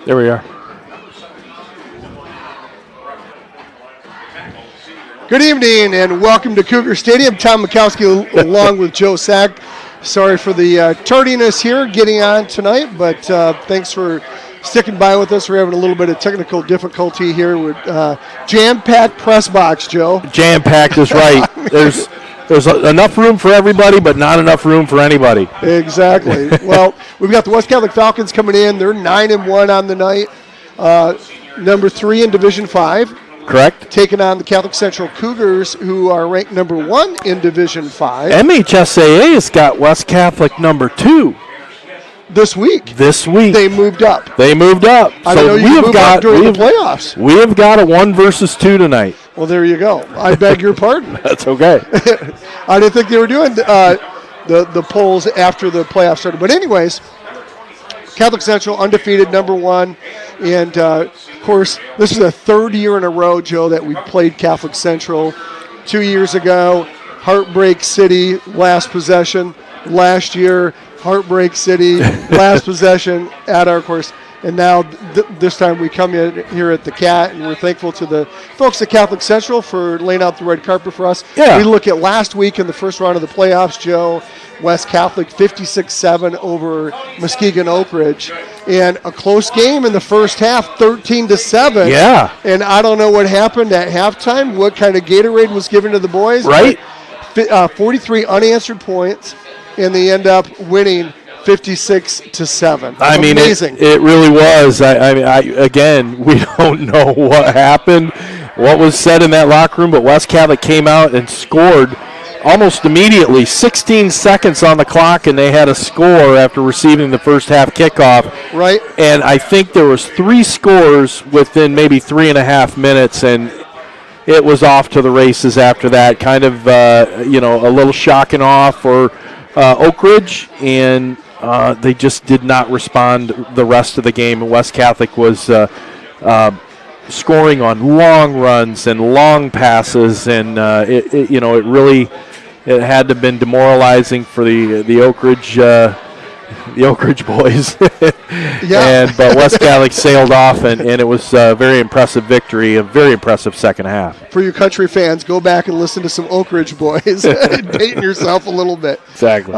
There we are. Good evening and welcome to Cougar Stadium. Tom Mikowski along with Joe Sack. Sorry for the tardiness here getting on tonight, but thanks for sticking by with us. We're having a little bit of technical difficulty here with jam-packed press box, Joe. Jam-packed is right. There's enough room for everybody, but not enough room for anybody. Exactly. Well, we've got the West Catholic Falcons coming in. They're 9-1 on the night. Number 3 in Division 5. Correct. Taking on the Catholic Central Cougars, who are ranked number 1 in Division 5. MHSAA has got West Catholic number 2. This week. They moved up. I know you moved up during the playoffs. We have got a 1 versus 2 tonight. Well, there you go. I beg your pardon. That's okay. I didn't think they were doing the polls after the playoffs started. But anyways, Catholic Central undefeated, number 1. And, of course, this is the 3rd year in a row, Joe, that we played Catholic Central. 2 years ago, Heartbreak City, last possession. Last year, Heartbreak City, last possession at our course. And now this time we come in here at the Cat, and we're thankful to the folks at Catholic Central for laying out the red carpet for us. Yeah. We look at last week in the first round of the playoffs, Joe, West Catholic 56-7 over Muskegon Oak Ridge. And a close game in the first half, 13-7. Yeah. And I don't know what happened at halftime, what kind of Gatorade was given to the boys. Right. 43 unanswered points, and they end up winning 56-7. I mean, amazing. It really was. Again, we don't know what happened, what was said in that locker room, but West Catholic came out and scored almost immediately. 16 seconds on the clock, and they had a score after receiving the first half kickoff. Right. And I think there was 3 scores within maybe 3.5 minutes, and it was off to the races after that. Kind of, a little shock and awe for Oak Ridge, and they just did not respond the rest of the game. And West Catholic was scoring on long runs and long passes, and it really had to have been demoralizing for the Oak Ridge. The Oak Ridge boys. Yeah. But West Catholic sailed off, and it was a very impressive victory, a very impressive second half. For you country fans, go back and listen to some Oak Ridge boys, dating yourself a little bit. Exactly.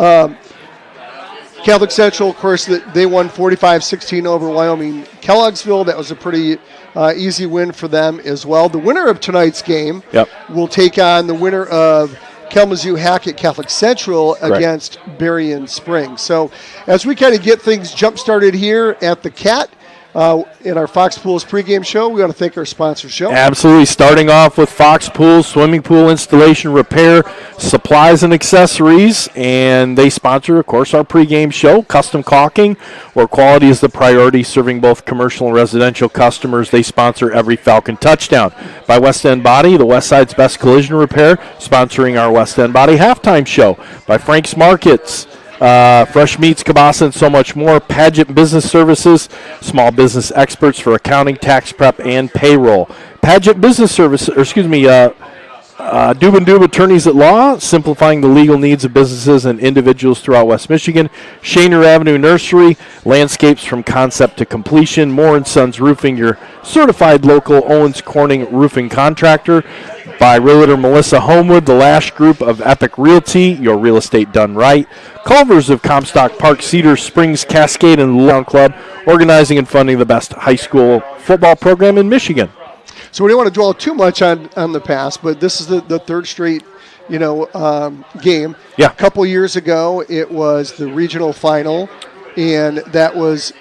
Catholic Central, of course, they won 45-16 over Wyoming Kellogg'sville. That was a pretty easy win for them as well. The winner of tonight's game will take on the winner of Kalamazoo Hackett Catholic Central against Berrien Springs. So as we kind of get things jump-started here at the Cat, in our Fox Pools pregame show, we want to thank our sponsor show. Absolutely. Starting off with Fox Pools, swimming pool installation, repair, supplies, and accessories. And they sponsor, of course, our pregame show, Custom Caulking, where quality is the priority, serving both commercial and residential customers. They sponsor every Falcon touchdown. By West End Body, the West Side's best collision repair, sponsoring our West End Body halftime show. By Frank's Markets, fresh meats, kielbasa, and so much more. Paget Business Services, small business experts for accounting, tax prep, and payroll. Paget Business Services, Doob and Doob Attorneys at Law, simplifying the legal needs of businesses and individuals throughout West Michigan. Shaner Avenue Nursery, landscapes from concept to completion. Moore & Sons Roofing, your certified local Owens Corning roofing contractor. By Realtor Melissa Homewood, the Lash Group of Epic Realty, your real estate done right. Culvers of Comstock Park, Cedar Springs, Cascade, and Lawn Club, organizing and funding the best high school football program in Michigan. So we don't want to dwell too much on the past, but this is the third straight, game. Yeah. A couple years ago, it was the regional final, and that was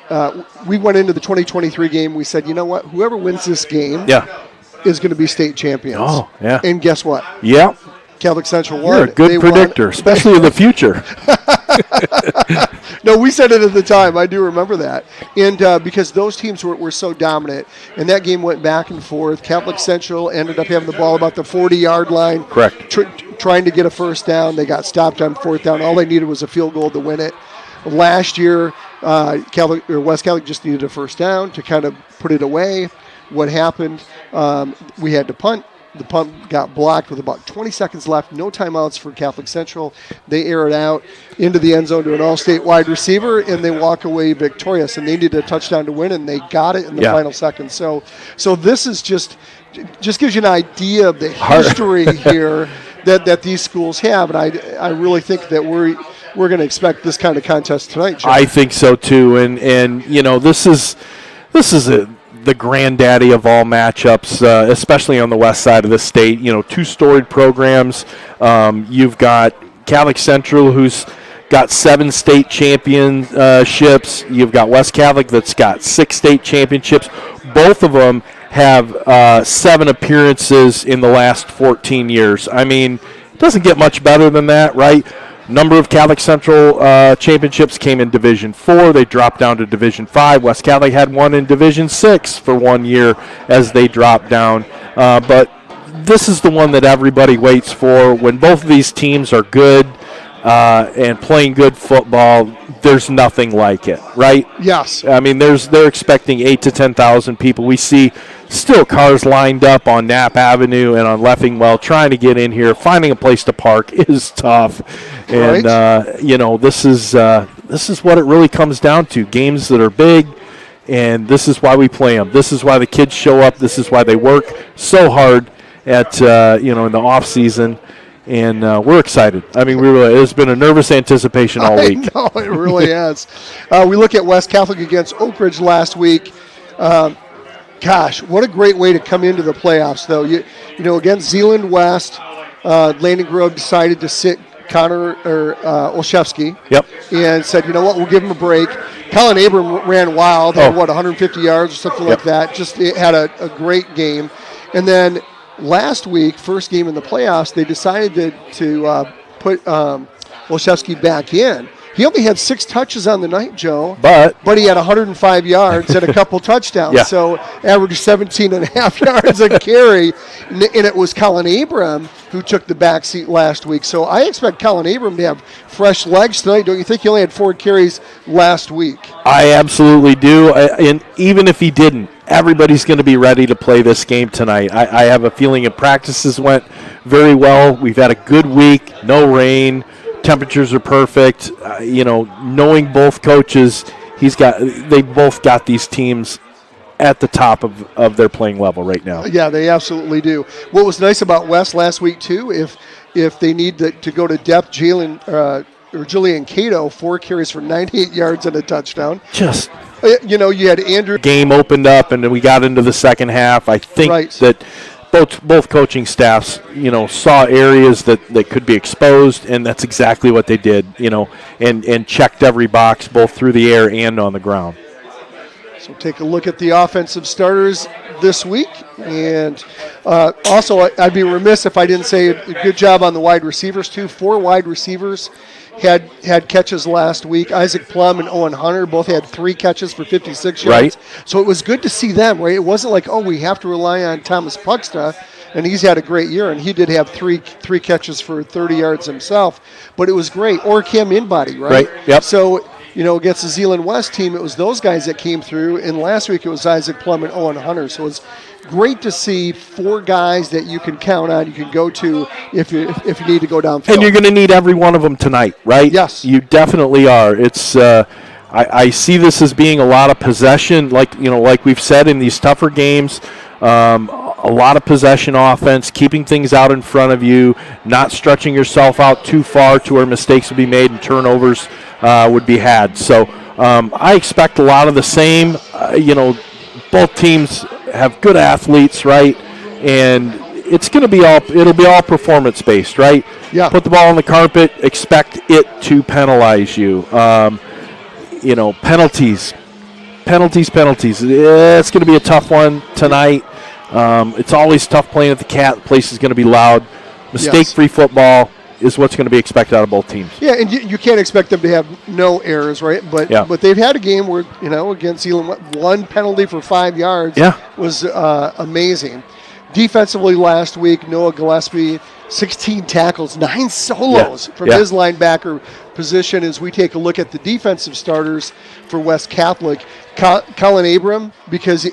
we went into the 2023 game. We said, you know what, whoever wins this game is going to be state champions. Oh, yeah. And guess what? Yeah. Catholic Central won. You're a good predictor, especially in the future. No, we said it at the time. I do remember that. And because those teams were so dominant, and that game went back and forth. Catholic Central ended up having the ball about the 40-yard line. Correct. Trying to get a first down. They got stopped on fourth down. All they needed was a field goal to win it. Last year, West Catholic just needed a first down to kind of put it away. What happened? We had to punt. The punt got blocked with about 20 seconds left. No timeouts for Catholic Central. They air it out into the end zone to an all-state wide receiver, and they walk away victorious. And they needed a touchdown to win, and they got it in the final second. So this is just gives you an idea of the history here that these schools have. And I really think that we're going to expect this kind of contest tonight, Joe. I think so too, and this is the granddaddy of all matchups, especially on the west side of the state. Two storied programs. You've got Catholic Central, who's got 7 state championships. You've got West Catholic that's got 6 state championships. Both of them have 7 appearances in the last 14 years. I mean, it doesn't get much better than that, right? Number of Catholic Central championships came in Division 4. They dropped down to Division 5. West Catholic had one in Division 6 for 1 year as they dropped down. But this is the one that everybody waits for. When both of these teams are good and playing good football, there's nothing like it, right? Yes. I mean, they're expecting 8,000 to 10,000 people. We see still cars lined up on Knapp Avenue and on Leffingwell trying to get in here. Finding a place to park is tough, and this is what it really comes down to. Games that are big, and this is why we play them. This is why the kids show up. This is why they work so hard at in the off season. And we're excited. I mean, it's been a nervous anticipation all week. I know, it really has. We look at West Catholic against Oak Ridge last week. Gosh, what a great way to come into the playoffs, though. Against Zeeland West, Landon Grove decided to sit Connor Olszewski. Yep. And said, you know what, we'll give him a break. Colin Abram ran wild, had 150 yards or something like that. Just had a great game. And then last week, first game in the playoffs, they decided to put Olszewski back in. He only had 6 touches on the night, Joe. But he had 105 yards and a couple touchdowns. Yeah. So averaged 17 and a half yards a carry. And it was Colin Abram who took the back seat last week. So I expect Colin Abram to have fresh legs tonight. Don't you think? He only had 4 carries last week. I absolutely do. And even if he didn't, everybody's going to be ready to play this game tonight. I have a feeling that practices went very well. We've had a good week, no rain. Temperatures are perfect. Knowing both coaches, they both got these teams at the top of their playing level right now. Yeah, they absolutely do. What was nice about West last week too, if they need to go to depth, Julian Cato, 4 carries for 98 yards and a touchdown. You had Andrew. Game opened up and then we got into the second half. I think that both coaching staffs, saw areas that could be exposed, and that's exactly what they did, and checked every box both through the air and on the ground. So take a look at the offensive starters this week. And also, I'd be remiss if I didn't say a good job on the wide receivers, too. 4 wide receivers had catches last week. Isaac Plum and Owen Hunter both had 3 catches for 56 yards. Right. So it was good to see them, right? It wasn't like, we have to rely on Thomas Puxta, and he's had a great year, and he did have three catches for 30 yards himself. But it was great. Or Cam Inbody, right? Yep. So, against the Zeeland West team, it was those guys that came through, and last week it was Isaac Plum and Owen Hunter. So it's great to see 4 guys that you can count on, you can go to if you need to go downfield. And you're going to need every one of them tonight, right? Yes. You definitely are. It's I see this as being a lot of possession, like we've said in these tougher games, a lot of possession offense, keeping things out in front of you, not stretching yourself out too far to where mistakes would be made and turnovers would be had. So I expect a lot of the same. Both teams have good athletes, right? And it'll be all performance based, right? Yeah. Put the ball on the carpet, expect it to penalize you. Penalties. It's going to be a tough one tonight. It's always tough playing at the Cat. The place is going to be loud. Mistake-free football is what's going to be expected out of both teams. Yeah, and you can't expect them to have no errors, right? But they've had a game where, against Zeeland, 1 penalty for 5 yards was amazing. Defensively last week, Noah Gillespie, 16 tackles, 9 solos from his linebacker position. As we take a look at the defensive starters for West Catholic, Colin Abram, because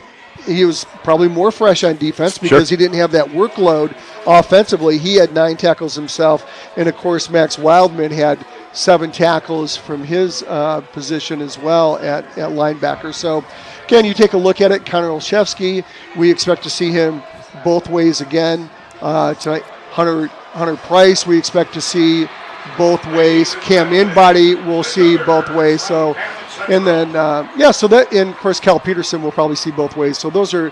he was probably more fresh on defense because he didn't have that workload offensively. He had 9 tackles himself. And, of course, Max Wildman had 7 tackles from his position as well at linebacker. So, again, you take a look at it. Connor Olszewski, we expect to see him both ways again tonight. Hunter Price, we expect to see both ways. Cam Inbody, we'll see both ways. So, and then, and of course, Cal Peterson will probably see both ways. So those are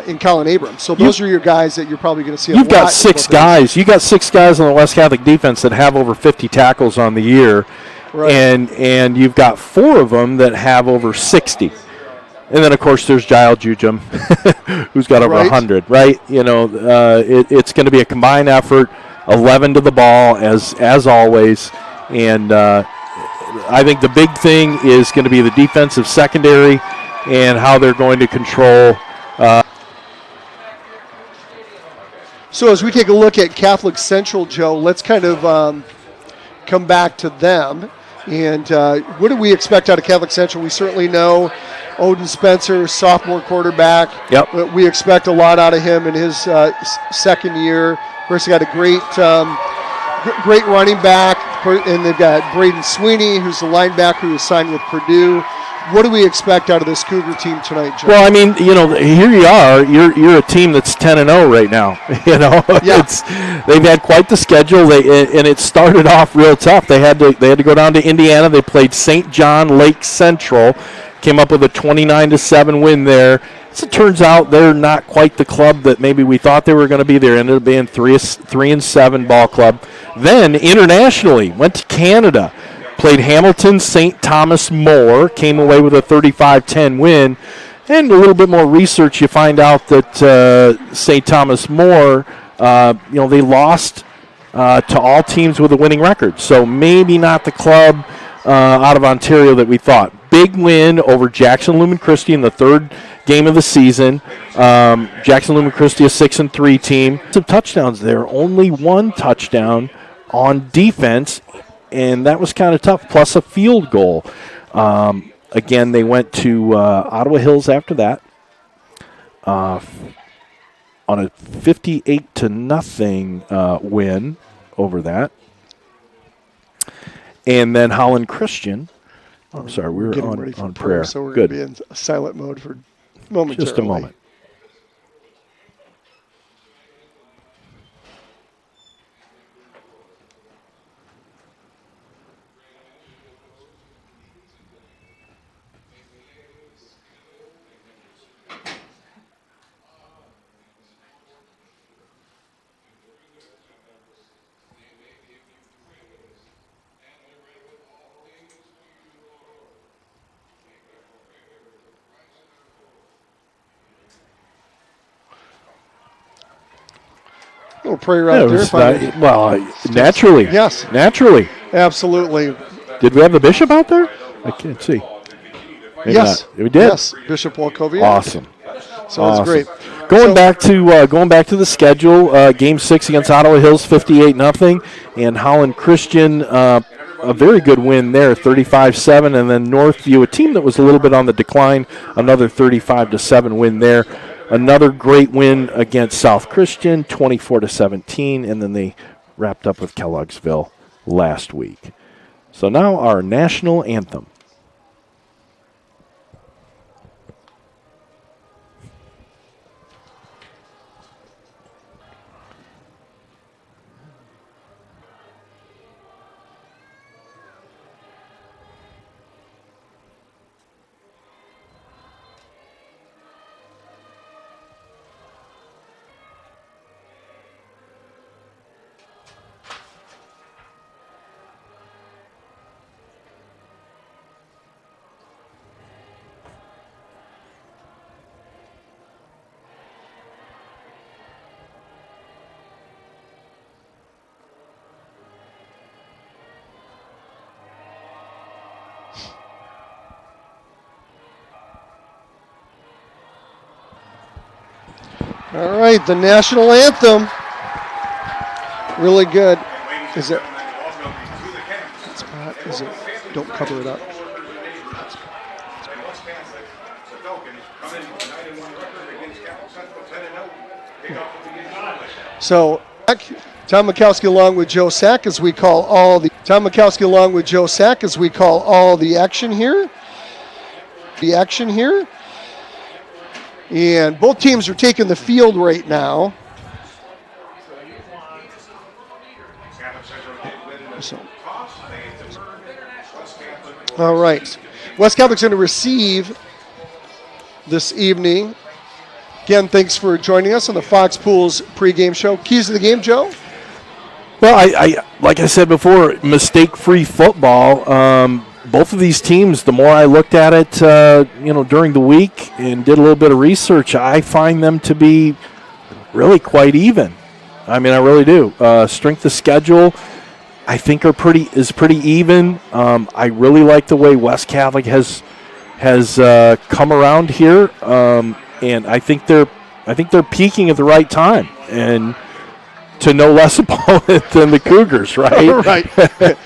in Colin Abrams. So those are your guys that you're probably going to see. You've got 6 guys. You got 6 guys on the West Catholic defense that have over 50 tackles on the year, right. and you've got 4 of them that have over 60. And then, of course, there's Giles Jujum, who's got over 100, right? You know, it's going to be a combined effort, 11 to the ball, as always. And I think the big thing is going to be the defensive secondary and how they're going to control. So as we take a look at Catholic Central, Joe, let's kind of come back to them. And what do we expect out of Catholic Central? We certainly know Odin Spencer, sophomore quarterback. Yep. We expect a lot out of him in his second year. Of course, they got a great running back, and they've got Braden Sweeney, who's the linebacker who signed with Purdue. What do we expect out of this Cougar team tonight, Joe? Well, I mean, you know, here you are. You're a team that's 10-0 right now. You know, they've had quite the schedule. And it started off real tough. They had to go down to Indiana. They played St. John Lake Central, came up with a 29-7 win there. As it turns out, they're not quite the club that maybe we thought they were going to be. They ended up being 3-7 ball club. Then internationally, went to Canada. Played Hamilton St. Thomas More, came away with a 35-10 win. And a little bit more research, you find out that St. Thomas More, they lost to all teams with a winning record. So maybe not the club out of Ontario that we thought. Big win over Jackson Lumen Christi in the 3rd game of the season. Jackson Lumen Christi, a 6-3 team. Some touchdowns there, only 1 touchdown on defense. And that was kind of tough, plus a field goal. Again, they went to Ottawa Hills after that on a 58-0 win over that. And then Holland Christian. I'm sorry, we were on prayer. So we're going to be in silent mode for momentarily. Just a moment. Little prayer out there. Naturally. Yes. Naturally. Absolutely. Did we have the bishop out there? I can't see. Maybe yes. Not. We did. Yes. Bishop Walkovic. Awesome. So that's great. Going back to the schedule, Game 6 against Ottawa Hills, 58-0, and Holland Christian, a very good win there, 35-7, and then Northview, a team that was a little bit on the decline, another 35-7 win there. Another great win against South Christian, 24-17, and then they wrapped up with Kelloggsville last week. So now our national anthem. All right, the national anthem. Really good. Is it? Don't cover it up. So Tom Mikowski along with Joe Sack as we call all the action here. And both teams are taking the field right now. So, all right. West Catholic's going to receive this evening. Again, thanks for joining us on the Fox Pools pregame show. Keys to the game, Joe? Well, I like I said before, mistake-free football. Both of these teams, the more I looked at it, during the week and did a little bit of research, I find them to be really quite even. I mean, I really do. Strength of schedule, I think is pretty even. I really like the way West Catholic has come around here, and I think they're peaking at the right time, and to no less opponent than the Cougars, right? Right.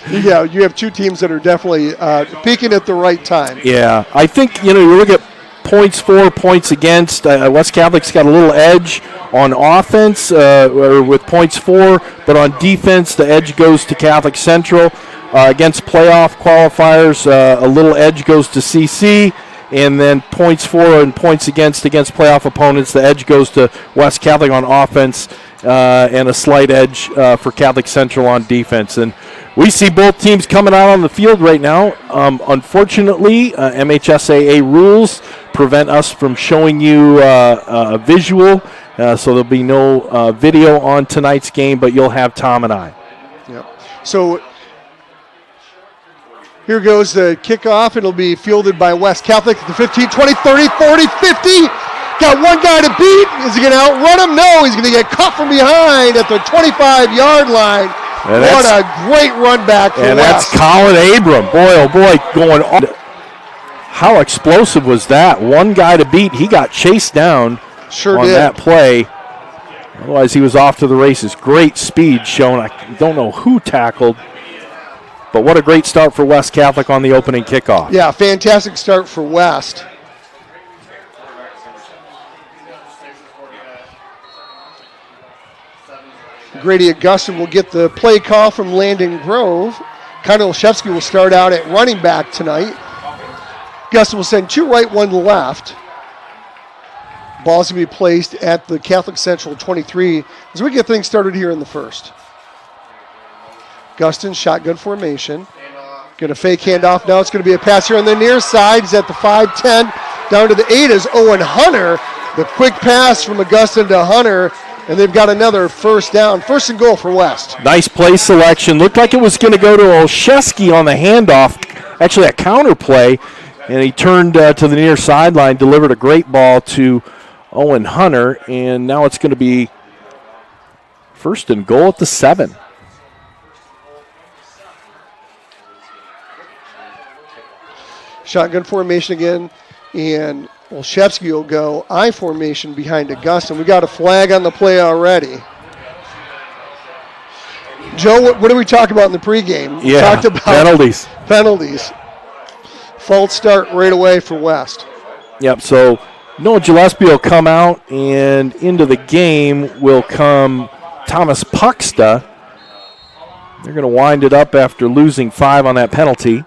Yeah, you have two teams that are definitely peaking at the right time. Yeah, I think you look at points for, points against. West Catholic's got a little edge on offense or with points for, but on defense, the edge goes to Catholic Central. Against playoff qualifiers, a little edge goes to CC, and then points for and points against playoff opponents, the edge goes to West Catholic on offense, and a slight edge for Catholic Central on defense. And we see both teams coming out on the field right now. Unfortunately, MHSAA rules prevent us from showing you a visual, so there'll be no video on tonight's game, but you'll have Tom and I. Yep. So here goes the kickoff. It'll be fielded by West Catholic at the 15, 20, 30, 40, 50. Got one guy to beat. Is he going to outrun him? No, he's going to get caught from behind at the 25-yard line. What a great run back for and West. That's Colin Abram. Boy, oh boy, going on. How explosive was that? One guy to beat. He got chased down on that play. Otherwise, he was off to the races. Great speed shown. I don't know who tackled, but what a great start for West Catholic on the opening kickoff. Yeah, fantastic start for West. Grady Augustin will get the play call from Landon Grove. Connor Olszewski will start out at running back tonight. Augustin will send two right, one left. Ball's going to be placed at the Catholic Central 23 as we get things started here in the first. Augustin, shotgun formation. Going to fake handoff. Now it's going to be a pass here on the near side. He's at the 5-10. Down to the 8 is Owen Hunter. The quick pass from Augustin to Hunter. And they've got another first down. First and goal for West. Nice play selection. Looked like it was going to go to Olszewski on the handoff. Actually, a counter play. And he turned to the near sideline, delivered a great ball to Owen Hunter. And now it's going to be first and goal at the 7. Shotgun formation again. And Olszewski will go I formation behind Augustin. We got a flag on the play already. Joe, what did we talk about in the pregame? We talked about penalties. False start right away for West. Yep, so Noah Gillespie will come out, and into the game will come Thomas Puxta. They're going to wind it up after losing 5 on that penalty.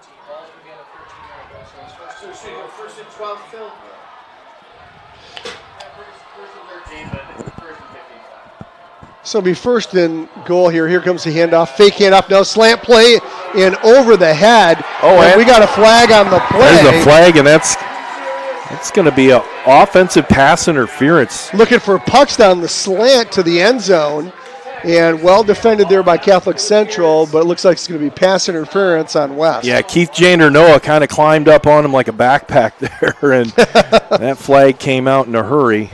So it'll be first and goal here. Here comes the handoff. Fake handoff now. Slant play and over the head. Oh, and we got a flag on the play. There's a flag, and that's going to be an offensive pass interference. Looking for pucks down the slant to the end zone. And well defended there by Catholic Central, but it looks like it's going to be pass interference on West. Yeah, Keith Jander Noah kind of climbed up on him like a backpack there, and that flag came out in a hurry.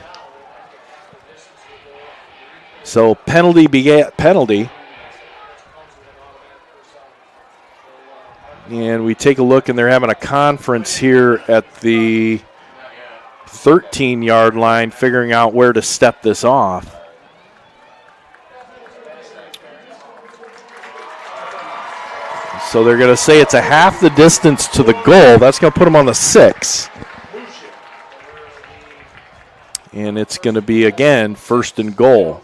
So penalty begat penalty. And we take a look, and they're having a conference here at the 13-yard line, figuring out where to step this off. So they're going to say it's a half the distance to the goal. That's going to put them on the 6. and it's going to be, again, 1st and goal.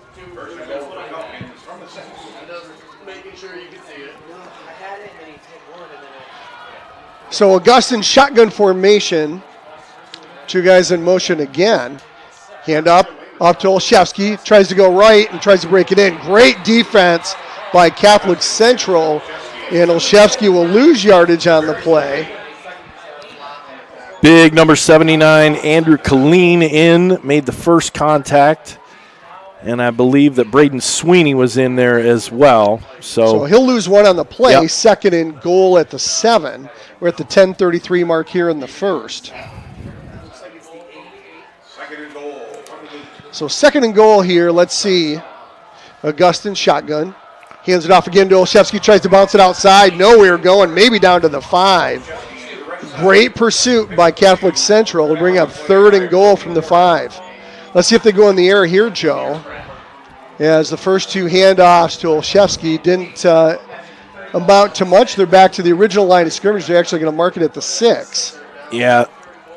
So Augustine shotgun formation. 2 guys in motion again. Hand up, off to Olszewski. Tries to go right and tries to break it in. Great defense by Catholic Central. And Olszewski will lose yardage on the play. Big number 79, Andrew Killeen made the first contact. And I believe that Braden Sweeney was in there as well. So he'll lose 1 on the play. Yep. 2nd and goal at the 7. We're at the 10:33 mark here in the first. So 2nd and goal here. Let's see. Augustine shotgun. Hands it off again to Olszewski. Tries to bounce it outside. Nowhere going. Maybe down to the 5. Great pursuit by Catholic Central to bring up 3rd and goal from the 5. Let's see if they go in the air here, Joe. As the first 2 handoffs to Olszewski didn't amount to much. They're back to the original line of scrimmage. They're actually going to mark it at the 6. Yeah,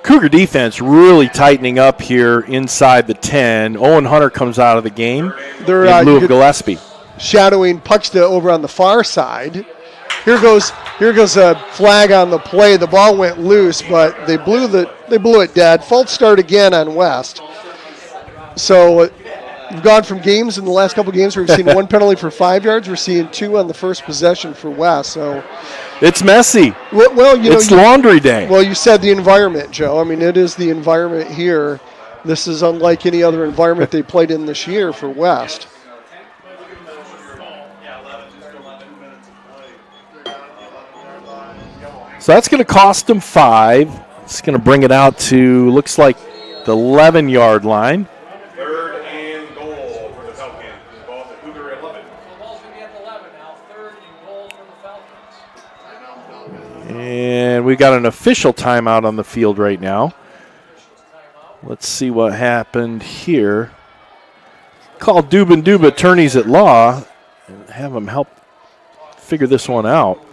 Cougar defense really tightening up here inside the 10. Owen Hunter comes out of the game They're in lieu of Gillespie. Shadowing Puxta over on the far side. Here goes a flag on the play. The ball went loose, but they blew it dead. False start again on West. So we've gone from games in the last couple of games where we've seen 1 penalty for 5 yards. We're seeing 2 on the first possession for West. So it's messy. Well, it's laundry day. Well, you said the environment, Joe. I mean, it is the environment here. This is unlike any other environment they played in this year for West. So that's going to cost them 5. It's going to bring it out to, looks like, the 11-yard line. 3rd and goal for the Falcons. The ball's at Cougar 11. The ball's going to be at the 11 now. 3rd and goal for the Falcons. And we've got an official timeout on the field right now. Let's see what happened here. Call Dubin attorneys at law and have them help figure this one out.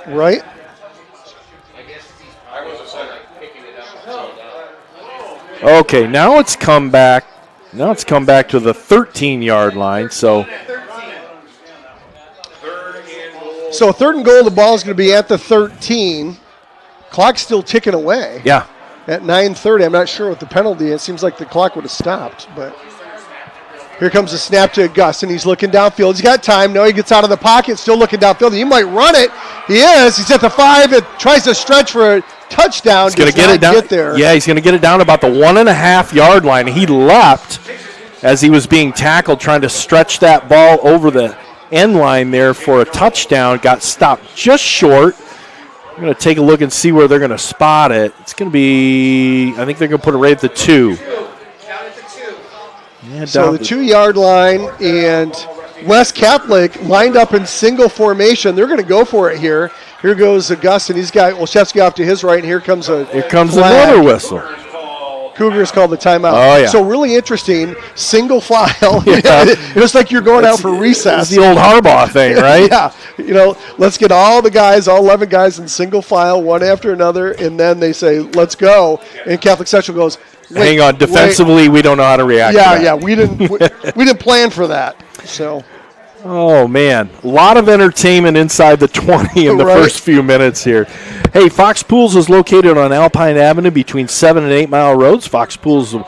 Right? Okay, now it's come back. Now it's come back to the 13-yard line. So 3rd and goal, the ball is going to be at the 13. Clock's still ticking away. Yeah. At 9:30, I'm not sure what the penalty is. It seems like the clock would have stopped, but here comes the snap to Gus, and he's looking downfield. He's got time. No, he gets out of the pocket, still looking downfield. He might run it. He is. He's at the 5. It tries to stretch for a touchdown. He's going to get it down. Get there. Yeah, he's going to get it down about the 1.5-yard line. He leapt as he was being tackled, trying to stretch that ball over the end line there for a touchdown. Got stopped just short. I'm going to take a look and see where they're going to spot it. It's going to be, I think they're going to put it right at the 2. Yeah, so the 2-yard line, and West Catholic lined up in single formation. They're going to go for it here. Here goes Augustine. He's got Olszewski off to his right, and here comes another whistle. Cougars called the timeout. Oh, yeah. So really interesting, single file. Yeah. It was like you're going out for recess. That's the old Harbaugh thing, right? Yeah. Let's get all the guys, all 11 guys in single file, one after another, and then they say, let's go. And Catholic Central goes, hang on, defensively, we don't know how to react to that. Yeah, we didn't plan for that. So. Oh, man. A lot of entertainment inside the 20 in the first few minutes here. Hey, Fox Pools is located on Alpine Avenue between 7 and 8 Mile Roads. Fox Pools is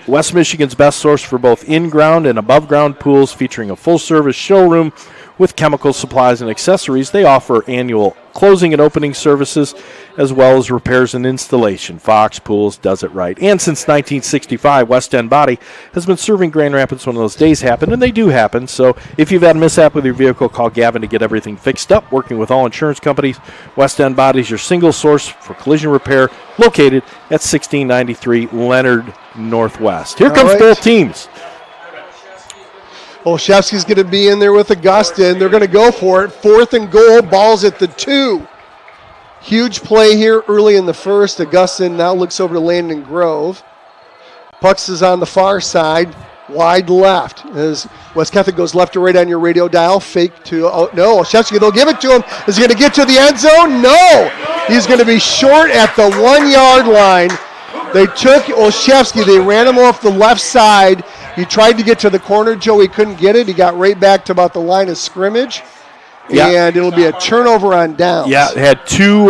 West Michigan's best source for both in-ground and above-ground pools, featuring a full-service showroom with chemical supplies and accessories. They offer annual closing and opening services as well as repairs and installation. Fox Pools does it right. And since 1965, West End Body has been serving Grand Rapids when those days happen, and they do happen. So if you've had a mishap with your vehicle, call Gavin to get everything fixed up. Working with all insurance companies, West End Body is your single source for collision repair, located at 1693 Leonard Northwest. Here comes both teams. Olszewski's going to be in there with Augustine. They're going to go for it. 4th and goal. Ball's at the 2. Huge play here early in the first. Augustine now looks over to Landon Grove. Pucks is on the far side. Wide left. As West Catholic goes left to right on your radio dial. Fake to, no, Olszewski, they'll give it to him. Is he going to get to the end zone? No. He's going to be short at the 1-yard line. They took Olszewski. They ran him off the left side. He tried to get to the corner, Joe. He couldn't get it. He got right back to about the line of scrimmage. Yeah. And it'll be a turnover on downs. Yeah, had two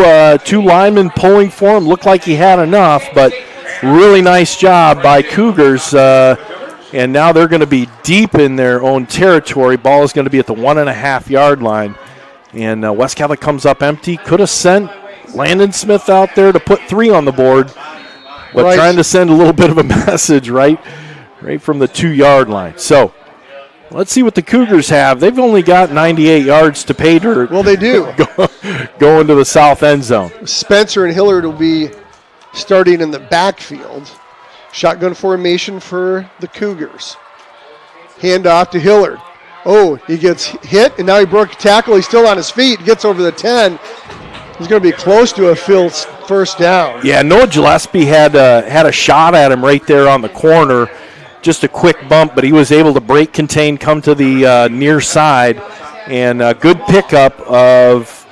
linemen pulling for him. Looked like he had enough, but really nice job by Cougars. And now they're going to be deep in their own territory. Ball is going to be at the 1.5-yard line. And West Catholic comes up empty. Could have sent Landon Smith out there to put 3 on the board, but right. Trying to send a little bit of a message right from the 2-yard line. So let's see what the Cougars have. They've only got 98 yards to pay dirt. Well, they do. Going to the south end zone. Spencer and Hillard will be starting in the backfield. Shotgun formation for the Cougars. Handoff to Hillard. Oh, he gets hit, and now he broke a tackle. He's still on his feet. Gets over the 10. He's going to be close to a first down. Yeah, Noah Gillespie had a shot at him right there on the corner. Just a quick bump, but he was able to break, contain, come to the near side. And a good pickup of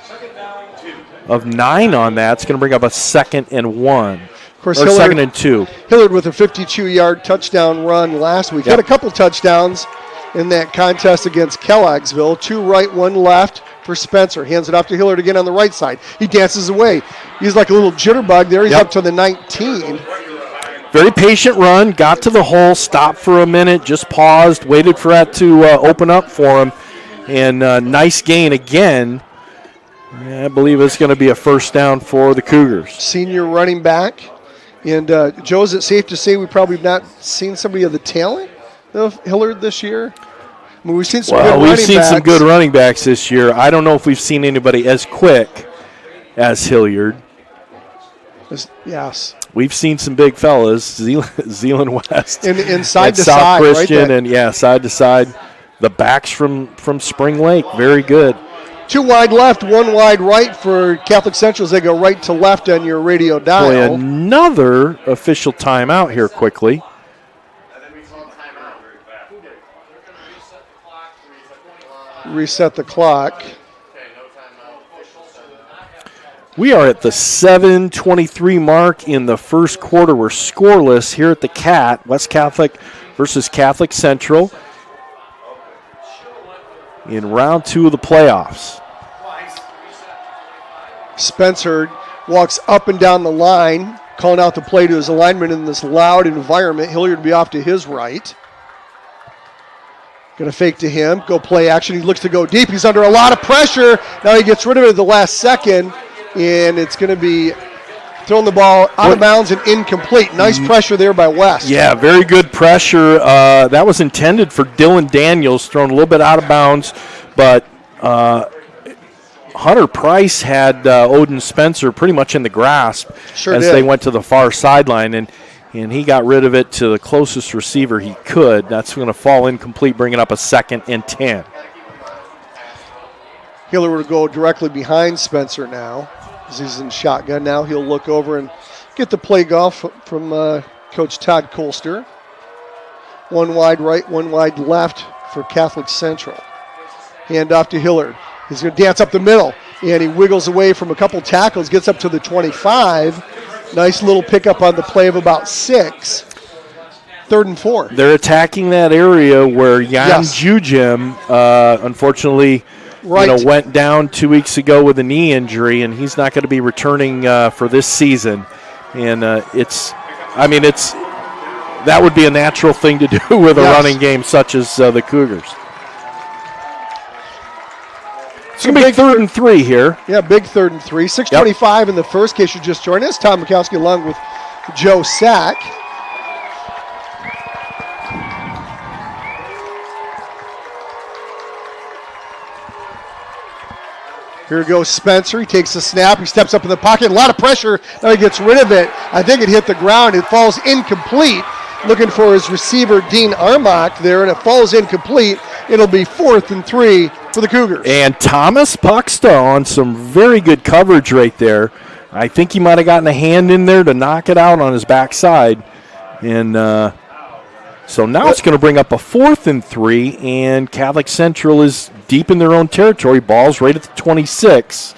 9 on that. It's going to bring up a 2nd and 1. Of course, or Hillard, 2nd and 2. Hillard with a 52-yard touchdown run last week. Yep. Had a couple touchdowns in that contest against Kelloggsville. 2 right, 1 left for Spencer. Hands it off to Hillard again on the right side. He dances away. He's like a little jitterbug there. He's Yep. up to the 19. Very patient run. Got to the hole, stopped for a minute, just paused, waited for that to open up for him. And nice gain again. I believe it's going to be a first down for the Cougars. Senior running back. And, Joe, is it safe to say we probably have not seen somebody of the talent of Hillard this year? I mean, we've seen some good running backs. We've seen some good running backs this year. I don't know if we've seen anybody as quick as Hilliard. Yes. We've seen some big fellas, Zealand West. And side to South side, Christian, right? and, side to side. The backs from Spring Lake, very good. 2 wide left, 1 wide right for Catholic Central as they go right to left on your radio dial. Boy, another official timeout here quickly. Reset the clock. We are at the 7:23 mark in the first quarter. We're scoreless here at the CAT, West Catholic versus Catholic Central, in round 2 of the playoffs. Spencer walks up and down the line, calling out the play to his alignment in this loud environment. Hilliard will be off to his right. Going to fake to him, go play action. He looks to go deep. He's under a lot of pressure. Now he gets rid of it at the last second, and it's going to be throwing the ball out of bounds and incomplete. Nice pressure there by West. Yeah, very good pressure. That was intended for Dylan Daniels, thrown a little bit out of bounds, but Hunter Price had Odin Spencer pretty much in the grasp they went to the far sideline, and he got rid of it to the closest receiver he could. That's going to fall incomplete, bringing up a 2nd and 10. Hiller will go directly behind Spencer now. As he's in shotgun now, he'll look over and get the play golf from Coach Todd Colster. 1 wide right, 1 wide left for Catholic Central. Hand off to Hillard. He's going to dance up the middle, and he wiggles away from a couple tackles, gets up to the 25. Nice little pickup on the play of about 6. 3rd and 4. They're attacking that area where Jan Jujim, unfortunately, went down 2 weeks ago with a knee injury, and he's not going to be returning for this season. And that would be a natural thing to do with a running game such as the Cougars. It's going to be 3rd and 3 here. Yeah, big 3rd and 3. 6:25 in the first, case you just joined us. Tom Mikowski along with Joe Sack. Here goes Spencer. He takes the snap. He steps up in the pocket. A lot of pressure. Now he gets rid of it. I think it hit the ground. It falls incomplete. Looking for his receiver, Dean Armock, there, and it falls incomplete. It'll be 4th and 3 for the Cougars. And Thomas Puxta on some very good coverage right there. I think he might have gotten a hand in there to knock it out on his backside. And so now it's going to bring up a 4th and 3, and Catholic Central is deep in their own territory. Ball's right at the 26.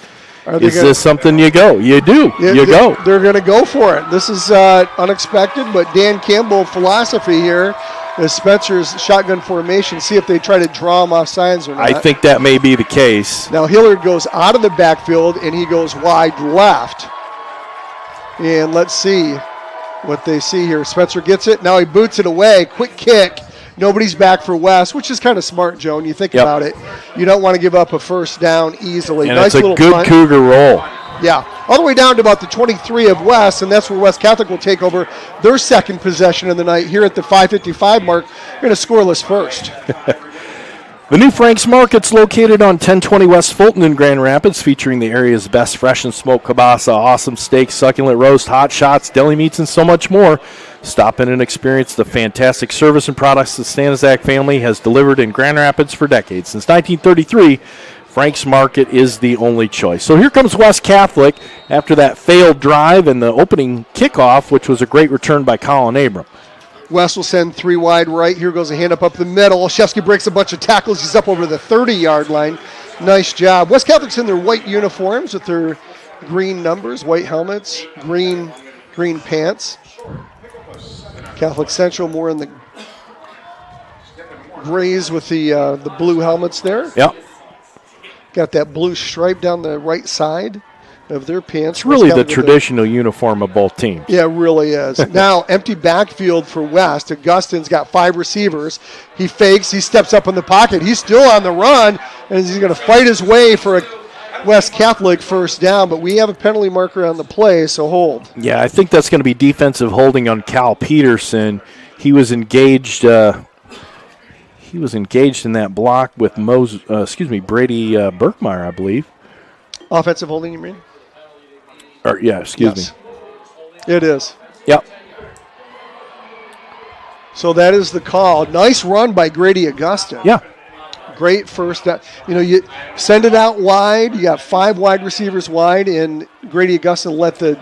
Is this something you go? You do. You go. They're going to go for it. This is unexpected, but Dan Campbell philosophy here is Spencer's shotgun formation. See if they try to draw him off signs or not. I think that may be the case. Now Hillard goes out of the backfield, and he goes wide left. And let's see what they see here. Spencer gets it. Now he boots it away. Quick kick. Nobody's back for West, which is kind of smart, Joan. You think about it. You don't want to give up a first down easily. And nice it's a good punt. Cougar roll. Yeah, all the way down to about the 23 of West, and that's where West Catholic will take over their second possession of the night here at the 5:55 mark. We're going to scoreless first. The new Frank's Market's located on 1020 West Fulton in Grand Rapids, featuring the area's best fresh and smoked kielbasa, awesome steaks, succulent roast, hot shots, deli meats, and so much more. Stop in and experience the fantastic service and products the Stanizak family has delivered in Grand Rapids for decades. Since 1933, Frank's Market is the only choice. So here comes West Catholic after that failed drive and the opening kickoff, which was a great return by Colin Abram. West will send 3 wide right. Here goes a hand up the middle. Olszewski breaks a bunch of tackles. He's up over the 30-yard line. Nice job. West Catholic's in their white uniforms with their green numbers, white helmets, green pants. Catholic Central more in the grays with the blue helmets there. Yep. Got that blue stripe down the right side of their pants. It's really the traditional uniform of both teams. Yeah, it really is. Now, empty backfield for West. Augustin's got 5 receivers. He fakes. He steps up in the pocket. He's still on the run, and he's going to fight his way for a West Catholic first down, but we have a penalty marker on the play, so hold. Yeah, I think that's going to be defensive holding on Cal Peterson. He was engaged. He was engaged in that block with Brady Burkmeyer, I believe. Offensive holding, you mean? Excuse me. It is. Yep. So that is the call. Nice run by Grady Augustin. Yeah. Great first down. You send it out wide. You got 5 wide receivers wide, and Grady Augustin let the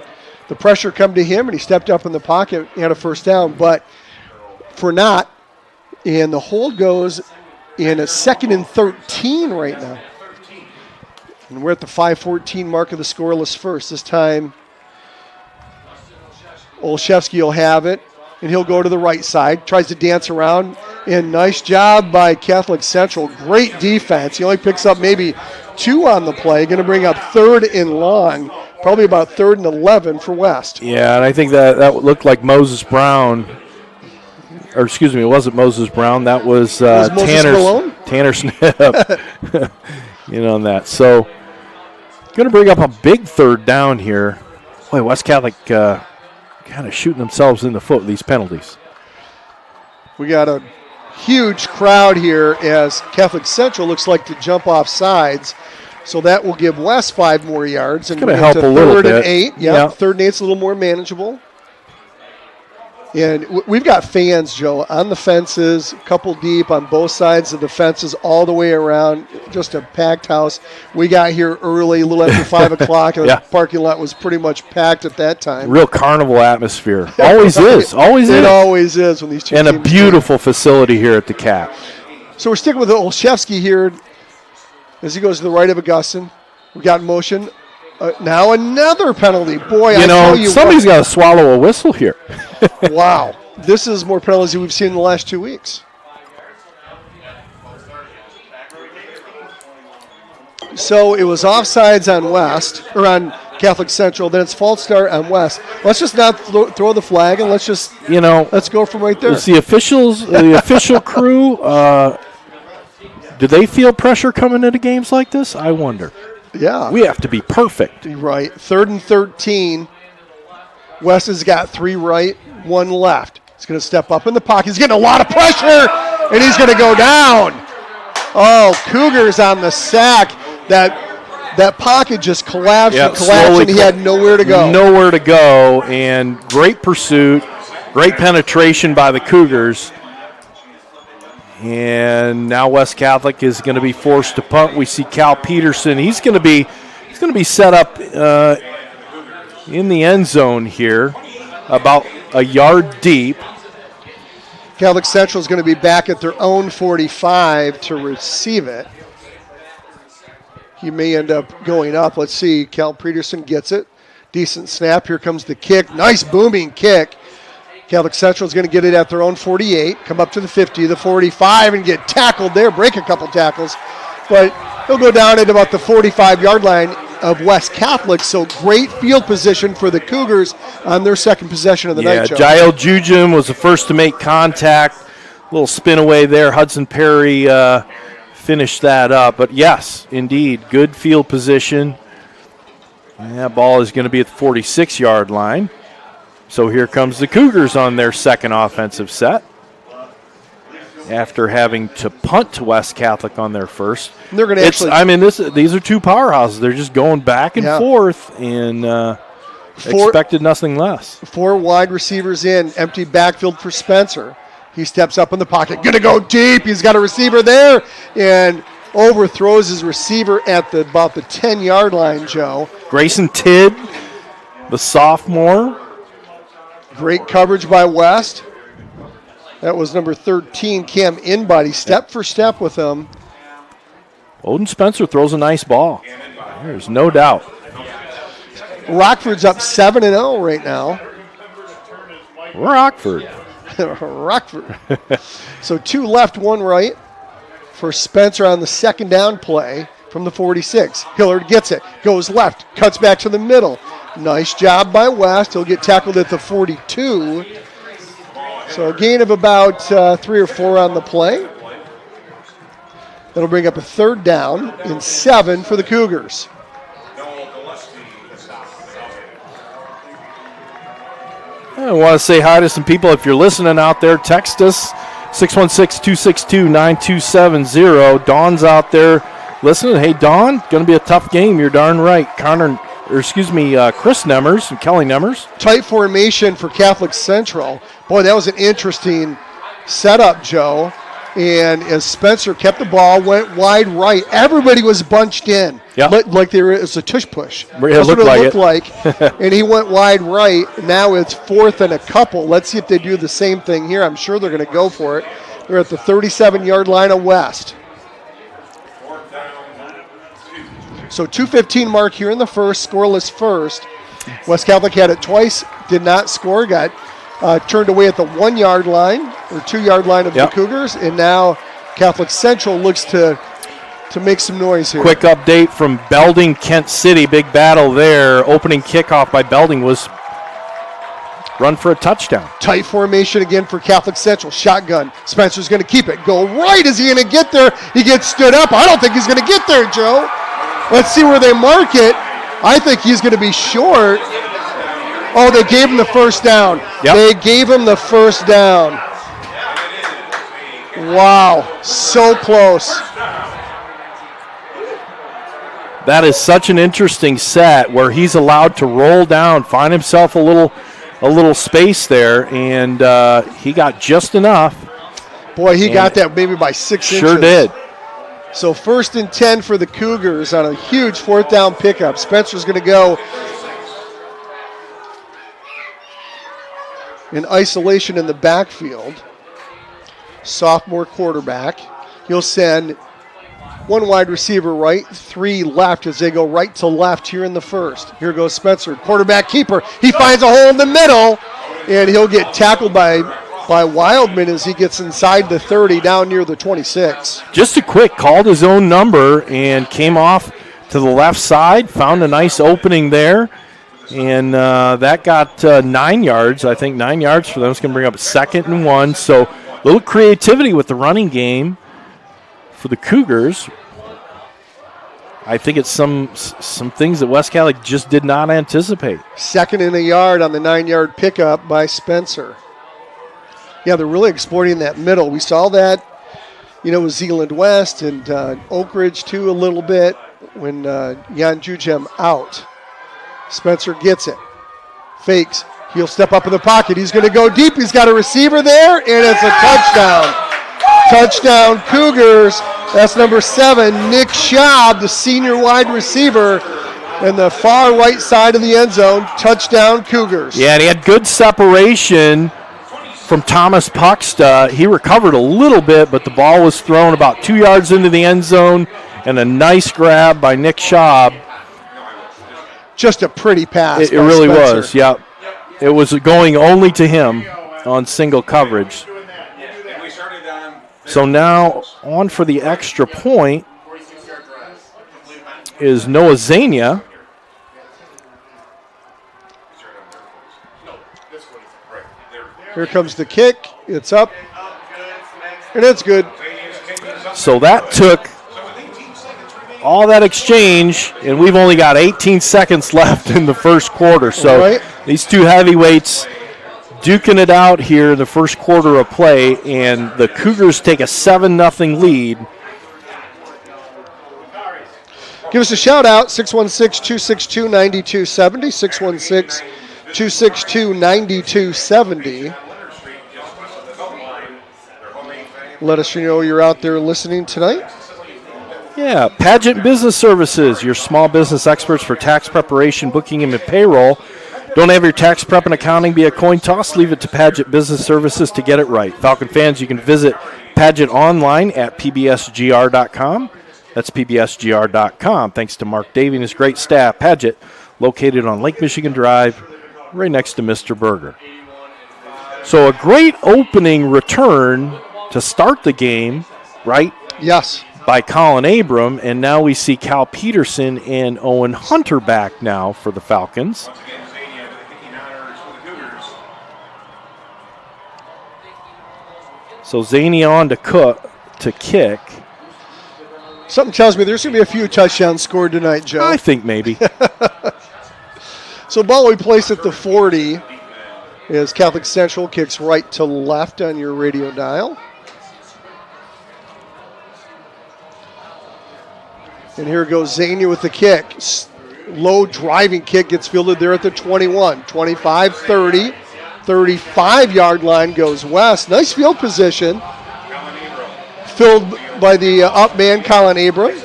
pressure come to him, and he stepped up in the pocket and had a first down. But for not, and the hold goes in a 2nd and 13 right now. And we're at the 5:14 mark of the scoreless first. This time, Olszewski will have it, and he'll go to the right side. Tries to dance around, and nice job by Catholic Central. Great defense. He only picks up maybe 2 on the play. Going to bring up 3rd and long, probably about 3rd and 11 for West. Yeah, and I think that looked like Moses Brown. Or excuse me, it wasn't Moses Brown. That was Tanner Snip. On that. So, going to bring up a big 3rd down here. Boy, West Catholic kind of shooting themselves in the foot with these penalties. We got a huge crowd here as Catholic Central looks like to jump off sides. So that will give West 5 more yards. It's going to help a little bit. 3rd and 8. Yeah, 3rd and 8's a little more manageable. And we've got fans, Joe, on the fences, a couple deep on both sides of the fences all the way around. Just a packed house. We got here early, a little after 5 o'clock, and the parking lot was pretty much packed at that time. Real carnival atmosphere. Always is. Always is. It always is when these two teams and a beautiful facility here at the Cap. So we're sticking with Olszewski here as he goes to the right of Augustin. We got in motion. Now another penalty. Boy, I tell you somebody's got to swallow a whistle here. Wow. This is more penalties than we've seen in the last 2 weeks. So it was offsides on West, or on Catholic Central. Then it's false start on West. Let's just not throw the flag, and let's just, let's go from right there. It's the officials, the official crew. Do they feel pressure coming into games like this? I wonder. Yeah. We have to be perfect. Right. 3rd and 13. West has got 3 right, 1 left. He's going to step up in the pocket. He's getting a lot of pressure, and he's going to go down. Oh, Cougars on the sack. That pocket just collapsed and he had nowhere to go. Nowhere to go, and great pursuit, great penetration by the Cougars. And now West Catholic is going to be forced to punt. We see Cal Peterson. He's going to be set up in the end zone here, about a yard deep. Catholic Central is going to be back at their own 45 to receive it. he may end up going up. Let's see. Cal Peterson gets it. Decent snap. Here comes the kick. Nice booming kick. Catholic Central is going to get it at their own 48, come up to the 50, the 45, and get tackled there, break a couple tackles. But he'll go down at about the 45-yard line of West Catholic, so great field position for the Cougars on their second possession of the night, Joe. Jael Jujum was the first to make contact. A little spin away there. Hudson Perry finished that up. But, yes, indeed, good field position. And that ball is going to be at the 46-yard line. So here comes the Cougars on their second offensive set after having to punt to West Catholic on their first. And they're going to these are two powerhouses. They're just going back and forth and expected nothing less. 4 wide receivers in, empty backfield for Spencer. He steps up in the pocket, going to go deep. He's got a receiver there and overthrows his receiver at about the 10-yard line, Joe. Grayson Tidd, the sophomore. Great coverage by West. That was number 13, Cam Inbody, step for step with him. Odin Spencer throws a nice ball. There's no doubt. Rockford's up 7-0 right now. Rockford. Rockford. So 2 left, 1 right for Spencer on the second down play from the 46. Hillard gets it, goes left, cuts back to the middle. Nice job by West. He'll get tackled at the 42. So a gain of about 3 or 4 on the play. That'll bring up a third down and 7 for the Cougars. I want to say hi to some people. If you're listening out there, text us 616-262-9270. Dawn's out there listening. Hey, Dawn, going to be a tough game. You're darn right. Chris Nemmers and Kelly Nemmers. Tight formation for Catholic Central. Boy, that was an interesting setup, Joe. And as Spencer kept the ball, went wide right, everybody was bunched in. Yeah. Like it was a tush push. It That's looked what like it looked like. And he went wide right. Now it's 4th and a couple. Let's see if they do the same thing here. I'm sure they're going to go for it. They're at the 37-yard line of West. So 2:15 mark here in the first, scoreless first. West Catholic had it twice, did not score, got turned away at the 1-yard line or 2-yard line of the Cougars, and now Catholic Central looks to make some noise here. Quick update from Belding, Kent City. Big battle there. Opening kickoff by Belding was run for a touchdown. Tight formation again for Catholic Central. Shotgun. Spencer's going to keep it. Go right. Is he going to get there? He gets stood up. I don't think he's going to get there, Joe. Let's see where they mark it. I think he's going to be short. Oh, they gave him the first down. Yep. They gave him the first down. Wow, so close. That is such an interesting set where he's allowed to roll down, find himself a little space there, and he got just enough. Boy, he got that maybe by 6 inches. Sure did. So 1st and 10 for the Cougars on a huge 4th down pickup. Spencer's going to go in isolation in the backfield. Sophomore quarterback. He'll send 1 wide receiver right, 3 left as they go right to left here in the first. Here goes Spencer, quarterback keeper. He finds a hole in the middle, and he'll get tackled by Wildman as he gets inside the 30 down near the 26. Just a quick, called his own number and came off to the left side, found a nice opening there, and that got 9 yards. I think 9 yards for them. It's going to bring up a 2nd and 1. So a little creativity with the running game for the Cougars. I think it's some things that West Catholic just did not anticipate. 2nd and a yard on the 9-yard pickup by Spencer. Yeah, they're really exploiting that middle. We saw that, with Zeeland West and Oak Ridge too a little bit when Jan Jujem out. Spencer gets it. Fakes. He'll step up in the pocket. He's going to go deep. He's got a receiver there, and it's a touchdown. Touchdown Cougars. That's number 7, Nick Schaub, the senior wide receiver, in the far right side of the end zone. Touchdown Cougars. Yeah, and he had good separation from Thomas Puxta. He recovered a little bit, but the ball was thrown about 2 yards into the end zone, And a nice grab by Nick Schaub. Just a pretty pass. It really was, yep. It was going only to him on single coverage. So now on for the extra point is Noah Zania. Here comes the kick. It's up. And it's good. So that took all that exchange, and we've only got 18 seconds left in the first quarter. So these two heavyweights duking it out here in the first quarter of play, and the Cougars take a 7-0 lead. Give us a shout out, 616-262-9270, 616-262-9270. Let us know you're out there listening tonight. Yeah, Pageant Business Services, your small business experts for tax preparation, booking, and payroll. Don't have your tax prep and accounting be a coin toss? Leave it to Pageant Business Services to get it right. Falcon fans, you can visit Pageant online at pbsgr.com. That's pbsgr.com. Thanks to Mark Davey and his great staff. Pageant, located on Lake Michigan Drive, right next to Mr. Berger. So a great opening return to start the game, right? Yes. By Colin Abram, and now we see Cal Peterson and Owen Hunter back now for the Falcons. So Zania on to kick. Something tells me there's going to be a few touchdowns scored tonight, Joe. I think maybe. So ball will be placed at the 40 as Catholic Central kicks right to left on your radio dial. And here goes Zania with the kick. Low driving kick gets fielded there at the 21. 25, 30, 35-yard line goes west. Nice field position. Filled by the up man, Colin Abram.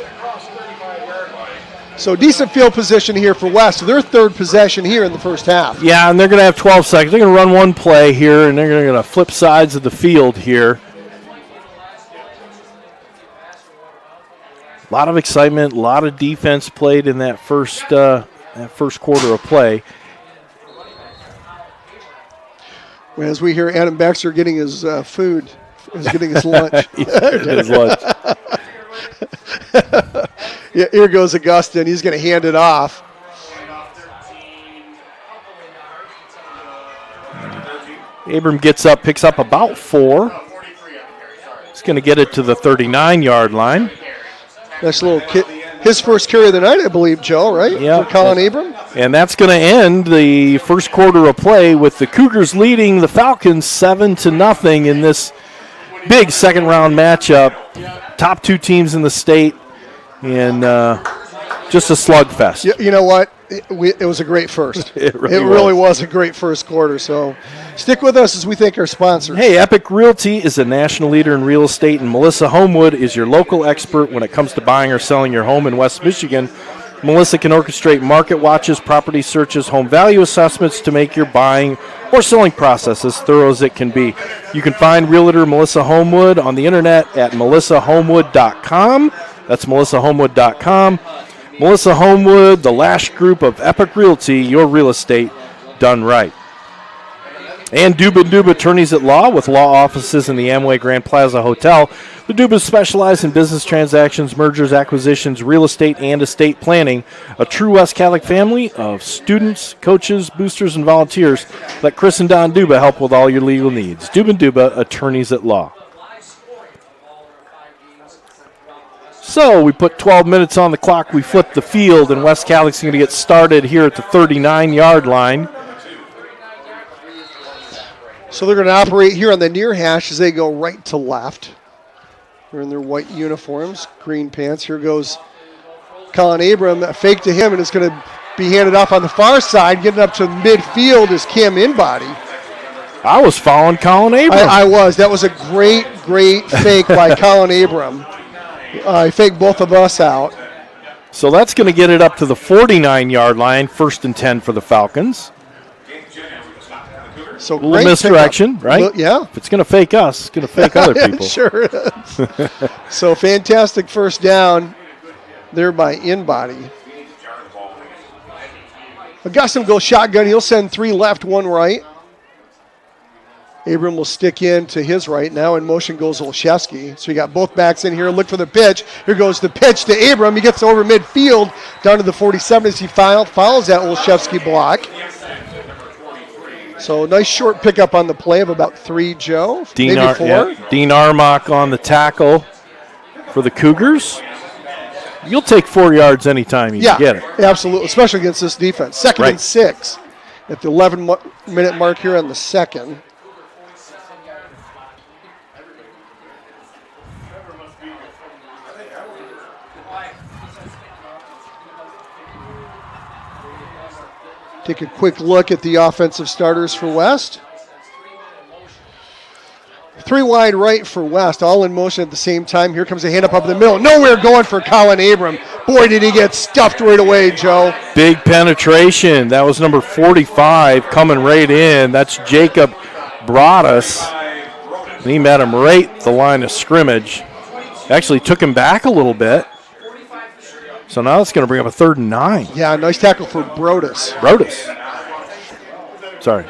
So decent field position here for West. Their third possession here in the first half. Yeah, and they're going to have 12 seconds. They're going to run one play here, and they're going to flip sides of the field here. A lot of excitement, a lot of defense played in that first quarter of play. As we hear Adam Baxter getting his food, is getting his lunch. He's getting his lunch. Yeah, here goes Augustin. He's going to hand it off. Abram gets up, picks up about 4. He's going to get it to the 39-yard line. Nice little kid. His first carry of the night, I believe, Joe, right? Yeah. For Colin Abram. And that's going to end the first quarter of play with the Cougars leading the Falcons 7-0 in this big second-round matchup. Top two teams in the state, and just a slugfest. You know what? It was a great first. It really was a great first quarter. So stick with us as we thank our sponsors. Hey, Epic Realty is a national leader in real estate, and Melissa Homewood is your local expert when it comes to buying or selling your home in West Michigan. Melissa can orchestrate market watches, property searches, home value assessments to make your buying or selling process as thorough as it can be. You can find Realtor Melissa Homewood on the internet at melissahomewood.com. That's melissahomewood.com. Melissa Homewood, the Lash Group of Epic Realty, your real estate done right. And Duba & Duba Attorneys at Law with law offices in the Amway Grand Plaza Hotel. The Dubas specialize in business transactions, mergers, acquisitions, real estate, and estate planning. A true West Catholic family of students, coaches, boosters, and volunteers. Let Chris and Don Duba help with all your legal needs. Duba & Duba Attorneys at Law. So we put 12 minutes on the clock. We flip the field, and West Catholic's going to get started here at the 39-yard line. So they're going to operate here on the near hash as they go right to left. They're in their white uniforms, green pants. Here goes Colin Abram. A fake to him, and it's going to be handed off on the far side. Getting up to midfield is Cam Inbody. I was following Colin Abram. I was. That was a great fake by Colin Abram. He faked both of us out. So that's going to get it up to the 49-yard line, 1st and 10 for the Falcons. So a little misdirection, right? Yeah. If it's going to fake us, it's going to fake other people. Sure is. So fantastic first down there by In-Body. Augustine goes shotgun. He'll send 3 left, 1 right. Abram will stick in to his right. Now in motion goes Olszewski. So you got both backs in here. Look for the pitch. Here goes the pitch to Abram. He gets over midfield down to the 47 as he follows that Olszewski block. So nice short pickup on the play of about 3, Joe. Maybe 4. Yeah. Dean Armock on the tackle for the Cougars. You'll take 4 yards anytime you get it. Absolutely, especially against this defense. Second and 6 at the 11-minute mark here on the second. Take a quick look at the offensive starters for West. 3 wide right for West, all in motion at the same time. Here comes a hand up the middle. Nowhere going for Colin Abram. Boy, did he get stuffed right away, Joe. Big penetration. That was number 45 coming right in. That's Jacob Broadus. And he met him right at the line of scrimmage. Actually took him back a little bit. So now it's going to bring up a 3rd and 9. Yeah, nice tackle for Broadus. Sorry.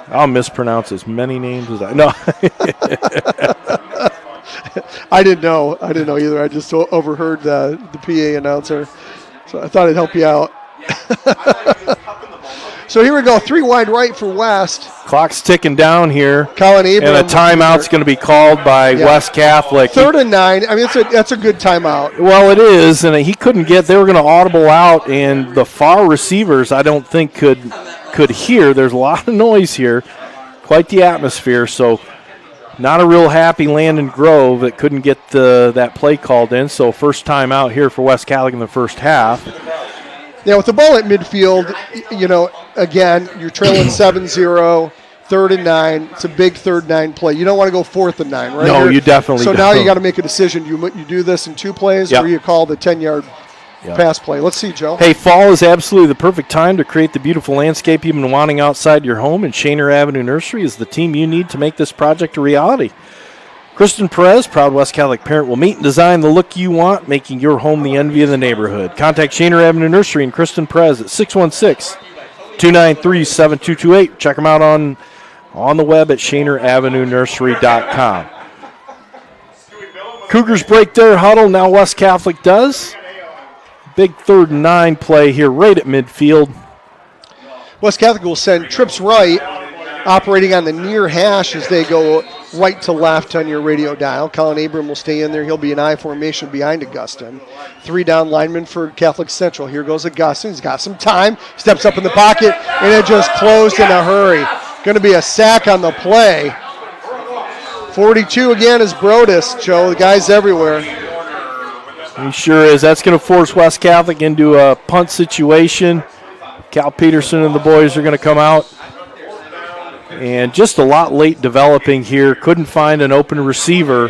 I'll mispronounce as many names as I know. I didn't know either. I just overheard the PA announcer. So I thought I'd help you out. So here we go. 3 wide right for West. Clock's ticking down here. Colin Abram. And a timeout's going to be called by West Catholic. 3rd and 9. I mean, that's a good timeout. Well, it is. And he couldn't get – they were going to audible out. And the far receivers, I don't think, could hear. There's a lot of noise here. Quite the atmosphere. So not a real happy Landon Grove that couldn't get that play called in. So first time out here for West Catholic in the first half. Now, with the ball at midfield, again, you're trailing 7-0, 3rd and 9. It's a big 3rd and 9 play. You don't want to go 4th and 9, right? No, you definitely don't. So now you got to make a decision. You do this in 2 plays, or you call the 10-yard pass play. Let's see, Joe. Hey, fall is absolutely the perfect time to create the beautiful landscape you've been wanting outside your home, and Shaner Avenue Nursery is the team you need to make this project a reality. Kristen Perez, proud West Catholic parent, will meet and design the look you want, making your home the envy of the neighborhood. Contact Shaner Avenue Nursery and Kristen Perez at 616-293-7228. Check them out on the web at ShanerAvenueNursery.com. Cougars break their huddle. Now West Catholic does. Big 3rd and 9 play here right at midfield. West Catholic will send trips right, operating on the near hash as they go right to left on your radio dial. Colin Abram will stay in there. He'll be in I formation behind Augustine. 3 down linemen for Catholic Central. Here goes Augustine. He's got some time. Steps up in the pocket, and it just closed in a hurry. Going to be a sack on the play. 42 again is Brodus, Joe. The guy's everywhere. He sure is. That's going to force West Catholic into a punt situation. Cal Peterson and the boys are going to come out. And just a lot late developing here. Couldn't find an open receiver.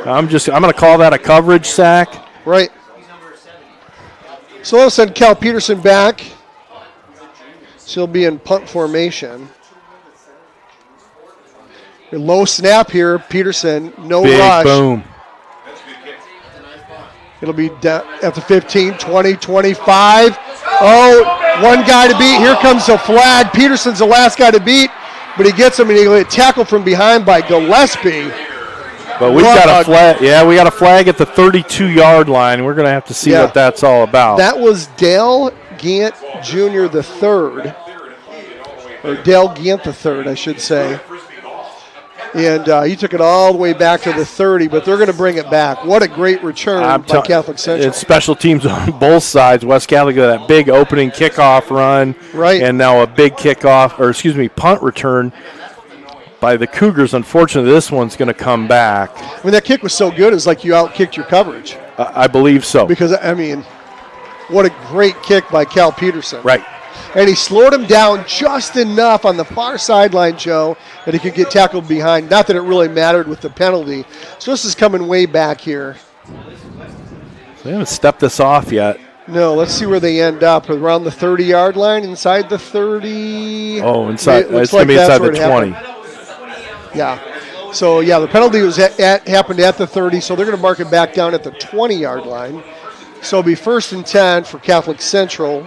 I'm going to call that a coverage sack. Right. So I'll send Cal Peterson back. So he'll be in punt formation. A low snap here. Peterson, no Big rush. Boom. It'll be at the 15, 20, 25. Oh, one guy to beat. Here comes the flag. Peterson's the last guy to beat. But he gets him, and he'll get tackled from behind by Gillespie. But we've got a flag. Yeah, we got a flag at the 32-yard line. We're going to have to see what that's all about. That was Dale Gant Jr. the third, or Dale Gant the third, I should say. And he took it all the way back to the 30, but they're going to bring it back. What a great return by Catholic Central. It's special teams on both sides. West Catholic got that big opening kickoff run. Right. And now a big punt return by the Cougars. Unfortunately, this one's going to come back. I mean, that kick was so good, it's like you outkicked your coverage. I believe so. Because, I mean, what a great kick by Cal Peterson. Right. And he slowed him down just enough on the far sideline, Joe, that he could get tackled behind. Not that it really mattered with the penalty. So this is coming way back here. They haven't stepped this off yet. No, let's see where they end up. Around the 30-yard line, inside the 30. Oh, inside. It's going to be inside the 20. Yeah. So, yeah, the penalty was happened at the 30, so they're going to mark it back down at the 20-yard line. So it'll be 1st and 10 for Catholic Central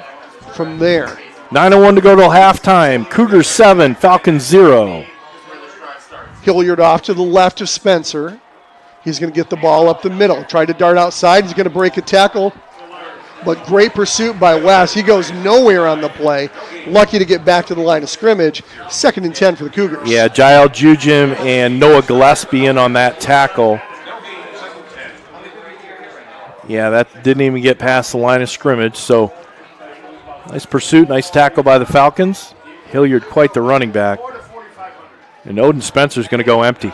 from there. 9:01 to go till halftime. Cougars 7, Falcons 0. Hilliard off to the left of Spencer. He's going to get the ball up the middle. Tried to dart outside. He's going to break a tackle. But great pursuit by Wes. He goes nowhere on the play. Lucky to get back to the line of scrimmage. 2nd and 10 for the Cougars. Yeah, Jael Jujim and Noah Gillespie in on that tackle. Yeah, that didn't even get past the line of scrimmage. So nice pursuit, nice tackle by the Falcons. Hilliard quite the running back. And Odin Spencer's going to go empty.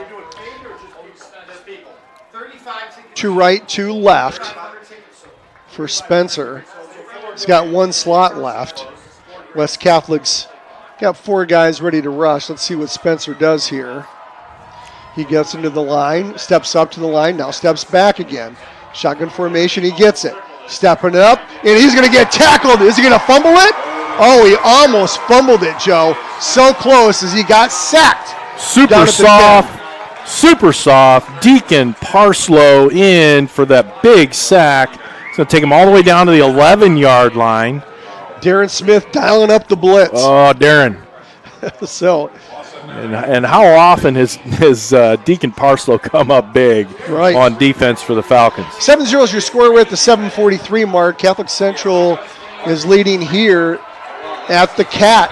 2 right, 2 left for Spencer. He's got 1 slot left. West Catholic's got 4 guys ready to rush. Let's see what Spencer does here. He gets into the line, steps up to the line, now steps back again. Shotgun formation, he gets it. Stepping up, and he's going to get tackled. Is he going to fumble it? Oh, he almost fumbled it, Joe. So close as he got sacked. Super soft. Deacon Parslow in for that big sack. It's going to take him all the way down to the 11-yard line. Darren Smith dialing up the blitz. Oh, Darren. So, and how often has Deacon Parslow come up big on defense for the Falcons? 7-0 is your score. We're at the 7:43 mark. Catholic Central is leading here at the Cat,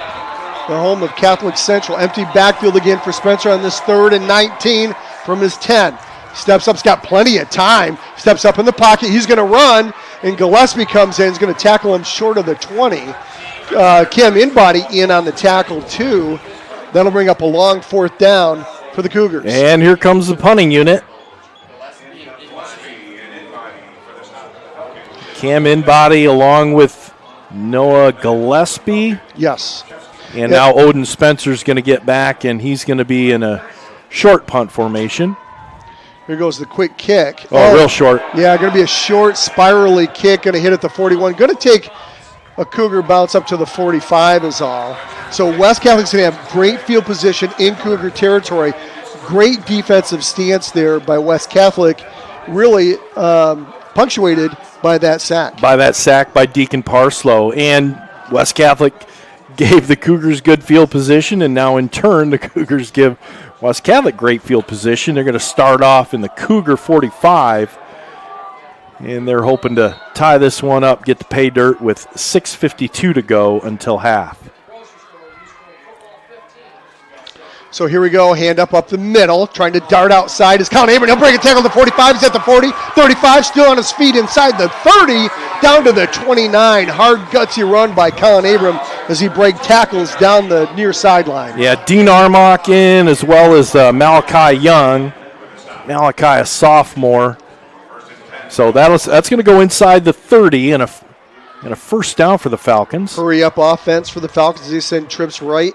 the home of Catholic Central. Empty backfield again for Spencer on this 3rd and 19 from his 10. Steps up, he's got plenty of time. Steps up in the pocket, he's going to run, and Gillespie comes in, he's going to tackle him short of the 20. Kim Inbody in on the tackle too. That'll bring up a long 4th down for the Cougars. And here comes the punting unit. Cam Inbody along with Noah Gillespie. Yes. And now Odin Spencer's going to get back, and he's going to be in a short punt formation. Here goes the quick kick. Oh, real short. Yeah, going to be a short, spirally kick. Going to hit at the 41. Going to take a Cougar bounce up to the 45 is all. So West Catholic's going to have great field position in Cougar territory. Great defensive stance there by West Catholic. Really punctuated by that sack. By Deacon Parslow. And West Catholic gave the Cougars good field position, and now in turn the Cougars give West Catholic great field position. They're going to start off in the Cougar 45, and they're hoping to tie this one up, get the pay dirt with 6:52 to go until half. So here we go, hand up the middle, trying to dart outside is Colin Abram. He'll break a tackle to the 45, he's at the 40, 35, still on his feet inside the 30, down to the 29. Hard, gutsy run by Colin Abram as he break tackles down the near sideline. Yeah, Dean Armock in as well as Malachi Young. Malachi, a sophomore. So that's going to go inside the 30 and a 1st down for the Falcons. Hurry up offense for the Falcons. They send trips right.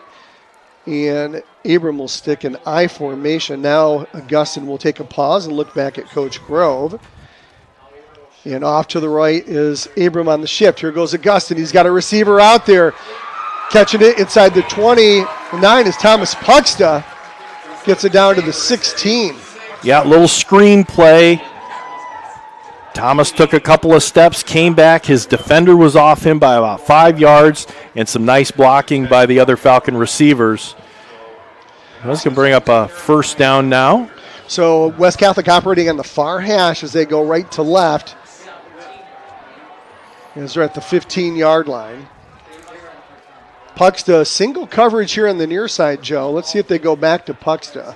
And Abram will stick an I formation. Now Augustin will take a pause and look back at Coach Grove. And off to the right is Abram on the shift. Here goes Augustin. He's got a receiver out there. Catching it inside the 29 is Thomas Puxta. Gets it down to the 16. Yeah, little screen play. Thomas took a couple of steps, came back. His defender was off him by about 5 yards, and some nice blocking by the other Falcon receivers. That's going to bring up a 1st down now. So West Catholic operating on the far hash as they go right to left. As they're at the 15-yard line. Puxta, single coverage here on the near side, Joe. Let's see if they go back to Puxta.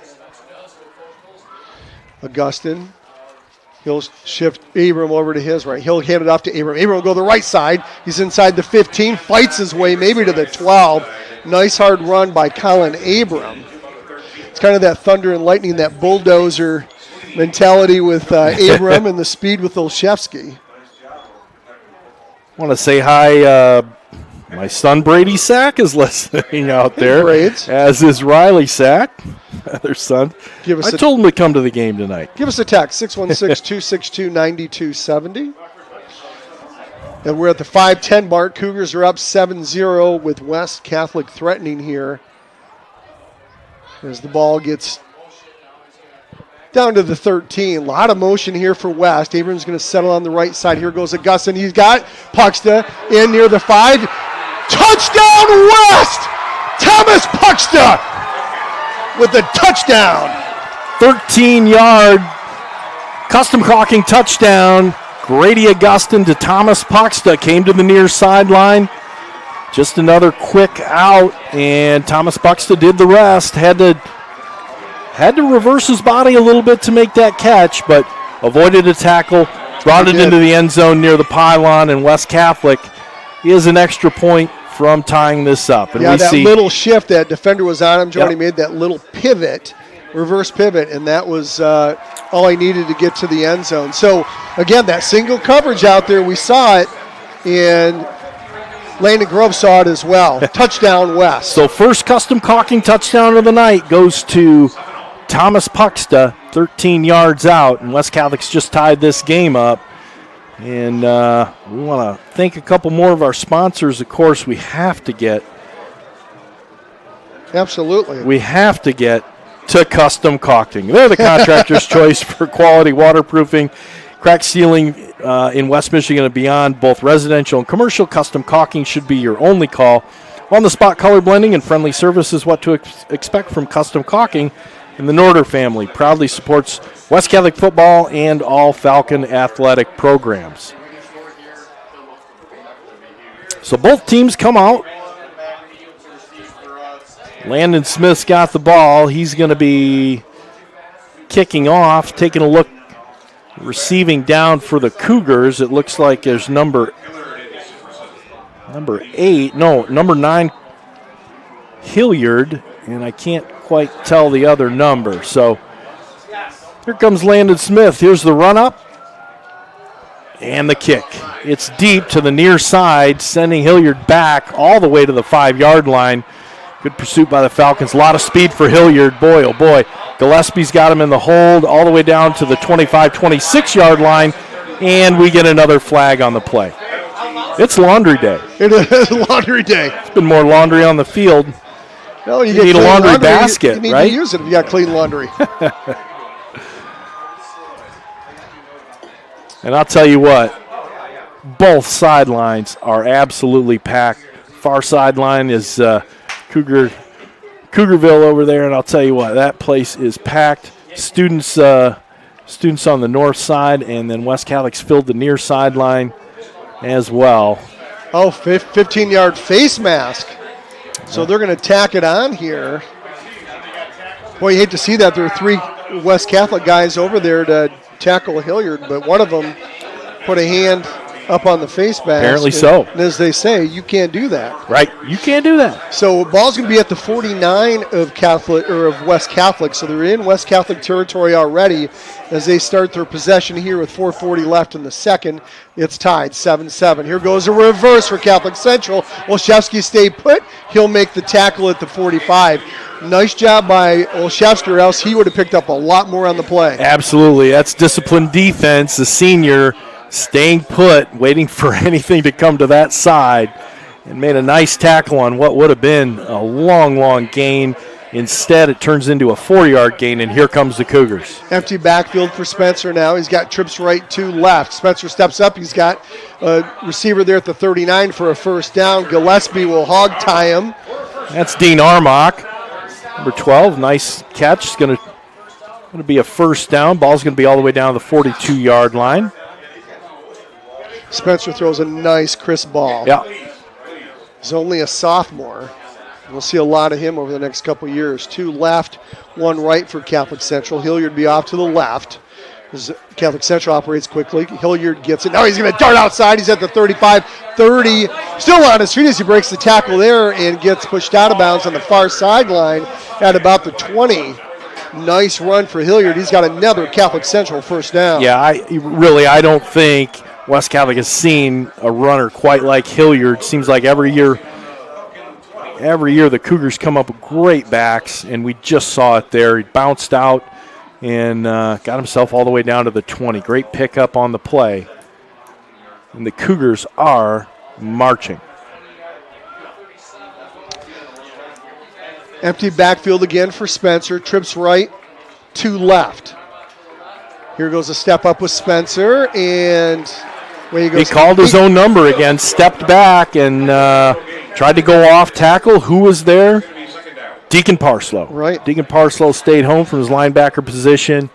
Augustin. He'll shift Abram over to his right. He'll hand it off to Abram. Abram will go to the right side. He's inside the 15, fights his way maybe to the 12. Nice hard run by Colin Abram. It's kind of that thunder and lightning, that bulldozer mentality with Abram and the speed with Olszewski. I want to say hi. My son Brady Sack is listening out there, as is Riley Sack, other son. I told him to come to the game tonight. Give us a text, 616-262-9270. And we're at the 5:10 mark. Cougars are up 7-0 with West Catholic threatening here. As the ball gets down to the 13. A lot of motion here for West. Abrams going to settle on the right side. Here goes Augustin. He's got Puxta in near the 5. Touchdown West! Thomas Puxta with the touchdown. 13-yard custom caulking touchdown. Grady Augustin to Thomas Puxta. Came to the near sideline. Just another quick out, and Thomas Puxta did the rest. Had to reverse his body a little bit to make that catch, but avoided a tackle, brought it into the end zone near the pylon, and West Catholic is an extra point from tying this up. And yeah, that little shift that defender was on him, Jordy made that little pivot, reverse pivot, and that was all he needed to get to the end zone. So, again, that single coverage out there, we saw it, and Landon Grove saw it as well. Touchdown West. So first custom caulking touchdown of the night goes to Thomas Puxta, 13 yards out, and West Catholic's just tied this game up. And we want to thank a couple more of our sponsors. Of course, we have to get to Custom Caulking. They're the contractor's choice for quality waterproofing, crack sealing in West Michigan and beyond. Both residential and commercial custom caulking should be your only call. On-the-spot color blending and friendly service is what to expect from Custom Caulking. And the Norder family proudly supports West Catholic football and all Falcon athletic programs. So both teams come out. Landon Smith's got the ball. He's going to be kicking off, taking a look, receiving down for the Cougars. It looks like there's number 9, Hilliard, and I can't quite tell the other number. So here comes Landon Smith. Here's the run up and the kick. It's deep to the near side, sending Hilliard back all the way to the 5-yard line. Good pursuit by the Falcons. A lot of speed for Hilliard. Boy, oh boy. Gillespie's got him in the hold all the way down to the 25, 26-yard line, and we get another flag on the play. It's laundry day. It is laundry day. It's been more laundry on the field. No, you need a laundry basket, you need right? to use it if you got clean laundry. And I'll tell you what, both sidelines are absolutely packed. Far sideline is Cougarville over there, and I'll tell you what, that place is packed. Students on the north side, and then West Catholic's filled the near sideline as well. Oh, 15-yard face mask. So they're going to tack it on here. Boy, you hate to see that. There are 3 West Catholic guys over there to tackle Hilliard, but one of them put a hand up on the face mask. Apparently so. And as they say, you can't do that. Right, you can't do that. So ball's going to be at the 49 of West Catholic. So they're in West Catholic territory already as they start their possession here with 4:40 left in the second. It's tied 7-7. Here goes a reverse for Catholic Central. Olszewski stay put. He'll make the tackle at the 45. Nice job by Olszewski, or else he would have picked up a lot more on the play. Absolutely. That's disciplined defense. The senior staying put, waiting for anything to come to that side, and made a nice tackle on what would have been a long, long gain. Instead, it turns into a 4-yard gain, and here comes the Cougars. Empty backfield for Spencer now. He's got trips right to left. Spencer steps up. He's got a receiver there at the 39 for a first down. Gillespie will hog tie him. That's Dean Armock, number 12. Nice catch. It's going to be a first down. Ball's going to be all the way down to the 42-yard line. Spencer throws a nice, crisp ball. Yeah. He's only a sophomore. We'll see a lot of him over the next couple years. 2 left, 1 right for Catholic Central. Hilliard be off to the left as Catholic Central operates quickly. Hilliard gets it. Now he's going to dart outside. He's at the 35, 30. Still on his feet as he breaks the tackle there and gets pushed out of bounds on the far sideline at about the 20. Nice run for Hilliard. He's got another Catholic Central first down. Yeah, I don't think West Catholic has seen a runner quite like Hilliard. Seems like every year the Cougars come up with great backs, and we just saw it there. He bounced out and got himself all the way down to the 20. Great pickup on the play. And the Cougars are marching. Empty backfield again for Spencer. Trips right to left. Here goes a step up with Spencer, and he goes. He called his own number again, stepped back, and tried to go off tackle. Who was there? Deacon Parslow. Right. Deacon Parslow stayed home from his linebacker position,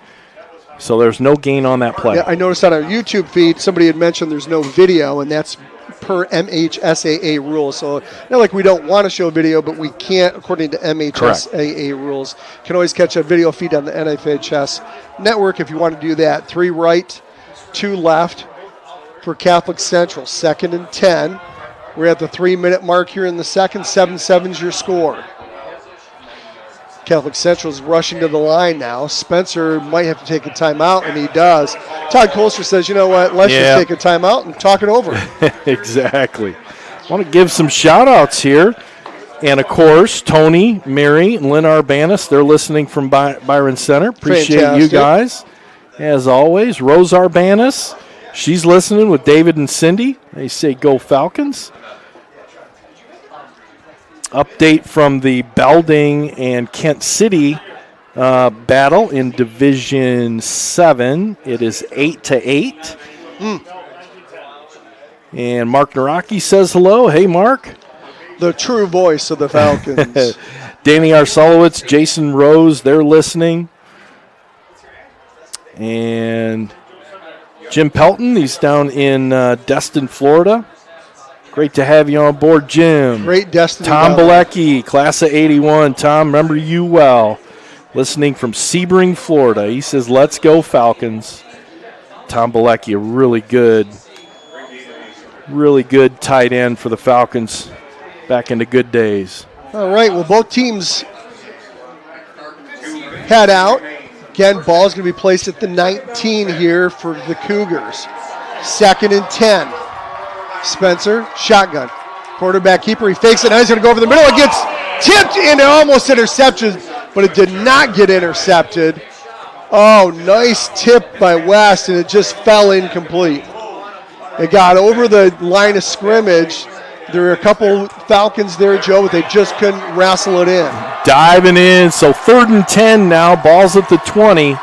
so there's no gain on that play. Yeah, I noticed on our YouTube feed somebody had mentioned there's no video, and that's per MHSAA rules. So not like we don't want to show video, but we can't according to MHSAA rules. You can always catch a video feed on the NFHS network if you want to do that. 3 right, 2 left for Catholic Central. 2nd and 10. We're at the 3-minute mark here in the second. 7-7 is your score. Catholic Central is rushing to the line now. Spencer might have to take a timeout, and he does. Todd Colster says, you know what, let's just take a timeout and talk it over. Exactly. I want to give some shout-outs here. And, of course, Tony, Mary, and Lynn Arbanis, they're listening from Byron Center. Appreciate Fantastic. you guys, as always. Rose Arbanis, she's listening with David and Cindy. They say, go Falcons. Update from the Belding and Kent City battle in Division 7. It is 8-8. And Mark Naraki says hello. Hey, Mark. The true voice of the Falcons. Danny Arsolowitz, Jason Rose, they're listening. And Jim Pelton, he's down in Destin, Florida. Great to have you on board, Jim. Great destiny. Tom Bilecki, class of 81. Tom, remember you well. Listening from Sebring, Florida. He says, let's go Falcons. Tom Bilecki, a really good tight end for the Falcons back into good days. All right, well, both teams head out. Again, ball's going to be placed at the 19 here for the Cougars. 2nd and 10. Spencer, shotgun. Quarterback keeper, he fakes it. Now he's going to go over the middle. It gets tipped and almost intercepted, but it did not get intercepted. Oh, nice tip by West, and it just fell incomplete. It got over the line of scrimmage. There were a couple Falcons there, Joe, but they just couldn't wrestle it in. Diving in, so 3rd and 10 now. Ball's at the 20.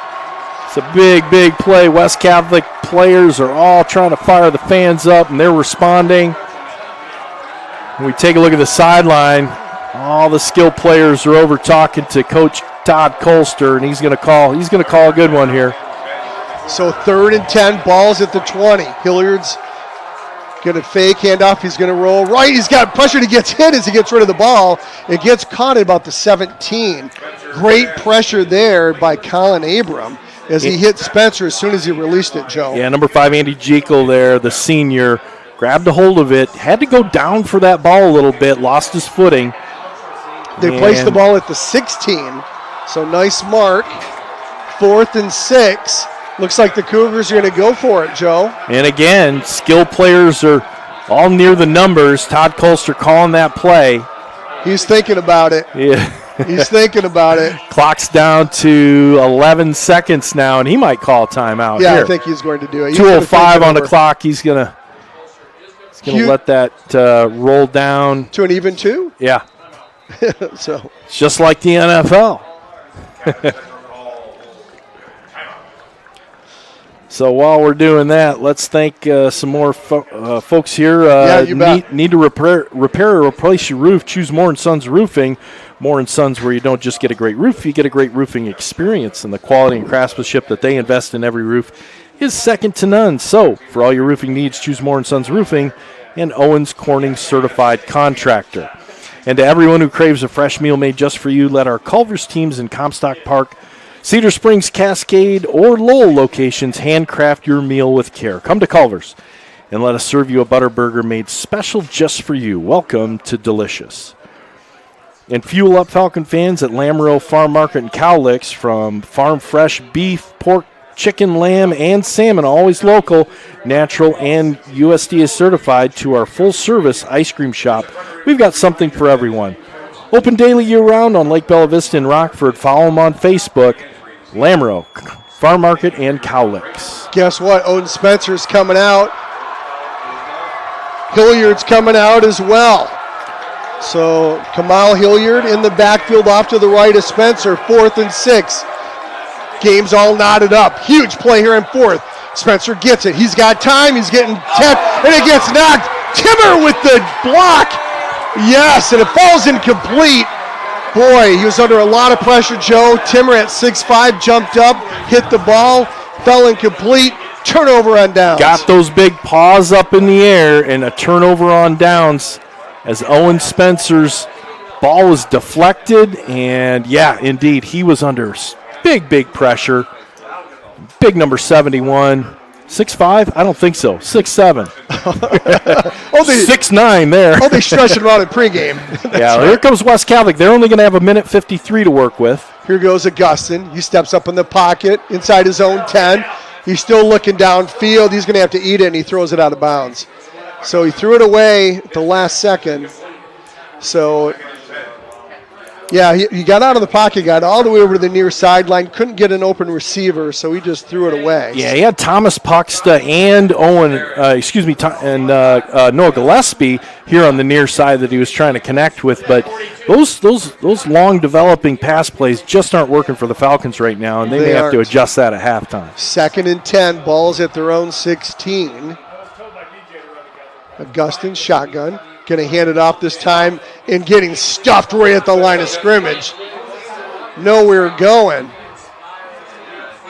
It's a big play. West Catholic players are all trying to fire the fans up, and they're responding. When we take a look at the sideline, all the skill players are over talking to Coach Todd Colster, and he's going to call a good one here. So 3rd and 10, ball's at the 20. Hilliard's going to fake handoff. He's going to roll right. He's got pressure. He gets hit as he gets rid of the ball. It gets caught at about the 17. Great pressure there by Colin Abram as he hit Spencer as soon as he released it, Joe. Yeah, number 5, Andy Jekyll there, the senior, grabbed a hold of it, had to go down for that ball a little bit, lost his footing. They placed the ball at the 16, so nice mark. 4th and 6. Looks like the Cougars are going to go for it, Joe. And again, skill players are all near the numbers. Todd Colster calling that play. He's thinking about it. Yeah. He's thinking about it. Clock's down to 11 seconds now, and he might call a timeout. Yeah, here. I think he's going to do it. 2:05 on the clock. He's gonna let that roll down to an even 2. Yeah. So it's just like the NFL. So while we're doing that, let's thank some more folks here. You bet. Need to repair or replace your roof? Choose Moore & Sons Roofing. Moore & Sons, where you don't just get a great roof, you get a great roofing experience. And the quality and craftsmanship that they invest in every roof is second to none. So for all your roofing needs, choose Moore & Sons Roofing, and Owens Corning Certified Contractor. And to everyone who craves a fresh meal made just for you, let our Culver's teams in Comstock Park, Cedar Springs, Cascade, or Lowell locations handcraft your meal with care. Come to Culver's and let us serve you a butter burger made special just for you. Welcome to Delicious. And fuel up Falcon fans at Lamoureux Farm Market and Cowlicks, from farm fresh beef, pork, chicken, lamb, and salmon, always local, natural, and USDA certified, to our full-service ice cream shop. We've got something for everyone. Open daily year-round on Lake Bella Vista in Rockford. Follow them on Facebook. Lamoureux Farm Market and Cowlicks. Guess what? Owen Spencer's coming out. Hilliard's coming out as well. So Kamal Hilliard in the backfield off to the right of Spencer. 4th and 6. Game's all knotted up. Huge play here in fourth. Spencer gets it. He's got time. He's getting tapped, and it gets knocked. Timmer with the block. Yes, and it falls incomplete. Boy, he was under a lot of pressure, Joe. Timmer at 6'5", jumped up, hit the ball, fell incomplete. Turnover on downs. Got those big paws up in the air, and a turnover on downs as Owen Spencer's ball was deflected. And, yeah, indeed, he was under big pressure. Big number 71. 6'5"? I don't think so. 6'7". 6'9" there. Oh, they stretched it out in pregame. Yeah, right. Here comes West Catholic. They're only going to have 1:53 to work with. Here goes Augustin. He steps up in the pocket inside his own 10. He's still looking downfield. He's going to have to eat it, and he throws it out of bounds. So he threw it away at the last second. So, yeah, he got out of the pocket, got all the way over to the near sideline, couldn't get an open receiver, so he just threw it away. Yeah, he had Thomas Puxta and Noah Gillespie here on the near side that he was trying to connect with, but those long developing pass plays just aren't working for the Falcons right now, and they may have to adjust that at halftime. 2nd and 10, balls at their own 16. Augustin shotgun. Going to hand it off this time and getting stuffed right at the line of scrimmage. Nowhere going.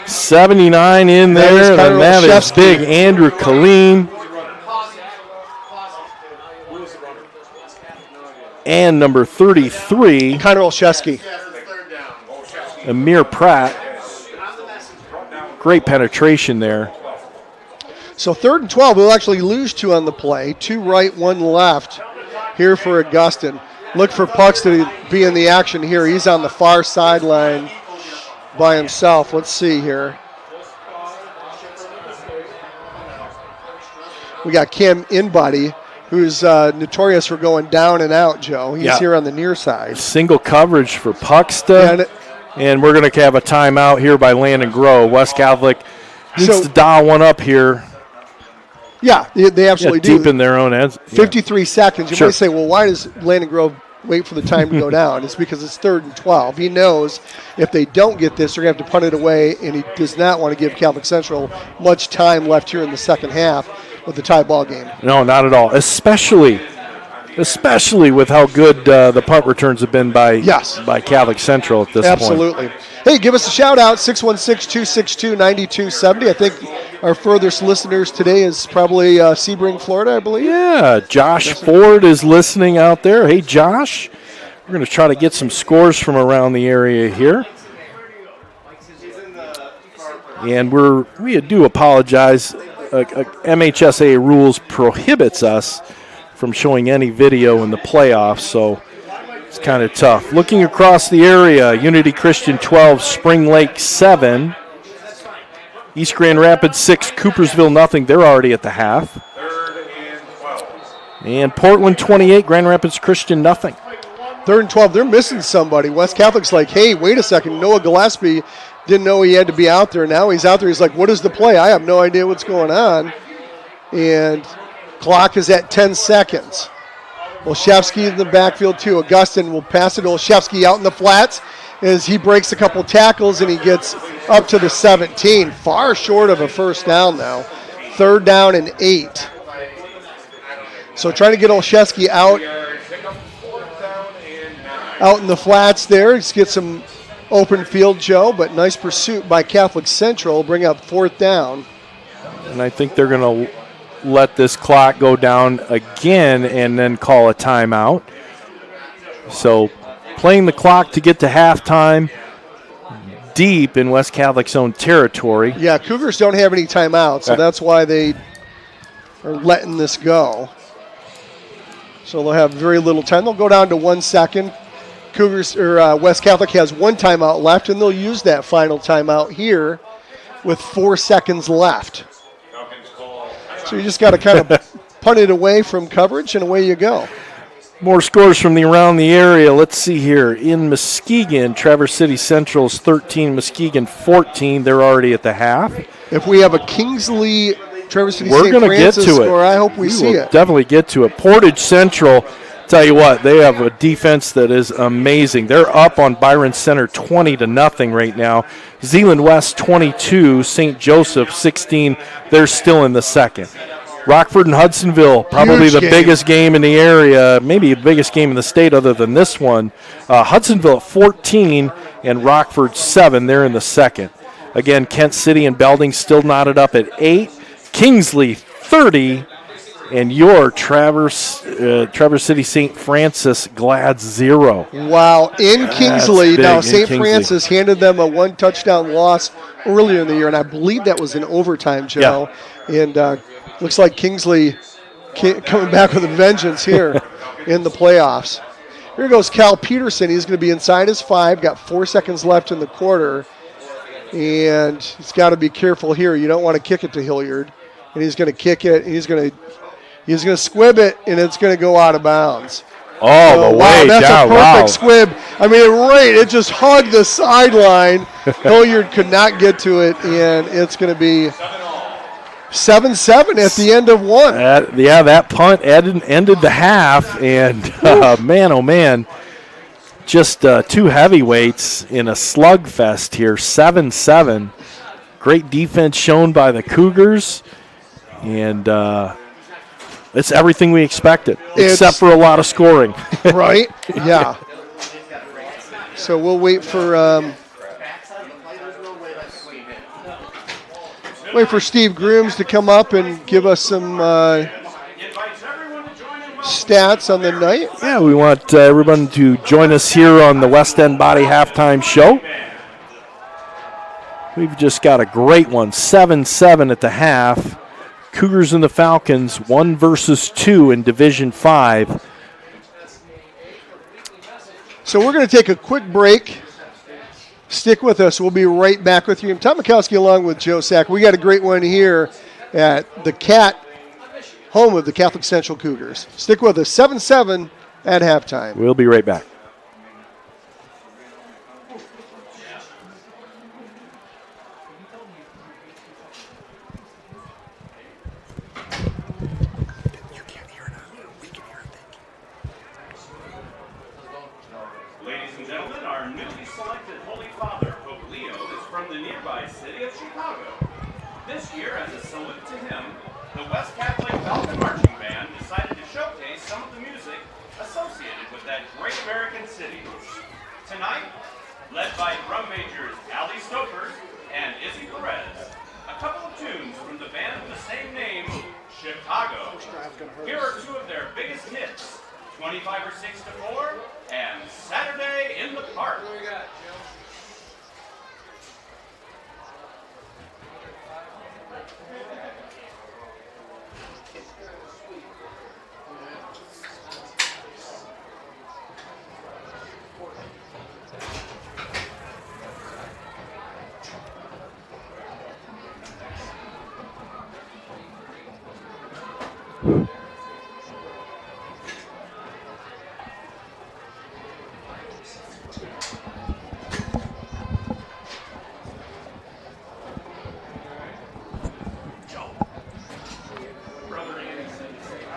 79 in there, and that is big. Andrew Killeen. And number 33. Connor Olszewski. Amir Pratt. Great penetration there. So 3rd and 12, we'll actually lose 2 on the play. 2 right, 1 left here for Augustin. Look for Pucks to be in the action here. He's on the far sideline by himself. Let's see here. We got Cam Inbody, who's notorious for going down and out, Joe. He's here on the near side. Single coverage for Puxta. And we're going to have a timeout here by Landon Grow. West Catholic needs to dial one up here. Yeah, they absolutely do. Deep in their own ends. 53 seconds. You might say, well, why does Landon Grove wait for the time to go down? It's because it's 3rd and 12. He knows if they don't get this, they're going to have to punt it away, and he does not want to give Catholic Central much time left here in the second half with the tie ball game. No, not at all. Especially with how good the punt returns have been by Catholic Central at this point. Absolutely. Hey, give us a shout out, 616-262-9270. I think our furthest listeners today is probably Sebring, Florida, I believe. Yeah, Josh Ford is listening out there. Hey, Josh, we're going to try to get some scores from around the area here. And we do apologize. MHSA rules prohibits us from showing any video in the playoffs, so it's kind of tough. Looking across the area, Unity Christian 12, Spring Lake 7, East Grand Rapids 6, Coopersville nothing. They're already at the half. 3rd and 12. And Portland 28, Grand Rapids Christian nothing. 3rd and 12, they're missing somebody. West Catholic's like, hey, wait a second. Noah Gillespie didn't know he had to be out there. Now he's out there. He's like, what is the play? I have no idea what's going on. And clock is at 10 seconds. Olszewski in the backfield too. Augustin will pass it to Olszewski out in the flats as he breaks a couple tackles and he gets up to the 17. Far short of a first down now. 3rd down and 8. So trying to get Olszewski out in the flats there. Let's get some open field, Joe, but nice pursuit by Catholic Central. Bring up 4th down. And I think they're going to let this clock go down again and then call a timeout. So playing the clock to get to halftime deep in West Catholic's own territory. Yeah, Cougars don't have any timeouts, so that's why they are letting this go. So they'll have very little time. They'll go down to 1 second. West Catholic has 1 timeout left, and they'll use that final timeout here with 4 seconds left. So you just got to kind of punt it away from coverage, and away you go. More scores from around the area. Let's see here. In Muskegon, Traverse City Central's 13, Muskegon 14. They're already at the half. If we have a Kingsley Traverse City St. Francis score, I hope we see will it. Definitely get to it. Portage Central Tell you what, they have a defense that is amazing. They're up on Byron Center 20-0 right now. Zeeland West 22, St. Joseph 16. They're still in the second. Rockford and Hudsonville, probably Huge the game. biggest game in the area, maybe the biggest game in the state other than this one. Hudsonville at 14 and Rockford 7. They're in the second. Again, Kent City and Belding still knotted up at 8. Kingsley 30. And your Traverse City St. Francis Glad 0. Wow, in Kingsley. big Now, in St. Kingsley. Francis handed them a one-touchdown loss earlier in the year, and I believe that was in overtime, Joe. And looks like Kingsley coming back with a vengeance here in the playoffs. Here goes Cal Peterson. He's going to be inside his 5, got 4 seconds left in the quarter. And he's got to be careful here. You don't want to kick it to Hilliard. And he's going to kick it, and he's going to squib it, and it's going to go out of bounds. Oh, the way that's down. a perfect Wow. squib. I mean, it just hugged the sideline. Hilliard could not get to it, and it's going to be 7-7 at the end of one. That punt ended the half, and man, oh man, just two heavyweights in a slugfest here, 7-7. Great defense shown by the Cougars, and it's everything we expected, except for a lot of scoring. Right? Yeah. So we'll wait for Steve Grooms to come up and give us some stats on the night. Yeah, we want everyone to join us here on the West End Body Halftime Show. We've just got a great one, 7-7 at the half. Cougars and the Falcons, 1 versus 2 in Division 5. So we're going to take a quick break. Stick with us. We'll be right back with you. I'm Tom Mikowski along with Joe Sack. We got a great one here at the Cat, home of the Catholic Central Cougars. Stick with us. 7-7 at halftime. We'll be right back. Ladies and gentlemen, our newly selected Holy Father, Pope Leo, is from the nearby city of Chicago. This year, as a salute to him, the West Catholic Falcon Marching Band decided to showcase some of the music associated with that great American city. Tonight, led by drum majors Ali Stoker and Izzy Perez, a couple of tunes from the band with the same name, Chicago. Here are two of their biggest hits, 25 or 6 to 4, and Saturday in the Park.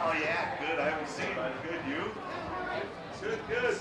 Oh yeah, good. I haven't seen it. Good, you? Good, good.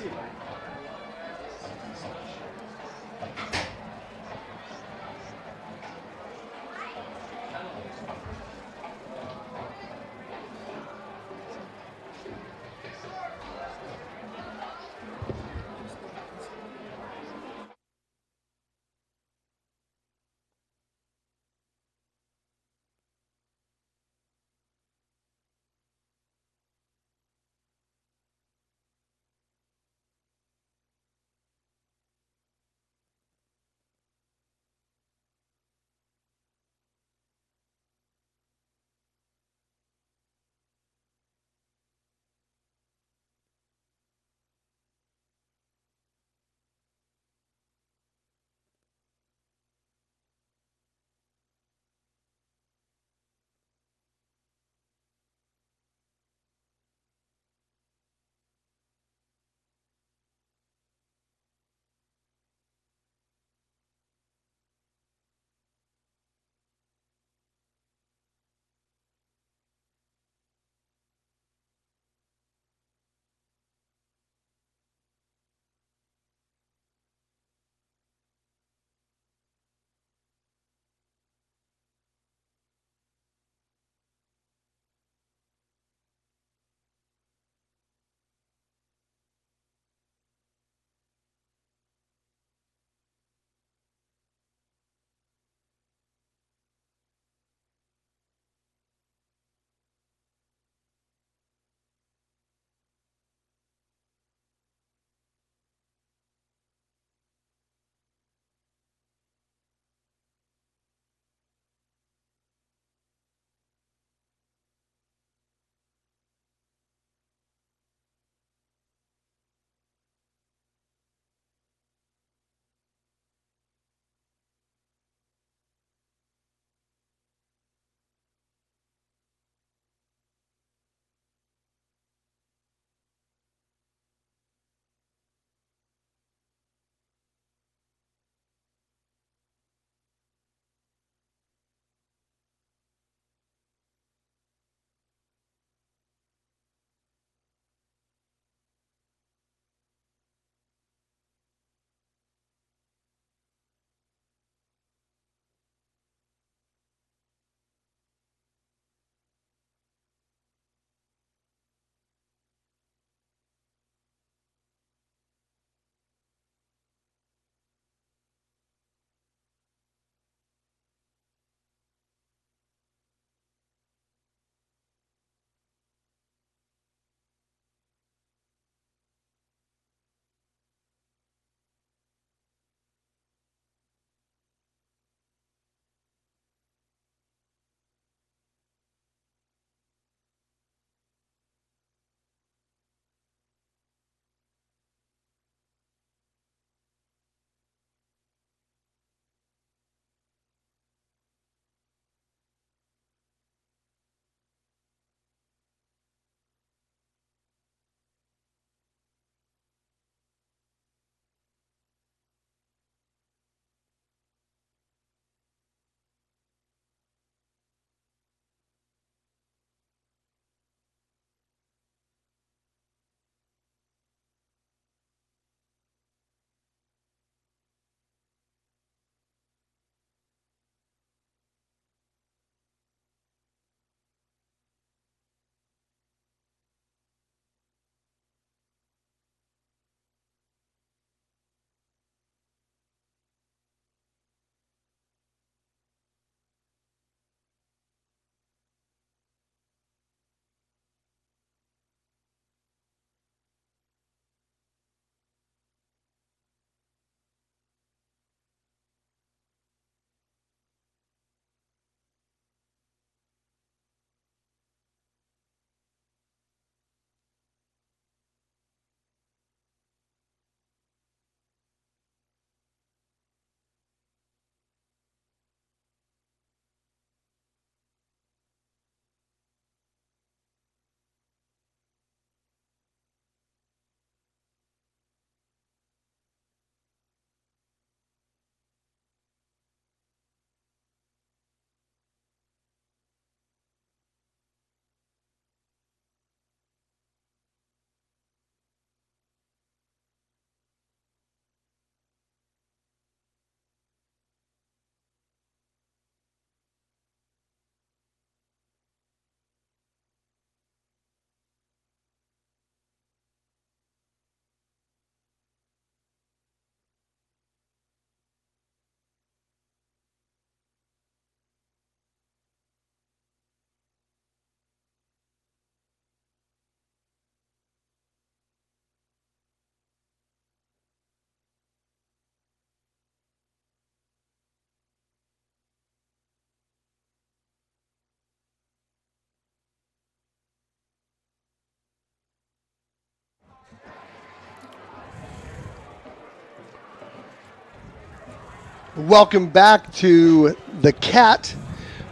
Welcome back to the CAT,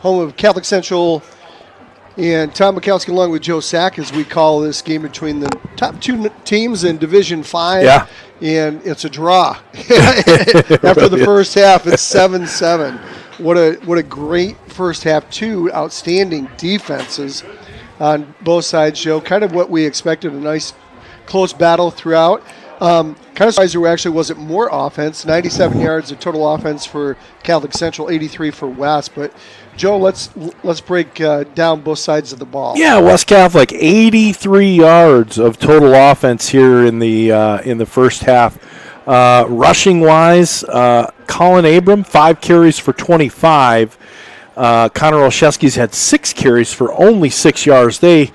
home of Catholic Central and Tom Mikowski, along with Joe Sack, as we call this game between the top two teams in Division 5. Yeah. And it's a draw. After the first half, it's 7-7. What a great first half. Two outstanding defenses on both sides, Joe. Kind of what we expected, a nice close battle throughout. Kind of surprised there actually wasn't more offense. 97 yards of total offense for Catholic Central, 83 for West. But Joe, let's break down both sides of the ball. Yeah, West Catholic 83 yards of total offense here in the first half. Rushing wise, Colin Abram 5 carries for 25. Connor Olszewski's had 6 carries for only 6 yards. They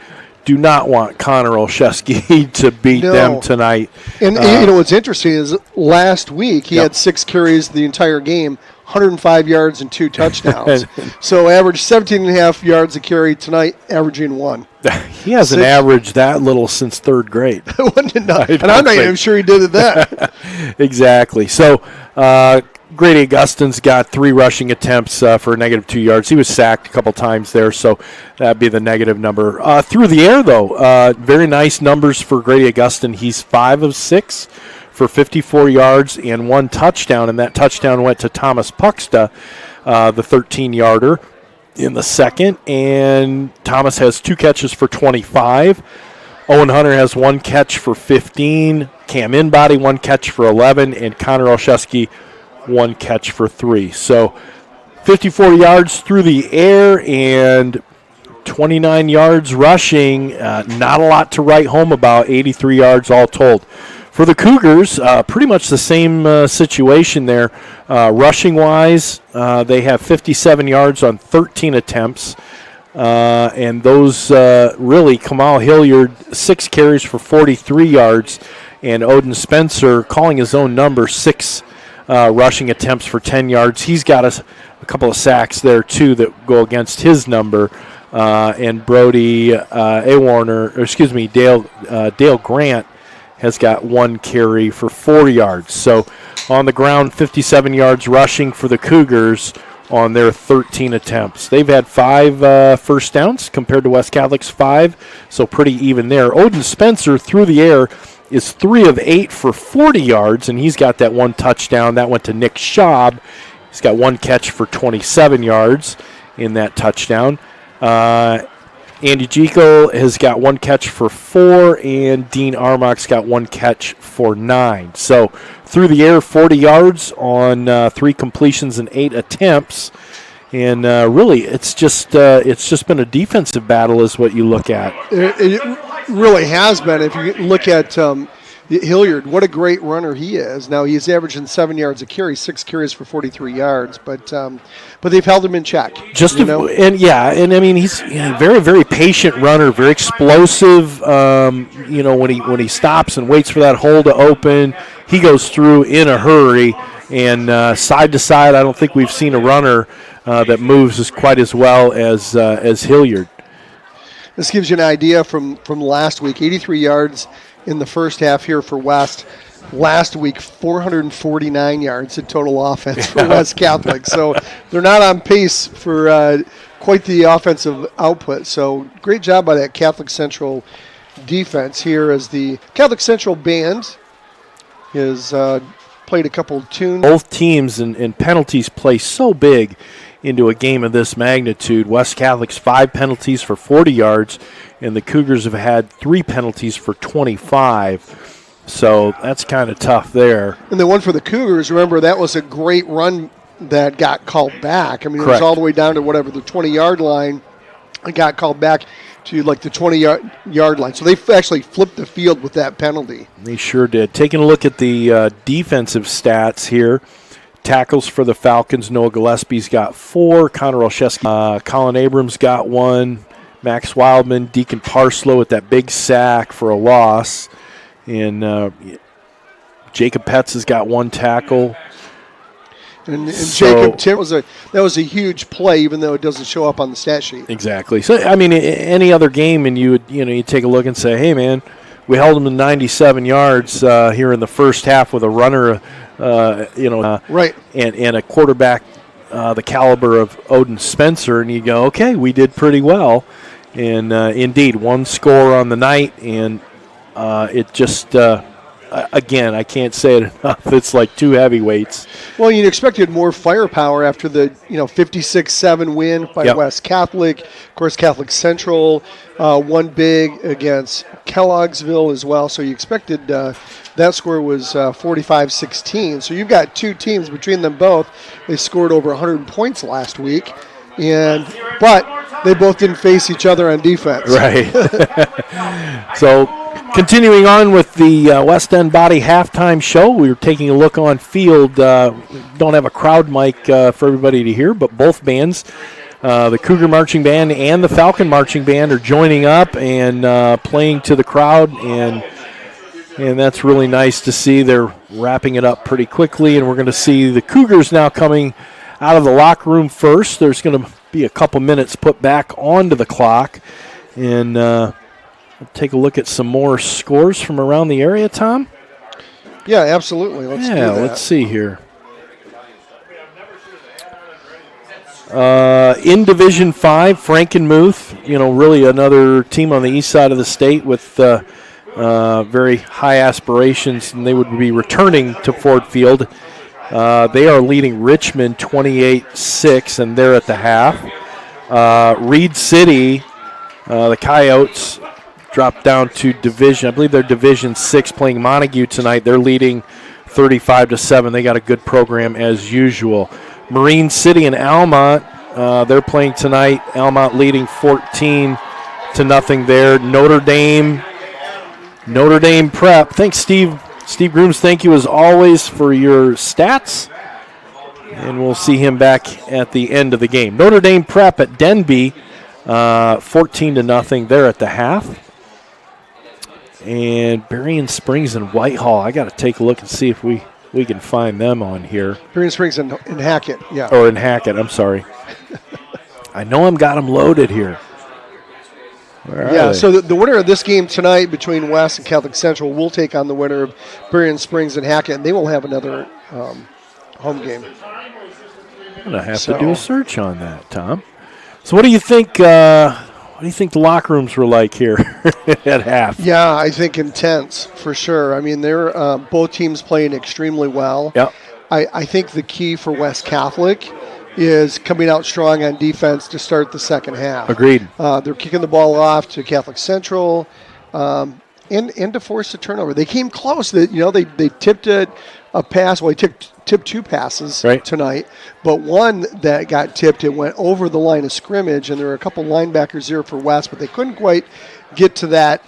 do not want Connor Olszewski to beat them tonight. And what's interesting is last week he had 6 carries the entire game, 105 yards and 2 touchdowns. So averaged 17.5 yards a carry tonight, averaging 1. He hasn't averaged that little since 3rd grade. And I'm not even sure he did it that. Exactly. So Grady Augustine's got 3 rushing attempts for a negative 2 yards. He was sacked a couple times there, so that'd be the negative number. Through the air, though, very nice numbers for Grady Augustine. He's 5 of 6 for 54 yards and 1 touchdown, and that touchdown went to Thomas Puxta, the 13-yarder in the second, and Thomas has 2 catches for 25. Owen Hunter has 1 catch for 15. Cam Inbody 1 catch for 11, and Connor Olszewski 1 catch for 3. So 54 yards through the air and 29 yards rushing. Not a lot to write home about, 83 yards all told. For the Cougars, pretty much the same situation there. Rushing-wise, they have 57 yards on 13 attempts. And those really, Kamal Hilliard, 6 carries for 43 yards. And Odin Spencer, calling his own number, 6 rushing attempts for 10 yards. He's got a couple of sacks there, too, that go against his number. And Brody Dale Grant has got 1 carry for 4 yards. So on the ground, 57 yards rushing for the Cougars on their 13 attempts. They've had 5 first downs compared to West Catholic's 5, so pretty even there. Odin Spencer through the air is 3 of 8 for 40 yards, and he's got that 1 touchdown. That went to Nick Schaub. He's got 1 catch for 27 yards in that touchdown. Andy Jekyll has got 1 catch for 4, and Dean Armock's got 1 catch for 9. So through the air, 40 yards on 3 completions and 8 attempts. And really, it's just been a defensive battle is what you look at. It really has been. If you look at Hilliard, what a great runner he is. Now he's averaging 7 yards a carry, 6 carries for 43 yards, but they've held him in check. And I mean he's a very, very patient runner, very explosive. When he stops and waits for that hole to open, he goes through in a hurry. And side to side, I don't think we've seen a runner that moves quite as well as Hilliard. This gives you an idea from last week. 83 yards in the first half here for West. Last week, 449 yards in total offense for West Catholic. So they're not on pace for quite the offensive output. So great job by that Catholic Central defense here as the Catholic Central band is played a couple tunes. Both teams and penalties play so big into a game of this magnitude. West Catholic's 5 penalties for 40 yards, and the Cougars have had 3 penalties for 25. So that's kind of tough there. And the one for the Cougars, remember, that was a great run that got called back. I mean, Correct. It was all the way down to whatever, the 20-yard line. It got called back to like the 20-yard line. So they actually flipped the field with that penalty. They sure did. Taking a look at the defensive stats here. Tackles for the Falcons, Noah Gillespie's got 4. Connor Olszewski, Colin Abrams got 1. Max Wildman, Deacon Parslow with that big sack for a loss. And Jacob Petz has got 1 tackle. And Jacob Tim that was a huge play, even though it doesn't show up on the stat sheet. Exactly. So I mean, any other game, and you take a look and say, hey man, we held them to 97 yards here in the first half with a runner Right. and a quarterback the caliber of Odin Spencer, and you go, okay, we did pretty well. And indeed, one score on the night, and it just, again, I can't say it enough. It's like two heavyweights. Well, you expected more firepower after the 56-7 win by West Catholic. Of course, Catholic Central won big against Kelloggsville as well. So you expected that score was 45-16. So you've got two teams between them both. They scored over 100 points last week, but they both didn't face each other on defense. Right. So continuing on with the West End Body halftime show, we were taking a look on field. Don't have a crowd mic for everybody to hear, but both bands, the Cougar Marching Band and the Falcon Marching Band, are joining up and playing to the crowd, and that's really nice to see. They're wrapping it up pretty quickly, and we're going to see the Cougars now coming out of the locker room first. There's going to be a couple minutes put back onto the clock, and take a look at some more scores from around the area, Tom. Yeah, absolutely. Let's do that. Let's see here. In Division 5, Frankenmuth, really another team on the east side of the state with very high aspirations, and they would be returning to Ford Field. They are leading Richmond 28-6, and they're at the half. Reed City, the Coyotes, dropped down to Division. I believe they're Division 6, playing Montague tonight. They're leading 35-7. They got a good program as usual. Marine City and Almont, they're playing tonight. Almont leading 14-0 there. Notre Dame Prep. Thanks, Steve. Steve Grooms, thank you as always for your stats. And we'll see him back at the end of the game. Notre Dame Prep at Denby, 14-0. They're at the half. And Berrien Springs and Whitehall, I got to take a look and see if we can find them on here. Berrien Springs and Hackett, yeah. Or in Hackett, I'm sorry. I know I've got them loaded here. So the winner of this game tonight between West and Catholic Central will take on the winner of Berrien Springs and Hackett, and they will have another home game. I'm going to have to do a search on that, Tom. So what do you think the locker rooms were like here at half? Yeah, I think intense for sure. I mean, they're both teams playing extremely well. Yep. I think the key for West Catholic is coming out strong on defense to start the second half. Agreed. They're kicking the ball off to Catholic Central and to force a turnover. They came close. They tipped a pass. Well, they tipped two passes tonight, but one that got tipped, it went over the line of scrimmage, and there were a couple linebackers there for West, but they couldn't quite get to that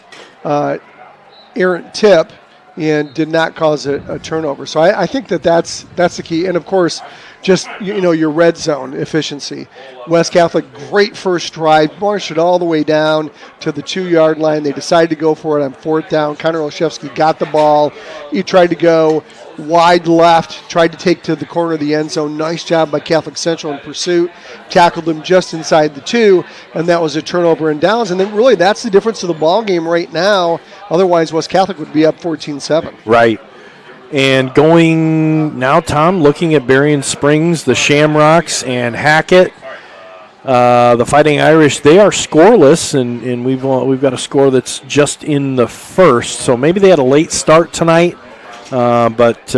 errant tip and did not cause a turnover. So I think that's the key. And, of course, just, your red zone efficiency. West Catholic, great first drive, marched it all the way down to the 2-yard line. They decided to go for it on fourth down. Connor Olszewski got the ball. He tried to go wide left, tried to take to the corner of the end zone. Nice job by Catholic Central in pursuit. Tackled him just inside the 2, and that was a turnover and downs. And then really that's the difference of the ball game right now. Otherwise, West Catholic would be up 14-7. Right. And going now, Tom, looking at Berrien Springs, the Shamrocks, and Hackett, the Fighting Irish, they are scoreless, and we've got a score that's just in the first. So maybe they had a late start tonight, but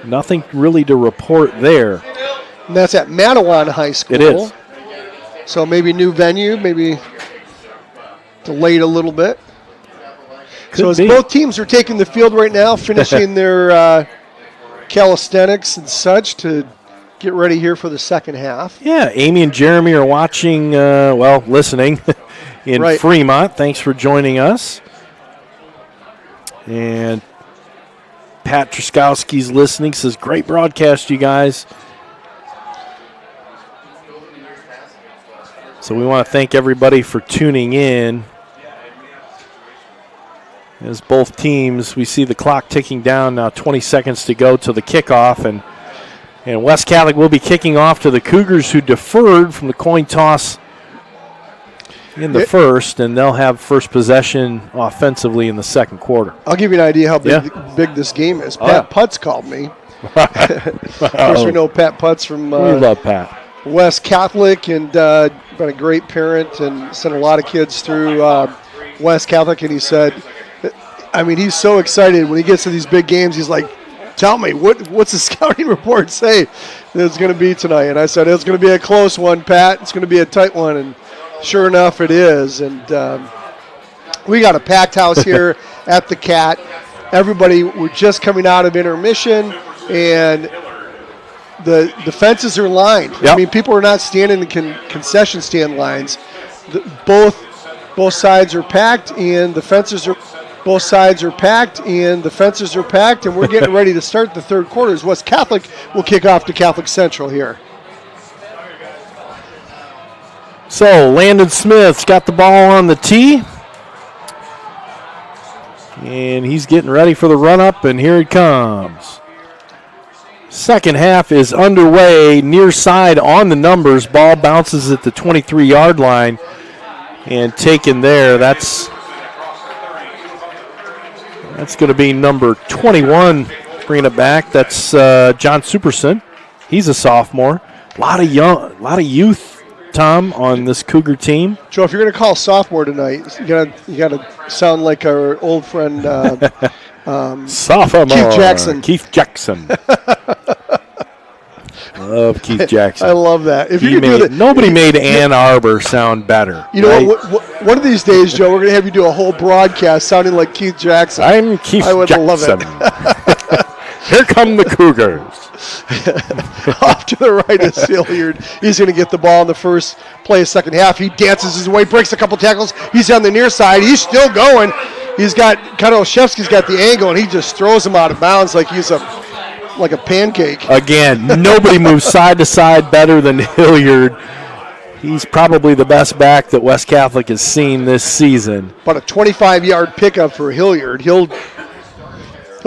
nothing really to report there. And that's at Manawan High School. It is. So maybe new venue, maybe delayed a little bit. So as both teams are taking the field right now, finishing their calisthenics and such to get ready here for the second half. Yeah, Amy and Jeremy are watching, listening in Fremont. Thanks for joining us. And Pat Truskowski's listening, says, great broadcast, you guys. So we want to thank everybody for tuning in. As both teams, we see the clock ticking down now, 20 seconds to go to the kickoff, and West Catholic will be kicking off to the Cougars, who deferred from the coin toss in the first, and they'll have first possession offensively in the second quarter. I'll give you an idea how big this game is. Pat Putz called me. Of course, we know Pat Putz from we love Pat. West Catholic, and been a great parent and sent a lot of kids through West Catholic. And he said, I mean, he's so excited when he gets to these big games. He's like, tell me, what's the scouting report say that it's going to be tonight? And I said, it's going to be a close one, Pat. It's going to be a tight one. And sure enough, it is. And we got a packed house here at the Cat. Everybody, we're just coming out of intermission, and the fences are lined. Yep. I mean, people are not standing in concession stand lines. Both sides are packed, and the fences are. Both sides are packed, and the fences are packed, and we're getting ready to start the third quarter. As West Catholic will kick off to Catholic Central here. So Landon Smith's got the ball on the tee, and he's getting ready for the run-up, and here it comes. Second half is underway, near side on the numbers. Ball bounces at the 23-yard line and taken there. That's going to be number 21 bringing it back. That's John Superson. He's a sophomore. A lot of youth, Tom, on this Cougar team. Joe, if you're going to call sophomore tonight, you got to sound like our old friend sophomore Keith Jackson. Love Keith Jackson. I love that. If you could do that, nobody made Ann Arbor sound better. You know what? One of these days, Joe, we're going to have you do a whole broadcast sounding like Keith Jackson. I'm Keith Jackson. I would love it. Here come the Cougars. Off to the right is Hilliard. He's going to get the ball in the first play of second half. He dances his way, breaks a couple tackles. He's on the near side. He's still going. He's got Oshevsky's got the angle, and he just throws him out of bounds like he's like a pancake. Again, nobody moves side to side better than Hilliard. He's probably the best back that West Catholic has seen this season. About a 25-yard pickup for Hilliard. He'll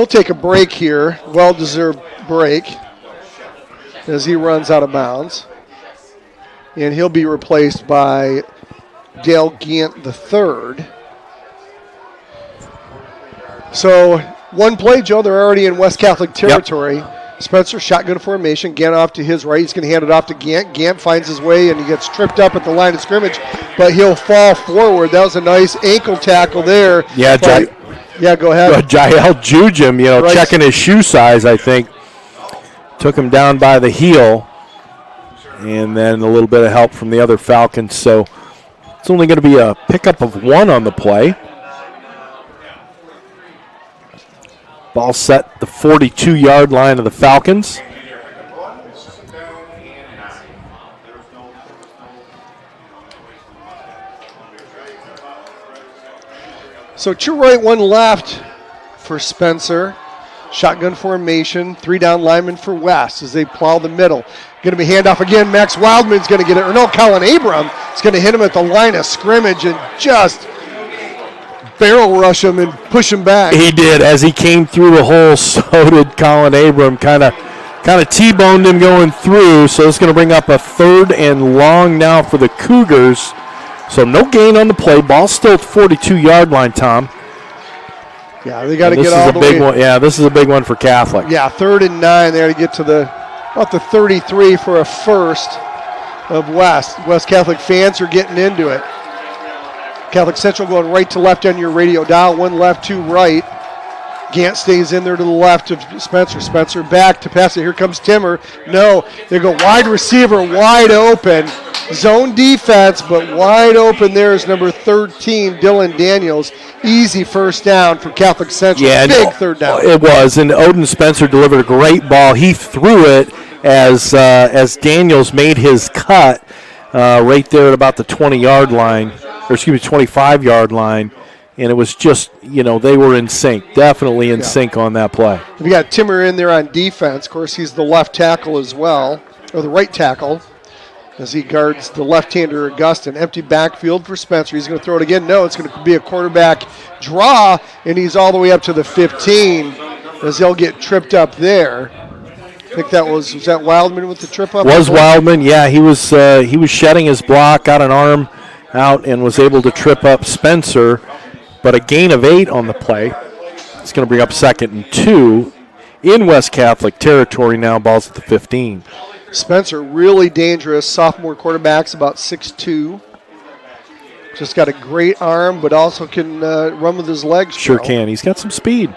take a break here, well-deserved break, as he runs out of bounds. And he'll be replaced by Dale Gant III. So one play, Joe, they're already in West Catholic territory. Yep. Spencer, shotgun formation. Gant off to his right. He's going to hand it off to Gant. Gant finds his way, and he gets tripped up at the line of scrimmage, but he'll fall forward. That was a nice ankle tackle there. Yeah, go ahead. Jael Jujim, checking his shoe size, I think. Took him down by the heel, and then a little bit of help from the other Falcons. So it's only going to be a pickup of one on the play. Ball set the 42-yard line of the Falcons. So 2 right, 1 left for Spencer. Shotgun formation, 3 down linemen for West as they plow the middle. Going to be handoff again. Max Wildman's going to get it. Or no, Colin Abram is going to hit him at the line of scrimmage and just barrel rush him and push him back. He did. As he came through the hole, so did Colin Abram. Kind of T-boned him going through. So it's going to bring up a 3rd and long now for the Cougars. So no gain on the play. Ball still at the 42-yard line, Tom. Yeah, they got to get all the way. This is a big one. Yeah, this is a big one for Catholic. Yeah, 3rd and 9. They got to get to about the 33 for a first of West. West Catholic fans are getting into it. Catholic Central going right to left on your radio dial. 1 left, 2 right. Gant stays in there to the left of Spencer. Spencer back to pass it. Here comes Timmer. No, they go wide receiver, wide open. Zone defense, but wide open there is number 13, Dylan Daniels. Easy first down for Catholic Central. Yeah, big third down. It was, and Odin Spencer delivered a great ball. He threw it as Daniels made his cut right there at about the 20-yard line, or 25-yard line. And it was just, they were in sync, definitely in sync on that play. We got Timmer in there on defense. Of course, he's the left tackle as well, or the right tackle, as he guards the left-hander Augustin. Empty backfield for Spencer. He's going to throw it again. No, it's going to be a quarterback draw, and he's all the way up to the 15 as they'll get tripped up there. I think was that Wildman with the trip up? Was Wildman, yeah. He was shedding his block, got an arm out and was able to trip up Spencer, but a gain of 8 on the play. It's going to bring up 2nd and 2 in West Catholic territory now. Ball's at the 15. Spencer, really dangerous. Sophomore quarterback's about 6'2". Just got a great arm, but also can run with his legs. Sure can. He's got some speed.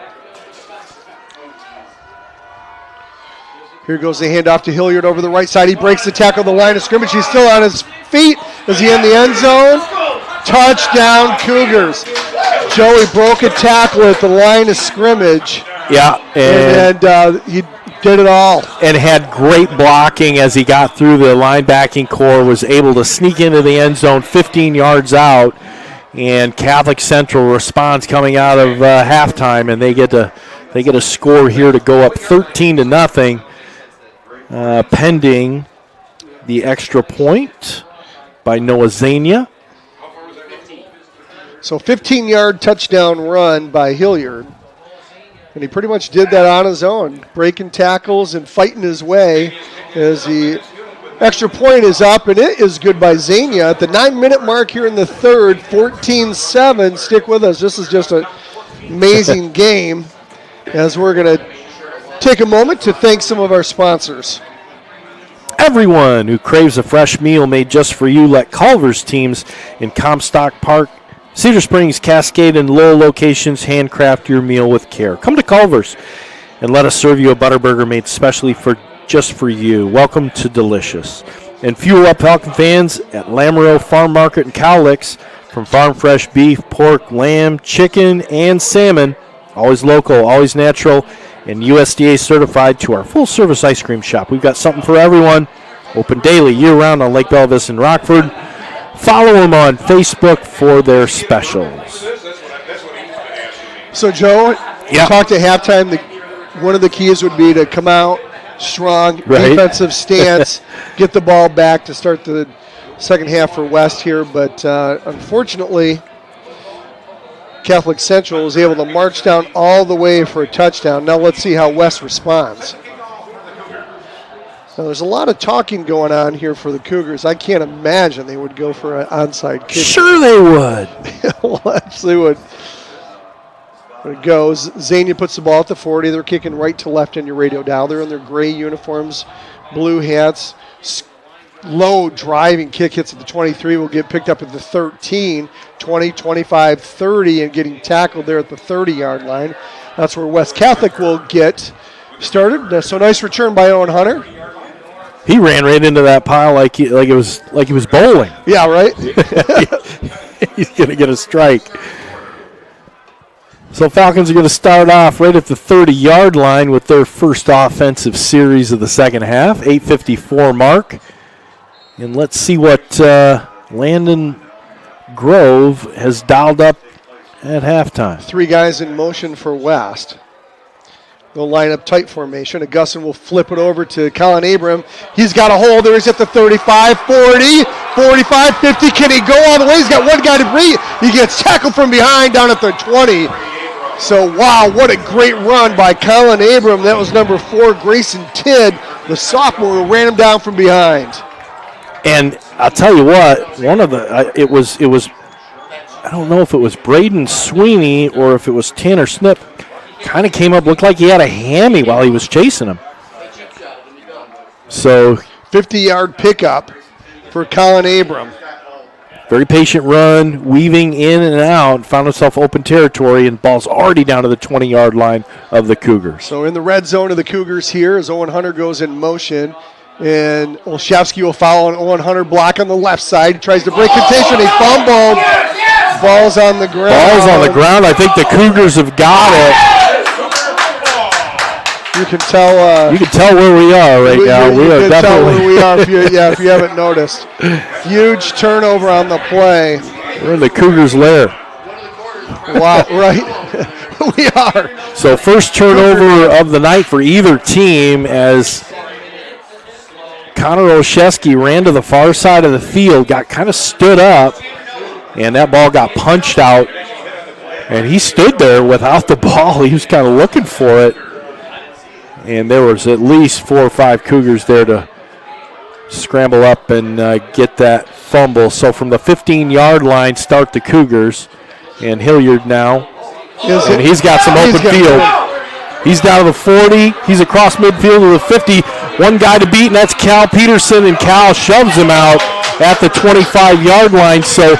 Here goes the handoff to Hilliard over the right side. He breaks the tackle the line of scrimmage. He's still on his feet. Is he in the end zone? Touchdown, Cougars. Joey broke a tackle at the line of scrimmage. Yeah, and he did it all. And had great blocking as he got through the linebacking core, was able to sneak into the end zone 15 yards out, and Catholic Central responds coming out of halftime, and they get a score here to go up 13-0, pending the extra point by Noah Zania. So 15-yard touchdown run by Hilliard. And he pretty much did that on his own, breaking tackles and fighting his way as the extra point is up, and it is good by Zania. At the 9-minute mark here in the third, 14-7. Stick with us. This is just an amazing game as we're going to take a moment to thank some of our sponsors. Everyone who craves a fresh meal made just for you, let Culver's teams in Comstock Park, Cedar Springs, Cascade, and Lowell locations handcraft your meal with care. Come to Culver's and let us serve you a Butterburger made specially just for you. Welcome to Delicious. And fuel up Falcon fans at Lamoureux Farm Market and Cowlicks. From farm fresh beef, pork, lamb, chicken, and salmon. Always local, always natural, and USDA certified to our full-service ice cream shop. We've got something for everyone. Open daily, year-round on Lake Belvis and Rockford. Follow them on Facebook for their specials. So, Joe, you talked at halftime. One of the keys would be to come out strong, defensive stance, get the ball back to start the second half for West here. But unfortunately, Catholic Central was able to march down all the way for a touchdown. Now let's see how West responds. Now, there's a lot of talking going on here for the Cougars. I can't imagine they would go for an onside kick. Sure they would. Let's see what it goes. Zania puts the ball at the 40. They're kicking right to left on your radio dial. They're in their gray uniforms, blue hats. Low driving kick hits at the 23. Will get picked up at the 13, 20, 25, 30, and getting tackled there at the 30-yard line. That's where West Catholic will get started. So nice return by Owen Hunter. He ran right into that pile like he was bowling. Yeah, right. He's going to get a strike. So Falcons are going to start off right at the 30-yard line with their first offensive series of the second half, 8:54 mark. And let's see what Landon Grove has dialed up at halftime. 3 guys in motion for West. They'll line up tight formation. Augustin will flip it over to Colin Abram. He's got a hole there. He's at the 35, 40, 45, 50. Can he go all the way? He's got one guy to beat. He gets tackled from behind down at the 20. So, wow, what a great run by Colin Abram. That was number 4, Grayson Tidd, the sophomore, who ran him down from behind. And I'll tell you what, one of the it was I don't know if it was Braden Sweeney or if it was Tanner Snip. Kind of came up, looked like he had a hammy while he was chasing him. So 50-yard pickup for Colin Abram. Very patient run, weaving in and out, found himself open territory, and ball's already down to the 20-yard line of the Cougars. So in the red zone of the Cougars here as Owen Hunter goes in motion. And Olszewski will follow an Owen Hunter block on the left side. He tries to break contention. He fumbled. Ball's on the ground. Ball's on the ground. I think the Cougars have got it. You can tell. You can tell where we are right now. We are can definitely tell where we are if you haven't noticed. Huge turnover on the play. We're in the Cougars' lair. Wow, right? We are. So first turnover of the night for either team as Connor Olszewski ran to the far side of the field, got kind of stood up, and that ball got punched out. And he stood there without the ball. He was kind of looking for it. And there was at least 4 or 5 Cougars there to scramble up and get that fumble. So from the 15-yard line, start the Cougars. And Hilliard now, and he's got some open field. He's down to the 40. He's across midfield to the 50. One guy to beat, and that's Cal Peterson, and Cal shoves him out at the 25-yard line. So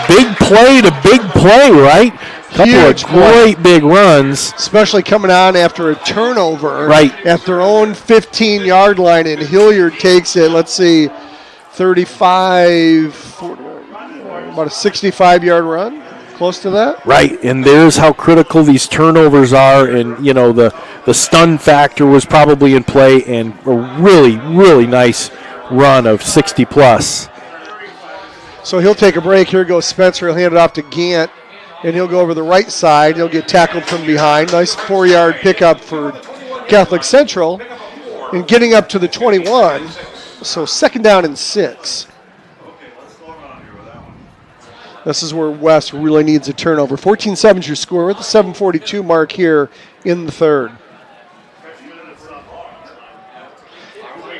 big play to big play, right? Couple of great big runs. Especially coming on after a turnover. Right. At their own 15-yard line, and Hilliard takes it, let's see, 35, about a 65-yard run. Close to that? Right, and there's how critical these turnovers are, and, you know, the stun factor was probably in play, and a really, really nice run of 60-plus. So he'll take a break. Here goes Spencer. He'll hand it off to Gant, and he'll go over the right side. He'll get tackled from behind. Nice 4-yard pickup for Catholic Central. And getting up to the 21, so 2nd down and 6. This is where West really needs a turnover. 14-7 is your score. We're at the 7:42 mark here in the 3rd.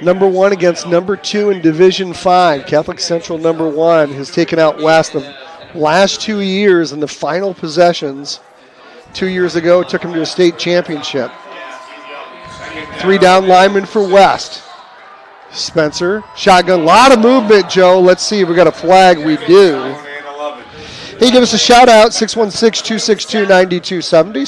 Number 1 against number 2 in Division 5. Catholic Central number 1 has taken out West the last 2 years in the final possessions. 2 years ago, took him to a state championship. 3 down linemen for West. Spencer, shotgun, a lot of movement, Joe. Let's see if we got a flag. We do. Hey, give us a shout out, 616-262-9270,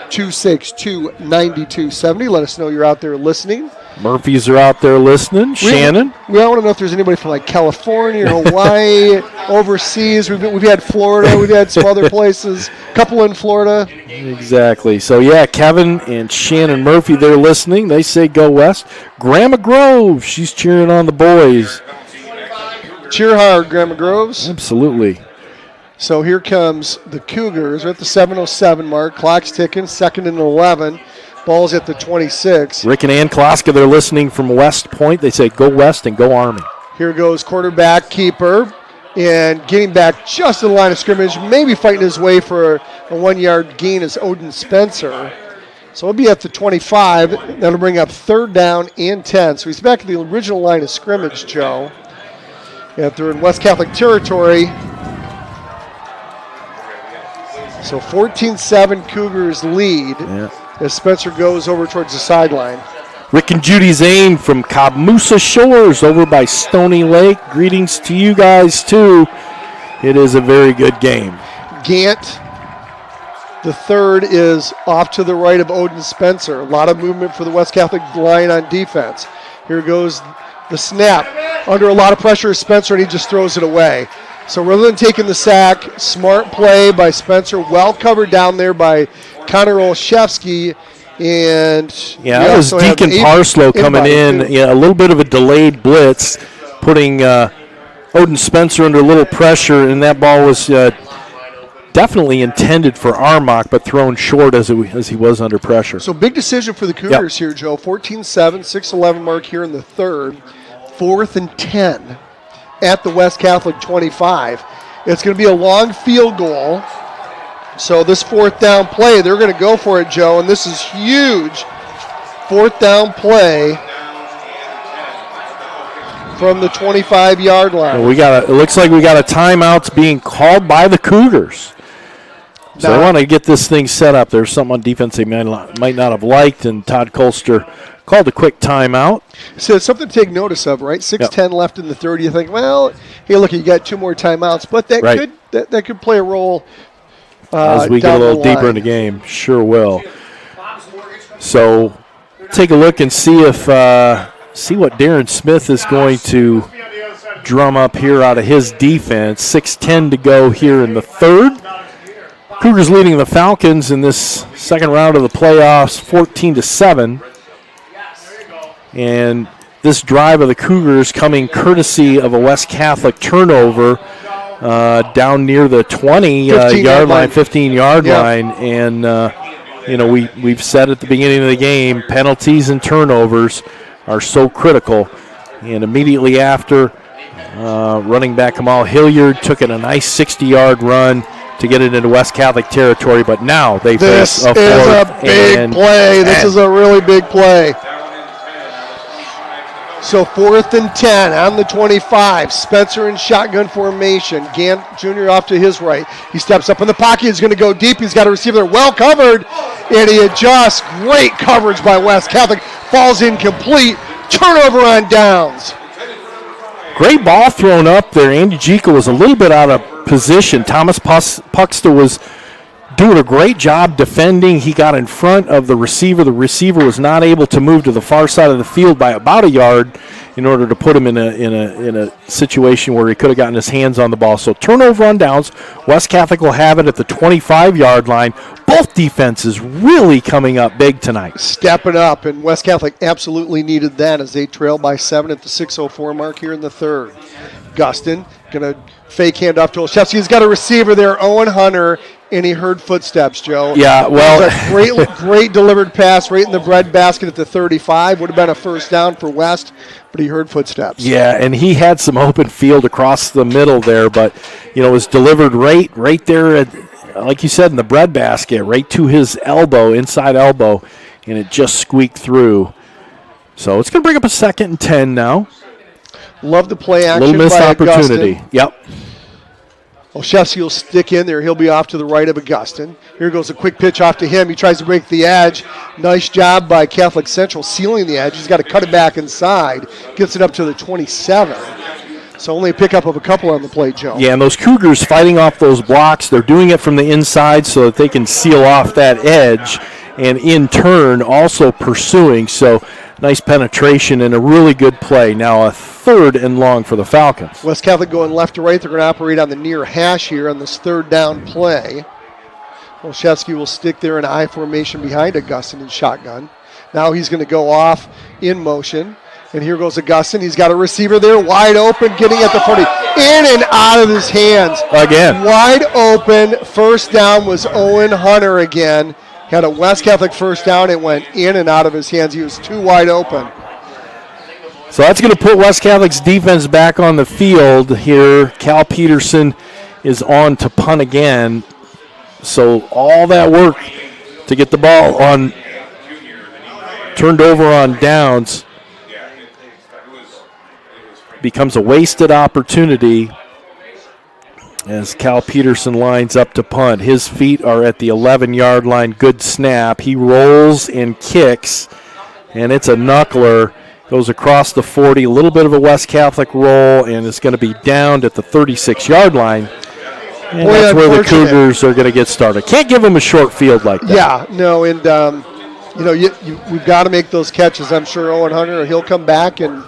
616-262-9270. Let us know you're out there listening. Murphys are out there listening. Shannon? We want to know if there's anybody from like California or Hawaii, overseas. We've had Florida. We've had some other places. A couple in Florida. Exactly. So, yeah, Kevin and Shannon Murphy, they're listening. They say go West. Grandma Grove, she's cheering on the boys. Cheer hard, Grandma Groves. Absolutely. So here comes the Cougars. We're at the 7:07 mark. Clock's ticking. 2nd and 11. Ball's at the 26. Rick and Ann Kloska, they're listening from West Point. They say go West and go Army. Here goes quarterback, keeper, and getting back just to the line of scrimmage, maybe fighting his way for a 1-yard gain is Odin Spencer. So he'll be at the 25. That'll bring up 3rd down and 10. So he's back at the original line of scrimmage, Joe. If they're in West Catholic territory. So 14-7 Cougars lead as Spencer goes over towards the sideline. Rick and Judy Zane from Camusa Shores over by Stony Lake. Greetings to you guys, too. It is a very good game. Gant, the 3rd, is off to the right of Odin Spencer. A lot of movement for the West Catholic line on defense. Here goes the snap. Under a lot of pressure is Spencer, and he just throws it away. So rather than taking the sack, smart play by Spencer, well covered down there by Connor Olszewski. And that was Deacon Parslow coming in. Yeah, a little bit of a delayed blitz, putting Odin Spencer under a little pressure, and that ball was definitely intended for Armach, but thrown short as he was under pressure. So big decision for the Cougars here, Joe. 14-7, 6:11 mark here in the 3rd. 4th and 10 at the West Catholic 25. It's going to be a long field goal. So this 4th down play, they're going to go for it, Joe, and this is huge. 4th down play from the 25-yard line. Well, it looks like we got a timeout being called by the Cougars. So they want to get this thing set up. There's something on defense they might not have liked, and Todd Colster called a quick timeout. So it's something to take notice of, right? 6:10 left in the 3rd. You think, well, hey, look, you got 2 more timeouts, but that could play a role as we get a little deeper in the game. Sure will. So take a look and see if see what Darren Smith is going to drum up here out of his defense. 6:10 to go here in the 3rd. Cougars leading the Falcons in this 2nd round of the playoffs, 14-7. And this drive of the Cougars coming courtesy of a West Catholic turnover down near the 20-yard line, 15-yard line. And, we've said at the beginning of the game, penalties and turnovers are so critical. And immediately after, running back Kamal Hilliard took it a nice 60-yard run to get it into West Catholic territory. But now they face a 4th. This is a big play. This is a really big play. So 4th and 10 on the 25. Spencer in shotgun formation. Gant Jr. off to his right. He steps up in the pocket. He's going to go deep. He's got a receiver there well covered. And he adjusts. Great coverage by West Catholic. Falls incomplete. Turnover on downs. Great ball thrown up there. Andy Jika was a little bit out of position. Thomas Puxta was doing a great job defending. He got in front of the receiver. The receiver was not able to move to the far side of the field by about a yard in order to put him in a situation where he could have gotten his hands on the ball. So turnover on downs. West Catholic will have it at the 25-yard line. Both defenses really coming up big tonight. Stepping up, and West Catholic absolutely needed that as they trail by 7 at the 6:04 mark here in the third. Gustin going to fake handoff to Olszewski. He's got a receiver there, Owen Hunter, and he heard footsteps, Joe. Yeah, well. It was a great delivered pass right in the bread basket at the 35. Would have been a first down for West, but he heard footsteps. Yeah, and he had some open field across the middle there, but, it was delivered right there, like you said, in the bread basket, right to his elbow, inside elbow, and it just squeaked through. So it's going to bring up a 2nd and 10 now. Love the play action. Little missed by opportunity. Augustin. Yep. Olszewski will stick in there. He'll be off to the right of Augustin. Here goes a quick pitch off to him. He tries to break the edge. Nice job by Catholic Central sealing the edge. He's got to cut it back inside. Gets it up to the 27. So only a pickup of a couple on the plate, Joe. Yeah, and those Cougars fighting off those blocks, they're doing it from the inside so that they can seal off that edge and in turn also pursuing. So nice penetration and a really good play. Now a 3rd and long for the Falcons. West Catholic going left to right. They're going to operate on the near hash here on this 3rd down play. Olszewski will stick there in I formation behind Augustin in shotgun. Now he's going to go off in motion. And here goes Augustin. He's got a receiver there wide open, getting at the 40. In and out of his hands. Again. Wide open. First down was Owen Hunter again. Had a West Catholic first down. It went in and out of his hands. He was too wide open. So that's going to put West Catholic's defense back on the field here. Cal Peterson is on to punt again. So all that work to get the ball on turned over on downs becomes a wasted opportunity as Cal Peterson lines up to punt. His feet are at the 11-yard line. Good snap. He rolls and kicks, and it's a knuckler. Goes across the 40, a little bit of a West Catholic roll, and it's going to be downed at the 36-yard line. And that's where the Cougars are going to get started. Can't give them a short field like that. Yeah, no, and we've got to make those catches. I'm sure Owen Hunter, he'll come back and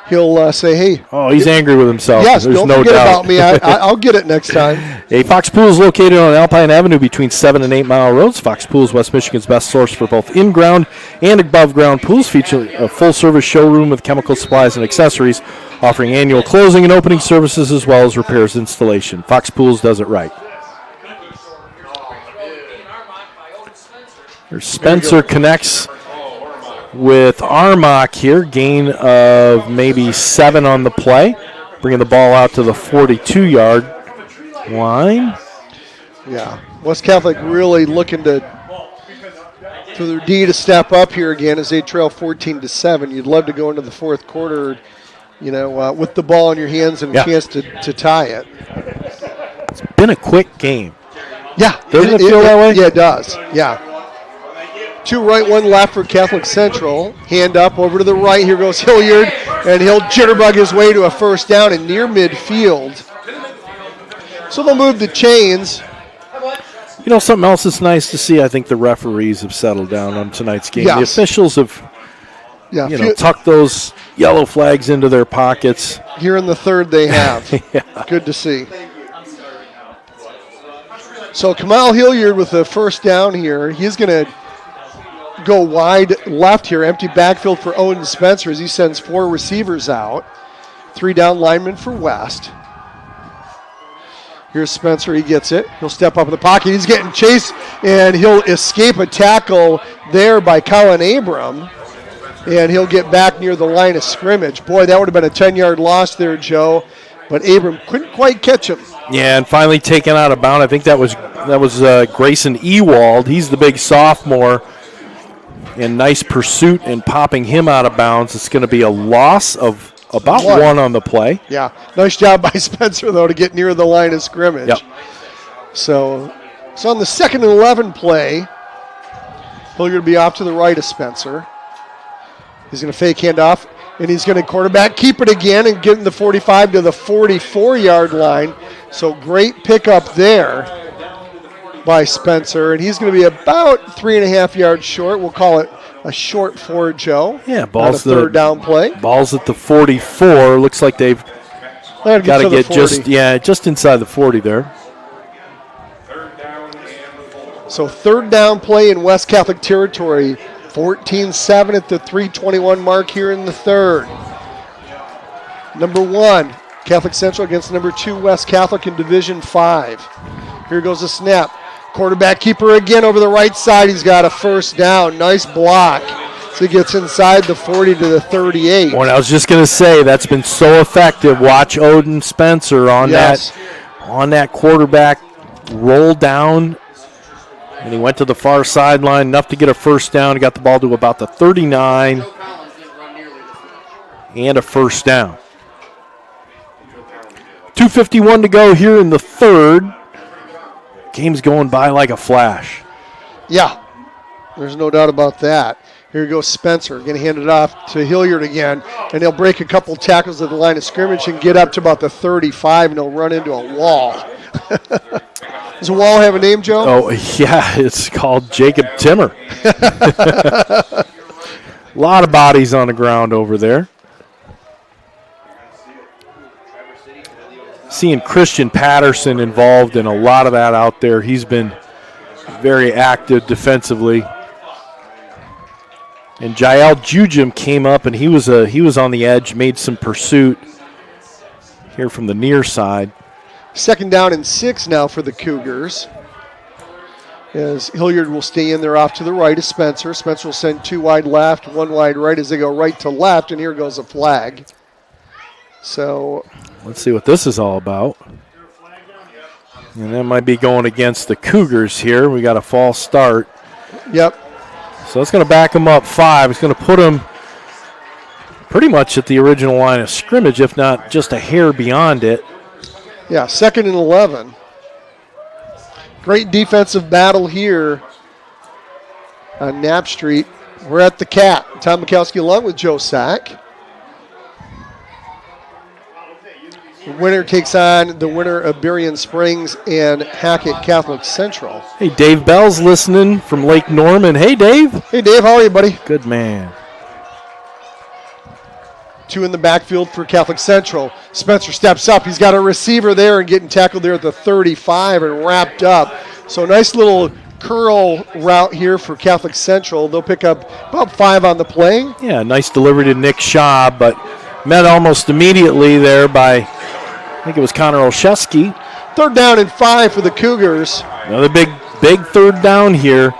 he'll say, hey. Oh, he's angry with himself. Yes, There's don't no forget doubt about me. I'll get it next time. Fox Pool is located on Alpine Avenue between 7 and 8 Mile Roads. Fox Pool is West Michigan's best source for both in-ground and above-ground pools, featuring a full-service showroom with chemical supplies and accessories, offering annual closing and opening services as well as repairs installation. Fox Pools does it right. There's Spencer connects with Armach here, gain of maybe 7 on the play, bringing the ball out to the 42-yard line. Yeah, West Catholic really looking for their D to step up here again as they trail 14-7. You'd love to go into the fourth quarter, with the ball in your hands and a chance to tie it. It's been a quick game. Yeah, doesn't it feel that way? Yeah, it does. Yeah. 2 right, 1 left for Catholic Central. Hand up over to the right. Here goes Hilliard, and he'll jitterbug his way to a first down and near midfield. So they'll move the chains. Something else that's nice to see, I think the referees have settled down on tonight's game. Yes. The officials have tucked those yellow flags into their pockets. Here in the third they have. Yeah. Good to see. So Kamal Hilliard with the first down here. He's going to go wide left here. Empty backfield for Owen Spencer as he sends 4 receivers out. 3 down linemen for West. Here's Spencer. He gets it. He'll step up in the pocket. He's getting chased, and he'll escape a tackle there by Colin Abram. And he'll get back near the line of scrimmage. Boy, that would have been a 10-yard loss there, Joe. But Abram couldn't quite catch him. Yeah, and finally taken out of bounds. I think that was Grayson Ewald. He's the big sophomore And nice pursuit and popping him out of bounds. It's going to be a loss of about one on the play. Yeah, nice job by Spencer, though, to get near the line of scrimmage. Yep. So on the 2nd and 11 play, Hilliard will be off to the right of Spencer. He's going to fake handoff, and he's going to quarterback keep it again and get in the 45 to the 44-yard line. So great pickup there by Spencer, and he's going to be about 3.5 yards short. We'll call it a short for Joe. Yeah, ball's on a third down play. Ball's at the 44. Looks like they've got to get just inside the 40 there. So third down play in West Catholic territory. 14-7 at the 3:21 mark here in the third. Number 1, Catholic Central against number 2, West Catholic in Division 5. Here goes the snap. Quarterback keeper again over the right side. He's got a first down. Nice block. So he gets inside the 40 to the 38. Well, I was just going to say, that's been so effective. Watch Odin Spencer on that quarterback roll down. And he went to the far sideline, enough to get a first down. He got the ball to about the 39 and a first down. 2:51 to go here in the third. Game's going by like a flash. Yeah, there's no doubt about that. Here goes Spencer, going to hand it off to Hilliard again, and he'll break a couple tackles at the line of scrimmage and get up to about the 35, and he'll run into a wall. Does the wall have a name, Joe? Oh, yeah, it's called Jacob Timmer. A lot of bodies on the ground over there. Seeing Christian Patterson involved in a lot of that out there. He's been very active defensively. And Jael Jujim came up, and he was on the edge, made some pursuit here from the near side. 2nd down and 6 now for the Cougars. As Hilliard will stay in there off to the right of Spencer. Spencer will send 2 wide left, 1 wide right as they go right to left, and here goes a flag. So let's see what this is all about. And that might be going against the Cougars here. We got a false start. Yep. So it's going to back them up 5. It's going to put them pretty much at the original line of scrimmage, if not just a hair beyond it. Yeah, 2nd and 11. Great defensive battle here on Knapp Street. We're at the Cat. Tom Mikowski along with Joe Sack. The winner takes on the winner of Berrien Springs and Hackett Catholic Central. Hey, Dave Bell's listening from Lake Norman. Hey, Dave. Hey, Dave. How are you, buddy? Good man. 2 in the backfield for Catholic Central. Spencer steps up. He's got a receiver there and getting tackled there at the 35 and wrapped up. So nice little curl route here for Catholic Central. They'll pick up about 5 on the play. Yeah, nice delivery to Nick Shaw, but met almost immediately there by, I think it was Connor Olszewski. 3rd down and 5 for the Cougars. Another big third down here.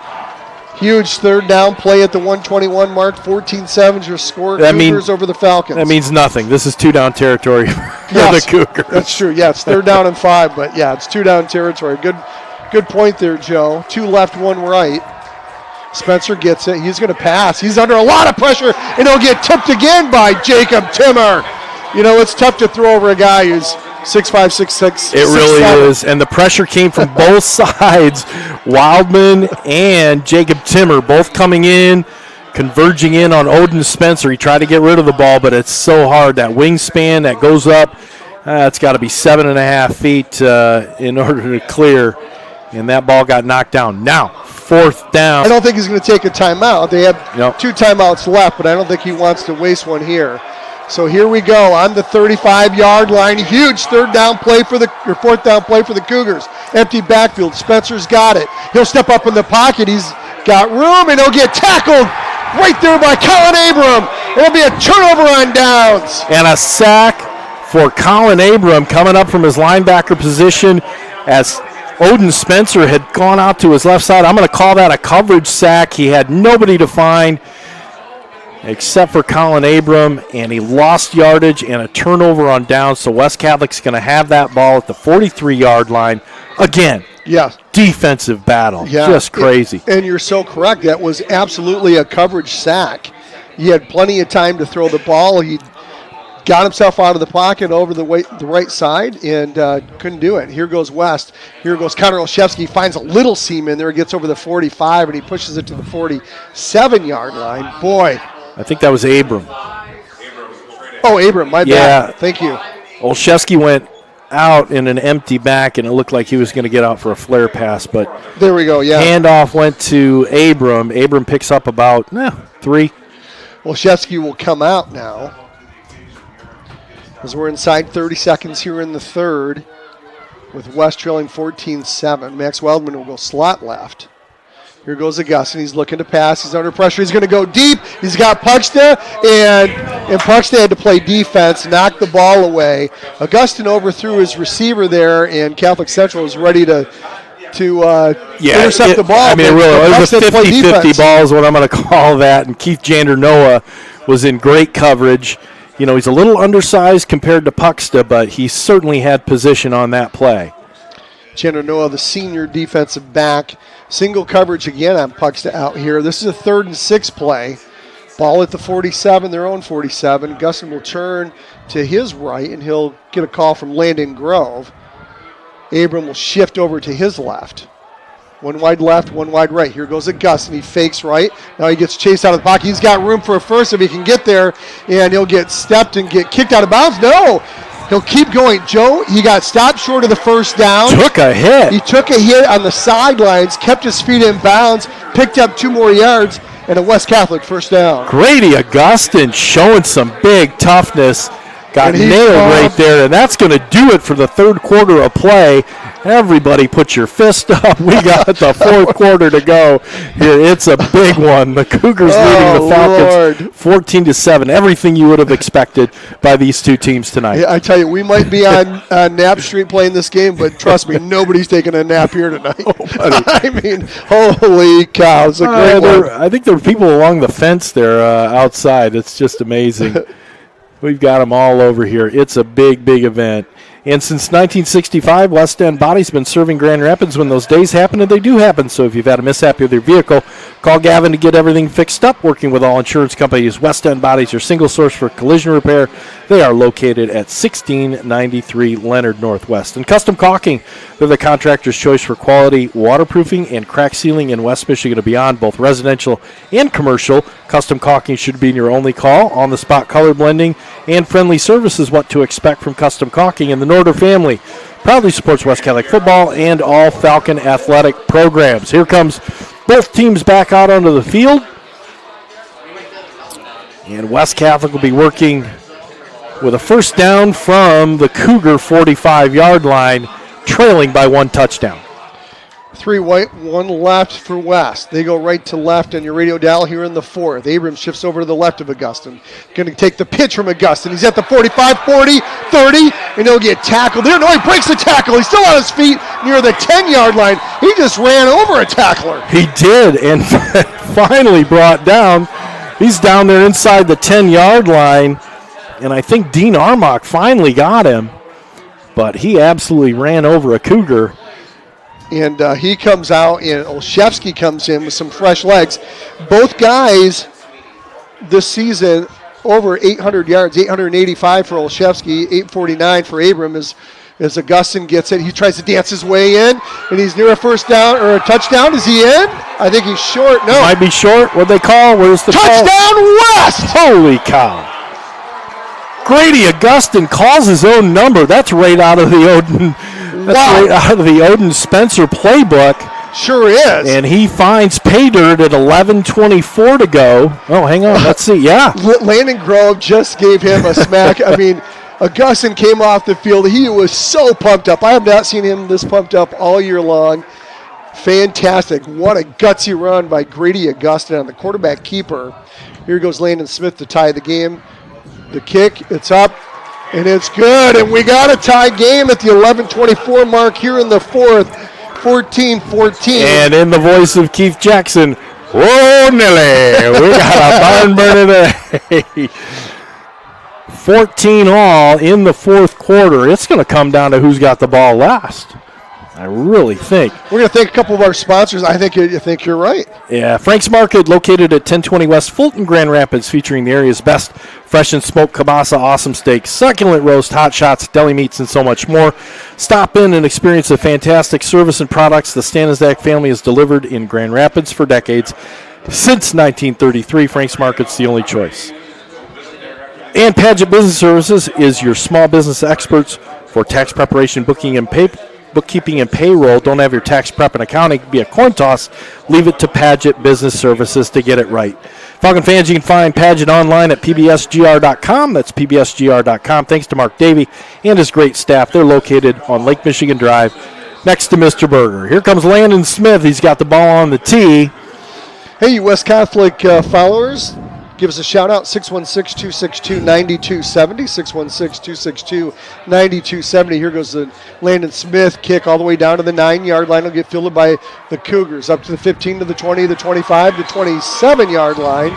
Huge 3rd down play at the 121 mark. 14-7 is your score. Cougars over the Falcons. That means nothing. This is 2-down territory for the Cougars. That's true. Yeah, it's 3rd down and 5, but yeah, it's 2-down territory. Good point there, Joe. 2 left, 1 right. Spencer gets it. He's going to pass. He's under a lot of pressure, and he'll get tipped again by Jacob Timmer. You know, it's tough to throw over a guy who's 6'5", 6'6". It really is, and the pressure came from both sides. Wildman and Jacob Timmer both coming in, converging in on Odin Spencer. He tried to get rid of the ball, but it's so hard. That wingspan that goes up, it's got to be 7.5 feet in order to clear, and that ball got knocked down. Now, 4th down. I don't think he's going to take a timeout. They have 2 timeouts left, but I don't think he wants to waste one here. So here we go on the 35-yard line. Huge 4th down play for the Cougars. Empty backfield. Spencer's got it. He'll step up in the pocket. He's got room, and he'll get tackled right there by Colin Abram. It'll be a turnover on downs. And a sack for Colin Abram coming up from his linebacker position as Odin Spencer had gone out to his left side. I'm going to call that a coverage sack. He had nobody to find except for Colin Abram, and he lost yardage and a turnover on downs. So West Catholic's going to have that ball at the 43-yard line again. Yeah, defensive battle. Yeah. Just crazy. And you're so correct. That was absolutely a coverage sack. He had plenty of time to throw the ball. He got himself out of the pocket over the right side and couldn't do it. Here goes West. Here goes Connor Olszewski. Finds a little seam in there. Gets over the 45, and he pushes it to the 47-yard line. Boy. I think that was Abram. Oh, Abram, my bad. Thank you. Olszewski went out in an empty back, and it looked like he was going to get out for a flare pass, but there we go, yeah. Handoff went to Abram. Abram picks up about 3. Olszewski will come out now as we're inside 30 seconds here in the third with West trailing 14-7. Max Wildman will go slot left. Here goes Augustin. He's looking to pass. He's under pressure. He's going to go deep. He's got Puxta, and Puxta had to play defense, knock the ball away. Augustin overthrew his receiver there, and Catholic Central was ready to intercept the ball. I mean, it was a 50-50 ball is what I'm going to call that, and Keith Jander-Noah was in great coverage. You know, he's a little undersized compared to Puxta, but he certainly had position on that play. Jander-Noah, the senior defensive back. Single coverage again on Puxta out here. This is a 3rd and 6 play. Ball at the 47, their own 47. Gustin will turn to his right, and he'll get a call from Landon Grove. Abram will shift over to his left. One wide left, one wide right. Here goes Augustin. He fakes right. Now he gets chased out of the pocket. He's got room for a first if he can get there, and he'll get stepped and get kicked out of bounds. No! He'll keep going. Joe, he got stopped short of the first down. Took a hit. He took a hit on the sidelines, kept his feet in bounds, picked up 2 more yards, and a West Catholic first down. Grady Augustin showing some big toughness. Got nailed right there, and that's going to do it for the third quarter of play. Everybody put your fist up. We got the fourth quarter to go here. It's a big one. The Cougars leading the Falcons 14-7. Everything you would have expected by these two teams tonight. Yeah, I tell you, we might be on Nap Street playing this game, but trust me, nobody's taking a nap here tonight. I mean, holy cow. It's a great one. I think there were people along the fence there outside. It's just amazing. We've got them all over here. It's a big, big event. And since 1965, West End Body's been serving Grand Rapids when those days happen, and they do happen. So if you've had a mishap with your vehicle, call Gavin to get everything fixed up. Working with all insurance companies, West End Body's your single source for collision repair. They are located at 1693 Leonard Northwest. And Custom Caulking, they're the contractor's choice for quality waterproofing and crack sealing in West Michigan and beyond, both residential and commercial. Custom Caulking should be your only call. On-the-spot color blending and friendly service is what to expect from Custom Caulking. And the Norder family proudly supports West Catholic football and all Falcon athletic programs. Here comes both teams back out onto the field. And West Catholic will be working with a first down from the Cougar 45-yard line, trailing by 1 touchdown. 3 white, 1 left for West. They go right to left on your radio dial here in the 4th. Abrams shifts over to the left of Augustin. Going to take the pitch from Augustin. He's at the 45, 40, 30, and he'll get tackled there. No, he breaks the tackle. He's still on his feet near the 10-yard line. He just ran over a tackler. He did, and finally brought down. He's down there inside the 10-yard line, and I think Dean Armock finally got him, but he absolutely ran over a Cougar. And he comes out, and Olszewski comes in with some fresh legs. Both guys this season over 800 yards, 885 for Olszewski, 849 for Abram as Augustin gets it. He tries to dance his way in, and he's near a first down or a touchdown. Is he in? I think he's short. No. He might be short. What'd they call? Where's the touchdown call? West! Holy cow. Grady Augustin calls his own number. That's right out of the Odin. Right out of the Odin Spencer playbook. Sure is. And he finds pay dirt at 11:24 to go. Oh, hang on. Let's see. Yeah. Landon Grove just gave him a smack. I mean, Augustin came off the field. He was so pumped up. I have not seen him this pumped up all year long. Fantastic. What a gutsy run by Grady Augustin on the quarterback keeper. Here goes Landon Smith to tie the game. The kick, it's up. And it's good, and we got a tie game at the 11:24 mark here in the 4th, 14-14. And in the voice of Keith Jackson, whoa, Nelly, we got a barn burner today. 14 all in the 4th quarter. It's going to come down to who's got the ball last. I really think. We're going to thank a couple of our sponsors. I think you're right. Yeah, Frank's Market, located at 1020 West Fulton, Grand Rapids, featuring the area's best fresh and smoked kielbasa, awesome steaks, succulent roast, hot shots, deli meats, and so much more. Stop in and experience the fantastic service and products the Stanizak family has delivered in Grand Rapids for decades. Since 1933, Frank's Market's the only choice. And Padgett Business Services is your small business experts for tax preparation, bookkeeping, and payroll. Don't have your tax prep and accounting be a coin toss. Leave it to Padgett Business Services to get it right. Falcon fans, you can find Padgett online at pbsgr.com. That's pbsgr.com. Thanks to Mark Davey and his great staff. They're located on Lake Michigan Drive next to Mr. Berger. Here comes Landon Smith. He's got the ball on the tee. Hey, you West Catholic followers, give us a shout out, 616-262-9270, 616-262-9270. Here goes the Landon Smith kick all the way down to the 9-yard line. It'll get fielded by the Cougars up to the 15, to the 20, the 25, the 27-yard line.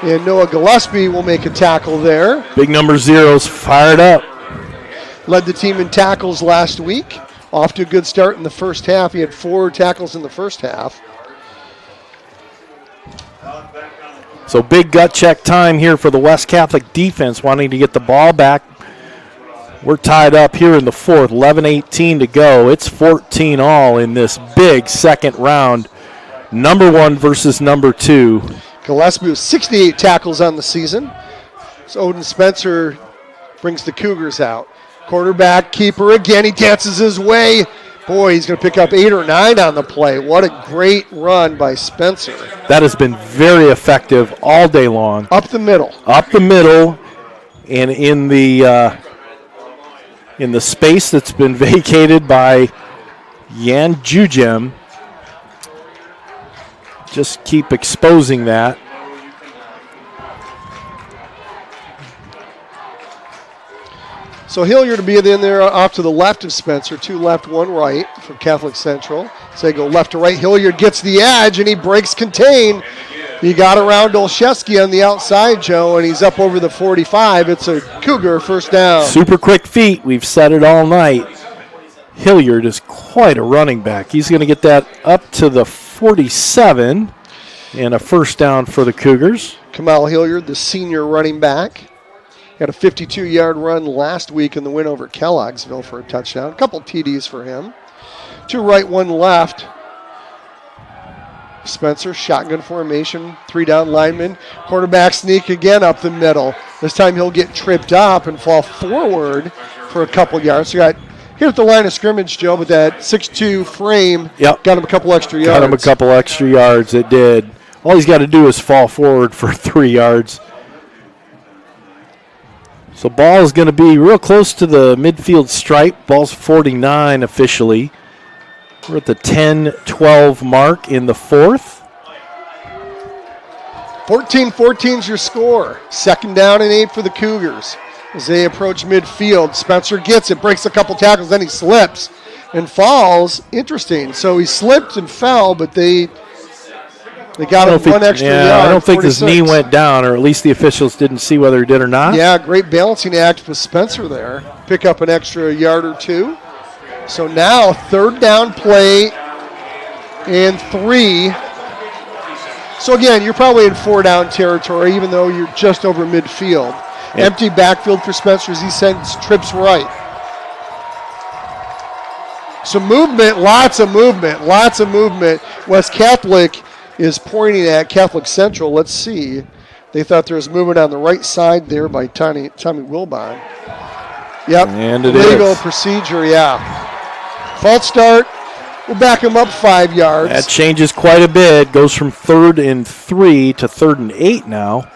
And Noah Gillespie will make a tackle there. Big number 0's fired up. Led the team in tackles last week. Off to a good start in the first half. He had 4 tackles in the first half. So big gut check time here for the West Catholic defense, wanting to get the ball back. We're tied up here in the fourth, 11:18 to go. It's 14 all in this big second round. Number 1 versus number 2. Gillespie with 68 tackles on the season. So Odin Spencer brings the Cougars out. Quarterback, keeper again. He dances his way. Boy, he's going to pick up 8 or 9 on the play. What a great run by Spencer. That has been very effective all day long. Up the middle. Up the middle, and in the space that's been vacated by Yan Jujem. Just keep exposing that. So Hilliard to be in there off to the left of Spencer. 2 left, 1 right for Catholic Central. So they go left to right. Hilliard gets the edge, and he breaks contain. He got around Olszewski on the outside, Joe, and he's up over the 45. It's a Cougar first down. Super quick feet. We've said it all night. Hilliard is quite a running back. He's going to get that up to the 47, and a first down for the Cougars. Kamal Hilliard, the senior running back. Had a 52-yard run last week in the win over Kelloggsville for a touchdown. A couple TDs for him. 2 right, 1 left. Spencer, shotgun formation, 3 down linemen. Quarterback sneak again up the middle. This time he'll get tripped up and fall forward for a couple yards. So got hit at the line of scrimmage, Joe, but that 6'2 frame got him a couple extra yards. Got him a couple extra yards, it did. All he's got to do is fall forward for 3 yards. So ball is going to be real close to the midfield stripe. Ball's 49 officially. We're at the 10-12 mark in the fourth. 14-14's your score. 2nd down and 8 for the Cougars. As they approach midfield, Spencer gets it, breaks a couple tackles, then he slips and falls. Interesting. So he slipped and fell, but they got him 1 extra yard. I don't think 46. his knee went down, or at least the officials didn't see whether he did or not. Yeah, great balancing act with Spencer there. Pick up an extra yard or 2. So now 3rd down play and 3. So again, you're probably in 4 down territory, even though you're just over midfield. Yep. Empty backfield for Spencer as he sends trips right. Some movement, lots of movement. West Catholic is pointing at Catholic Central. Let's see. They thought there was movement on the right side there by Tommy Wilbon. Yep. And it Legal is. procedure, yeah. False start. We'll back him up 5 yards. That changes quite a bit. Goes from 3rd and 3 to 3rd and 8 now.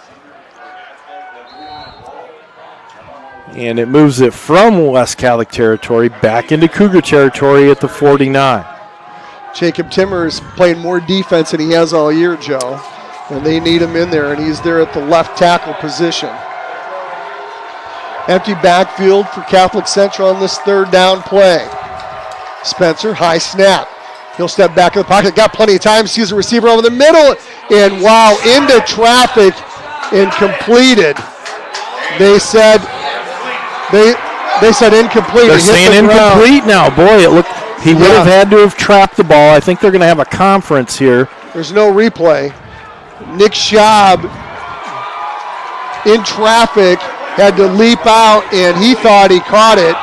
And it moves it from West Catholic territory back into Cougar territory at the 49. Jacob Timmer is playing more defense than he has all year, Joe. And they need him in there, and he's there at the left tackle position. Empty backfield for Catholic Central on this 3rd down play. Spencer, high snap. He'll step back in the pocket. Got plenty of time. Sees a receiver over the middle. And wow, into traffic and completed. They said incomplete. They're saying incomplete now. Boy, He would have had to have trapped the ball. I think they're going to have a conference here. There's no replay. Nick Schaub in traffic had to leap out, and he thought he caught it.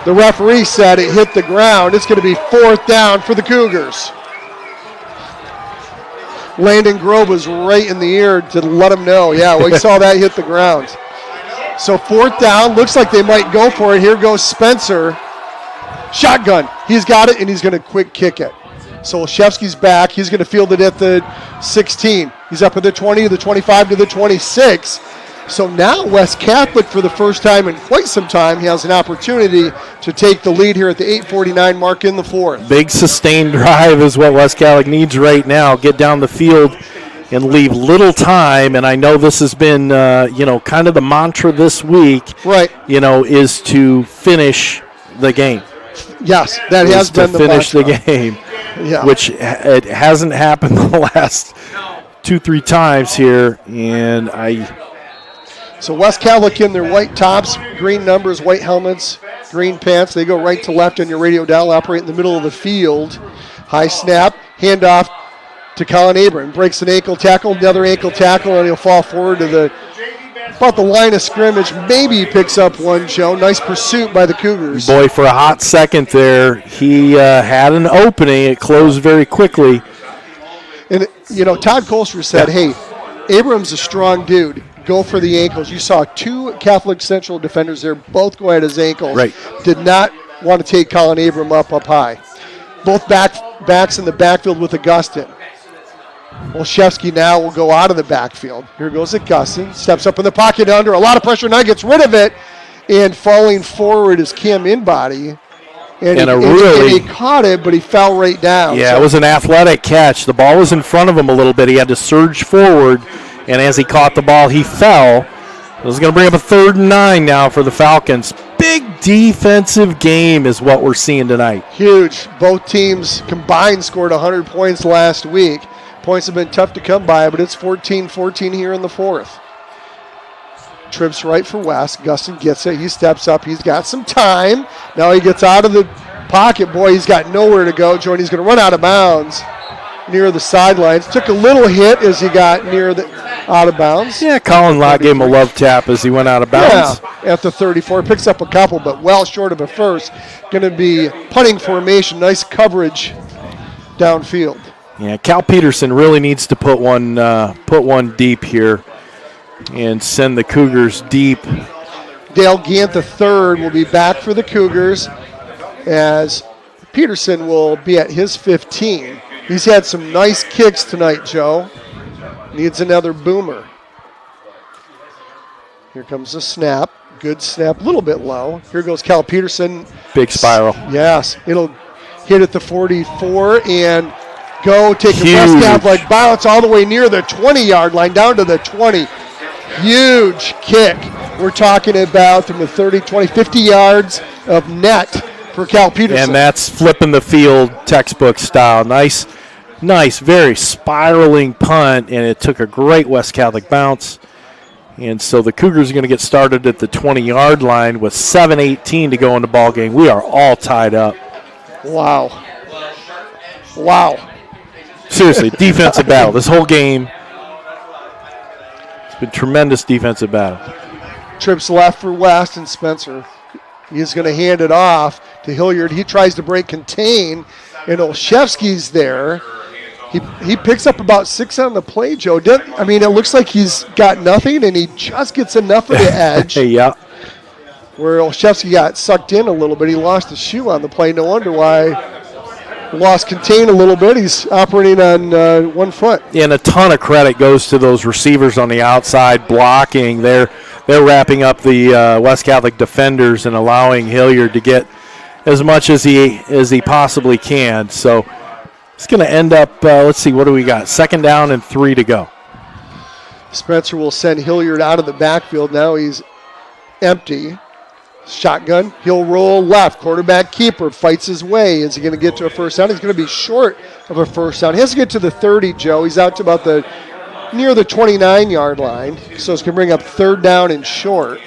The referee said it hit the ground. It's going to be 4th down for the Cougars. Landon Grove was right in the ear to let him know. Yeah, we saw that hit the ground. So 4th down. Looks like they might go for it. Here goes Spencer. Shotgun. He's got it, and he's going to quick kick it. So Olszewski's back. He's going to field it at the 16. He's up at the 20, the 25 to the 26. So now West Catholic, for the first time in quite some time, he has an opportunity to take the lead here at the 8:49 mark in the 4th. Big sustained drive is what West Catholic needs right now. Get down the field and leave little time. And I know this has been, kind of the mantra this week. Right. Is to finish the game. Yes, that has been the finish the mantra. game. Yeah. Which it hasn't happened the last 2-3 times here, and So West Catholic in their white tops, green numbers, white helmets, green pants. They go right to left on your radio dial, operate in the middle of the field. High snap, handoff to Colin Abram. Breaks an ankle tackle, another ankle tackle, and he'll fall forward to about the line of scrimmage. Maybe he picks up one, Joe. Nice pursuit by the Cougars. Boy, for a hot second there, he had an opening. It closed very quickly. And, Todd Colster said, hey, Abram's a strong dude. Go for the ankles. You saw 2 Catholic Central defenders there, both go at his ankles. Right. Did not want to take Colin Abram up high. Both backs in the backfield with Augustin. Olszewski now will go out of the backfield. Here goes Augustin. Steps up in the pocket under. A lot of pressure now, gets rid of it. And falling forward is Cam Inbody. And he caught it, but he fell right down. Yeah, it was an athletic catch. The ball was in front of him a little bit. He had to surge forward. And as he caught the ball, he fell. It was going to bring up a 3rd and 9 now for the Falcons. Big defensive game is what we're seeing tonight. Huge. Both teams combined scored 100 points last week. Points have been tough to come by, but it's 14-14 here in the 4th. Trips right for West. Gustin gets it. He steps up. He's got some time. Now he gets out of the pocket. Boy, he's got nowhere to go. Jordan, he's going to run out of bounds near the sidelines. Took a little hit as he got near the out of bounds. Yeah, Colin Lott gave him a love tap as he went out of bounds. Yeah, at the 34. Picks up a couple, but well short of a first. Going to be punting formation. Nice coverage downfield. Yeah, Cal Peterson really needs to put one deep here and send the Cougars deep. Dale Gant III will be back for the Cougars as Peterson will be at his 15. He's had some nice kicks tonight, Joe. Needs another boomer. Here comes the snap. Good snap, a little bit low. Here goes Cal Peterson. Big spiral. Yes, it'll hit at the 44 and go take a West Catholic bounce all the way near the 20-yard line, down to the 20. Huge kick. We're talking about from the 30, 20, 50 yards of net for Cal Peterson. And that's flipping the field textbook style. Nice, very spiraling punt, and it took a great West Catholic bounce. And so the Cougars are going to get started at the 20-yard line with 7:18 to go in the ball game. We are all tied up. Wow. Seriously, defensive battle. This whole game, it's been tremendous defensive battle. Trips left for West, and Spencer. He's going to hand it off to Hilliard. He tries to break contain, and Olszewski's there. He picks up about 6 on the play, Joe. It looks like he's got nothing, and he just gets enough of the edge. Yeah. Where Olszewski got sucked in a little bit. He lost his shoe on the play. No wonder why. Lost contain a little bit. He's operating on 1 foot. Yeah, and a ton of credit goes to those receivers on the outside blocking. They're wrapping up the West Catholic defenders and allowing Hilliard to get as much as he possibly can. So it's going to end up, let's see, what do we got? 2nd down and 3 to go. Spencer will send Hilliard out of the backfield. Now he's empty. Shotgun. He'll roll left. Quarterback keeper fights his way. Is he going to get to a first down? He's going to be short of a first down. He has to get to the 30, Joe. He's out to about near the 29-yard line. So it's going to bring up 3rd down and short.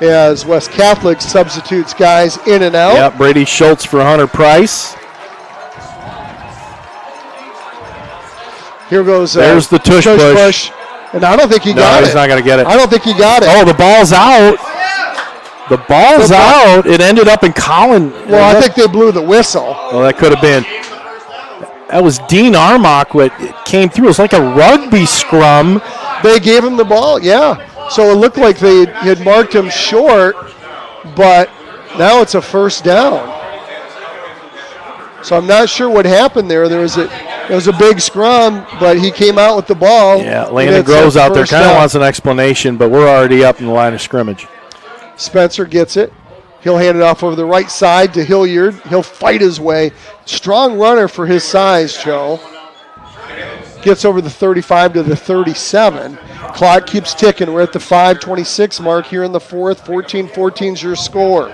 as West Catholic substitutes guys in and out. Yep, Brady Schultz for Hunter Price. Here goes there's the tush push. And I don't think he got it. No, he's not going to get it. I don't think he got it. Oh, the ball's out. The ball's out. It ended up in Collin. Well, I think they blew the whistle. Well, that could have been. That was Dean Armock what came through. It was like a rugby scrum. They gave him the ball, yeah. So it looked like they had marked him short, but now it's a first down. So I'm not sure what happened there. It was a big scrum, but he came out with the ball. Yeah, Landon Groves out there kind of wants an explanation, but we're already up in the line of scrimmage. Spencer gets it. He'll hand it off over the right side to Hilliard. He'll fight his way. Strong runner for his size, Joe. Gets over the 35 to the 37. Clock keeps ticking. We're at the 5:26 mark here in the fourth. 14-14 is your score.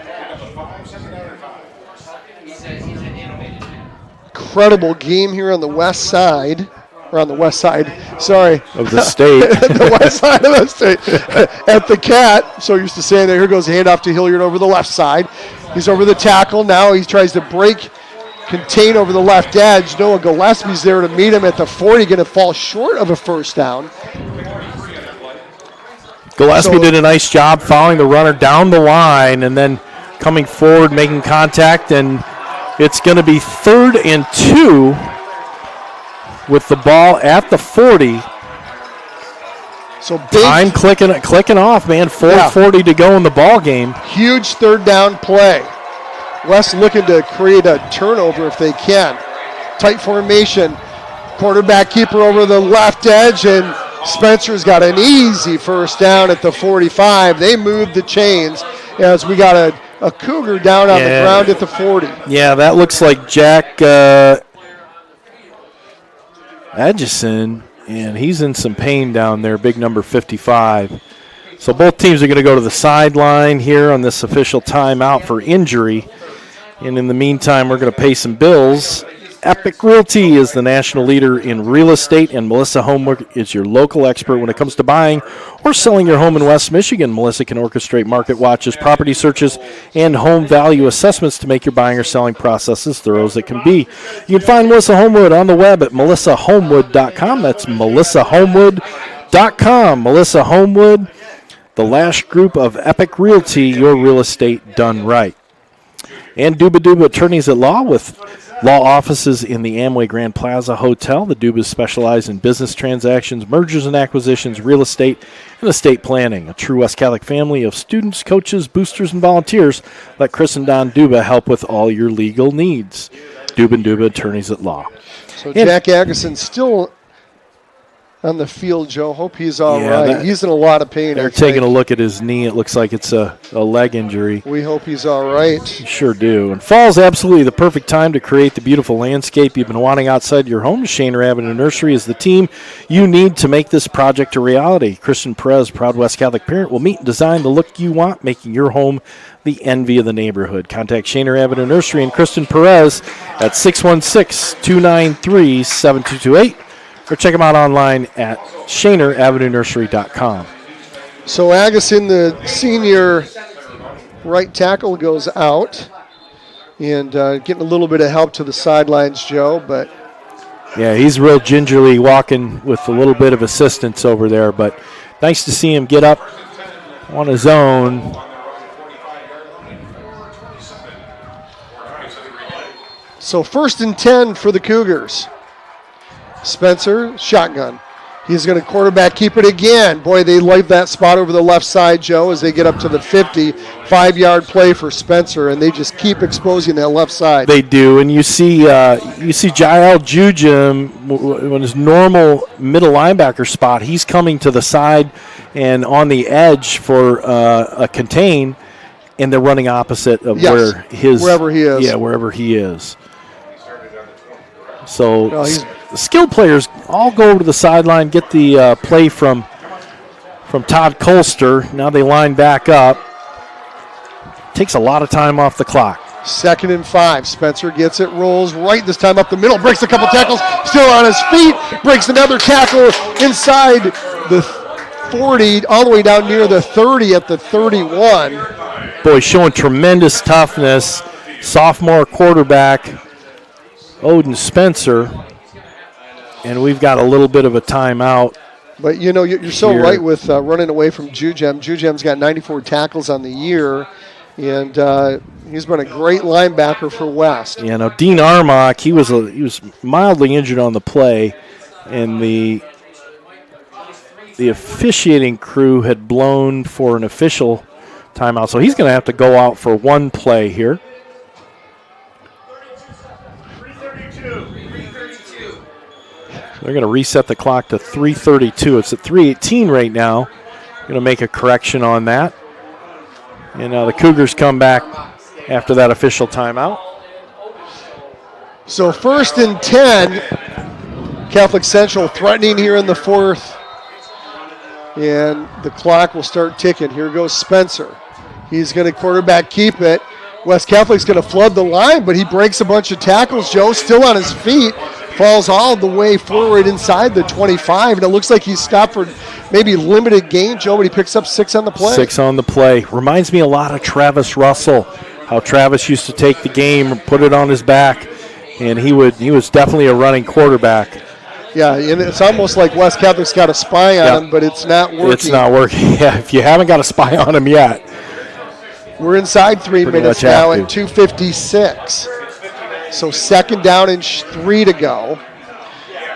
Incredible game here on the west side. Or on the west side, sorry. Of the state. The west side of the state. At the Cat. So used to saying that. Here goes the handoff to Hilliard over the left side. He's over the tackle. Now he tries to contain over the left edge. Noah Gillespie's there to meet him at the 40. Going to fall short of a first down. Gillespie did a nice job following the runner down the line and then coming forward, making contact. And it's going to be 3rd and 2. With the ball at the 40. So big time clicking off, man. 4:40 to go in the ball game. Huge third down play. West looking to create a turnover if they can. Tight formation. Quarterback keeper over the left edge, and Spencer's got an easy first down at the 45. They moved the chains as we got a Cougar down on the ground at the 40. Yeah, that looks like Jack Edgison, and he's in some pain down there, big number 55. So both teams are going to go to the sideline here on this official timeout for injury. And in the meantime, we're going to pay some bills. Epic Realty is the national leader in real estate, and Melissa Homewood is your local expert when it comes to buying or selling your home in West Michigan. Melissa can orchestrate market watches, property searches, and home value assessments to make your buying or selling process as thorough as it can be. You can find Melissa Homewood on the web at melissahomewood.com. That's melissahomewood.com. Melissa Homewood, the last group of Epic Realty, your real estate done right. And Duba Duba Attorneys at Law with law offices in the Amway Grand Plaza Hotel. The Dubas specialize in business transactions, mergers and acquisitions, real estate, and estate planning. A true West Catholic family of students, coaches, boosters, and volunteers. Let Chris and Don Duba help with all your legal needs. Duba Duba Attorneys at Law. So Jack Agason still on the field, Joe. Hope he's all right. He's in a lot of pain. They're taking a look at his knee. It looks like it's a leg injury. We hope he's all right. You sure do. And fall's absolutely the perfect time to create the beautiful landscape you've been wanting outside your home. Shaner Avenue Nursery is the team you need to make this project a reality. Kristen Perez, proud West Catholic parent, will meet and design the look you want, making your home the envy of the neighborhood. Contact Shaner Avenue Nursery and Kristen Perez at 616-293-7228. Or check them out online at ShanerAvenueNursery.com. So Agason, the senior right tackle, goes out. And getting a little bit of help to the sidelines, Joe. But yeah, he's real gingerly walking with a little bit of assistance over there. But nice to see him get up on his own. So 1st and 10 for the Cougars. Spencer, shotgun. He's going to quarterback keep it again. Boy, they leave that spot over the left side, Joe, as they get up to the 50. 5-yard play for Spencer, and they just keep exposing that left side. They do, and you see Jael Jujim in his normal middle linebacker spot. He's coming to the side and on the edge for a contain, and they're running opposite of wherever he is. Yeah, wherever he is. So skilled players all go over to the sideline, get the play from Todd Colster. Now they line back up. Takes a lot of time off the clock. 2nd and 5. Spencer gets it, rolls right this time up the middle, breaks a couple tackles, still on his feet, breaks another tackle inside the 40, all the way down near the 30 at the 31. Boy, showing tremendous toughness. Sophomore quarterback, Odin Spencer. And we've got a little bit of a timeout. But, you know, you're so here. right with running away from Jujem. Jujem's got 94 tackles on the year, and he's been a great linebacker for West. Yeah, now Dean Armock, he was mildly injured on the play, and the officiating crew had blown for an official timeout, so he's going to have to go out for one play here. 332. They're going to reset the clock to 3:32. It's at 3:18 right now. Going to make a correction on that. And now the Cougars come back after that official timeout. So 1st and 10, Catholic Central threatening here in the 4th. And the clock will start ticking. Here goes Spencer. He's going to quarterback keep it. West Catholic's going to flood the line, but he breaks a bunch of tackles. Joe still on his feet. Falls all the way forward inside the 25, and it looks like he's stopped for maybe limited gain, Joe, but he picks up 6 on the play. 6 on the play. Reminds me a lot of Travis Russell, how Travis used to take the game and put it on his back, and he was definitely a running quarterback. Yeah, and it's almost like West Catholic's got a spy on him, but it's not working. It's not working. Yeah, if you haven't got a spy on him yet. We're inside 3 Pretty minutes much now have at to. 2:56. So 2nd down and 3 to go.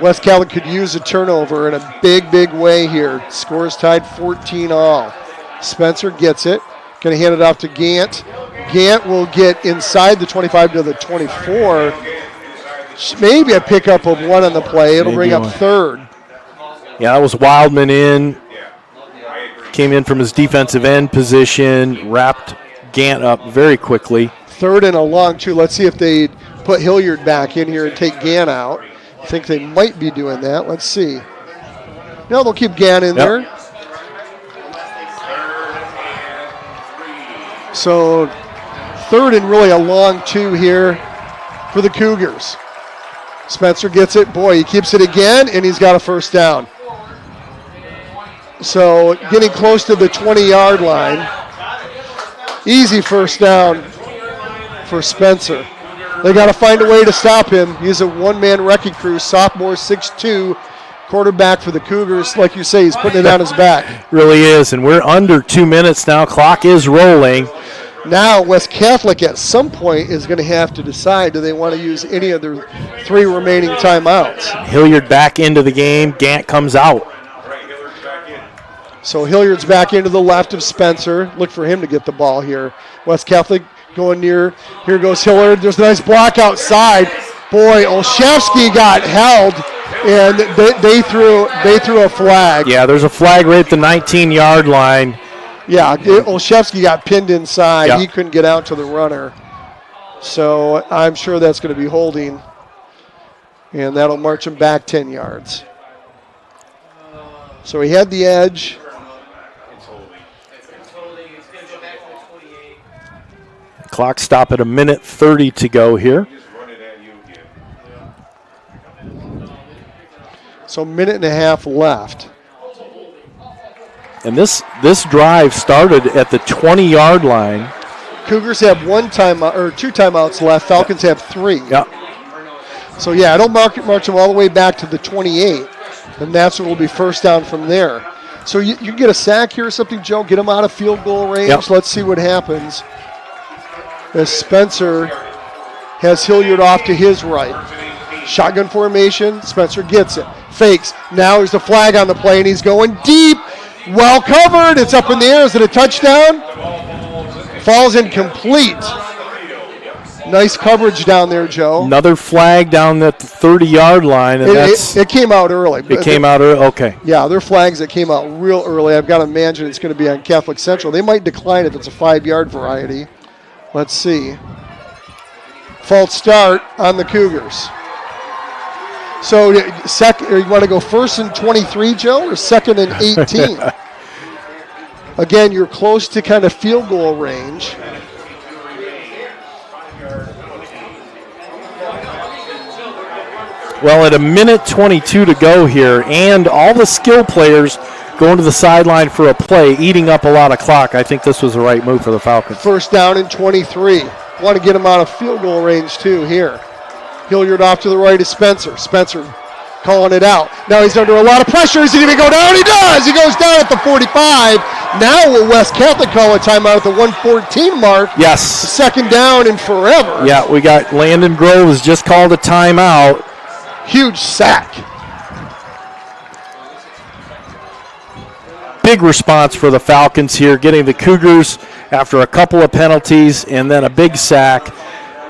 West Catholic could use a turnover in a big, big way here. Scores tied 14-all. Spencer gets it. Going to hand it off to Gant. Gant will get inside the 25 to the 24. Maybe a pickup of 1 on the play. It'll Maybe bring up one. 3rd. Yeah, that was Wildman in. Came in from his defensive end position, wrapped Gant up very quickly. 3rd and a long 2. Let's see if they put Hilliard back in here and take Gant out. I think they might be doing that. Let's see. No, they'll keep Gant in there. So 3rd and really a long 2 here for the Cougars. Spencer gets it. Boy, he keeps it again, and he's got a 1st down. So getting close to the 20-yard line. Easy 1st down for Spencer. They got to find a way to stop him. He's a one-man wrecking crew, sophomore, 6'2", quarterback for the Cougars. Like you say, he's putting it on his back. Really is, and we're under 2 minutes now. Clock is rolling. Now West Catholic at some point is going to have to decide, do they want to use any of their 3 remaining timeouts? Hilliard back into the game. Gant comes out. So Hilliard's back into the left of Spencer. Look for him to get the ball here. West Catholic going near. Here goes Hilliard. There's a nice block outside. Boy, Olszewski got held, and they threw a flag. Yeah, there's a flag right at the 19-yard line. Yeah, Olszewski got pinned inside. Yeah. He couldn't get out to the runner. So I'm sure that's going to be holding, and that'll march him back 10 yards. So he had the edge. Clock stop at 1:30 to go here. So a minute and a half left. And this drive started at the 20-yard line. Cougars have 2 timeouts left. Falcons have 3. Yeah. So yeah, it'll march them all the way back to the 28, and that's what will be 1st down from there. So you get a sack here or something, Joe. Get them out of field goal range. Yep. Let's see what happens. As Spencer has Hilliard off to his right. Shotgun formation. Spencer gets it. Fakes. Now there's a flag on the play, and he's going deep. Well covered. It's up in the air. Is it a touchdown? Falls incomplete. Nice coverage down there, Joe. Another flag down at the 30-yard line, and It came out early. it came out early. Okay. Yeah, they're flags that came out real early. I've got to imagine it's going to be on Catholic Central. They might decline if it's a 5-yard variety. Let's see. False start on the Cougars. So you want to go 1st and 23, Joe, or 2nd and 18? Again, you're close to kind of field goal range. Well, at 1:22 to go here, and all the skill players going to the sideline for a play, eating up a lot of clock. I think this was the right move for the Falcons. First down and 23. Want to get him out of field goal range, too, here. Hilliard off to the right is Spencer. Spencer calling it out. Now he's under a lot of pressure. Is he going to go down? He does. He goes down at the 45. Now will West Catholic call a timeout at the 114 mark? Yes. Second down and forever. Yeah, we got Landon Groves just called a timeout. Huge sack. Big response for the Falcons here, getting the Cougars after a couple of penalties and then a big sack.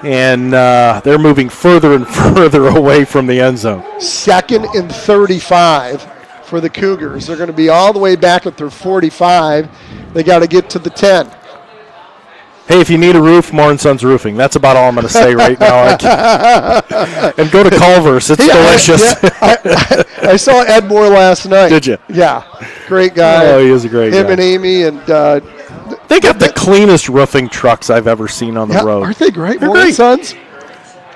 And they're moving further and further away from the end zone. 2nd and 35 for the Cougars. They're going to be all the way back at their 45. They got to get to the 10. Hey, if you need a roof, Moore & Sons Roofing. That's about all I'm going to say right now. And go to Culver's. It's delicious. Yeah, I saw Ed Moore last night. Did you? Yeah. Great guy. Oh, he is a great guy. Him and Amy and they got the cleanest roofing trucks I've ever seen on the road. Aren't they great? They're Moore great. Sons.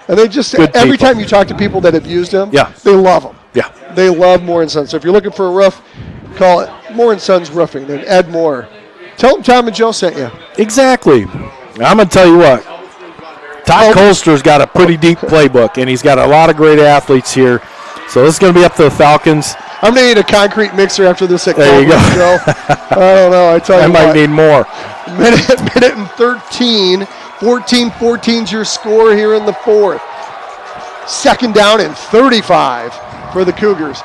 And they just Good every people. time you talk to people that have used them, Yeah. they love them. Yeah. They love Moore & Sons. So if you're looking for a roof, call it Moore & Sons Roofing and Ed Moore. Tell them Tom and Joe sent you. Exactly. I'm going to tell you what. Todd Colster's got a pretty deep playbook, and he's got a lot of great athletes here. So this is going to be up to the Falcons. I'm going to need a concrete mixer after this at There you go. Joe. I don't know. I tell you I might need more. Minute and 13. 14-14's your score here in the fourth. Second down and 35 for the Cougars.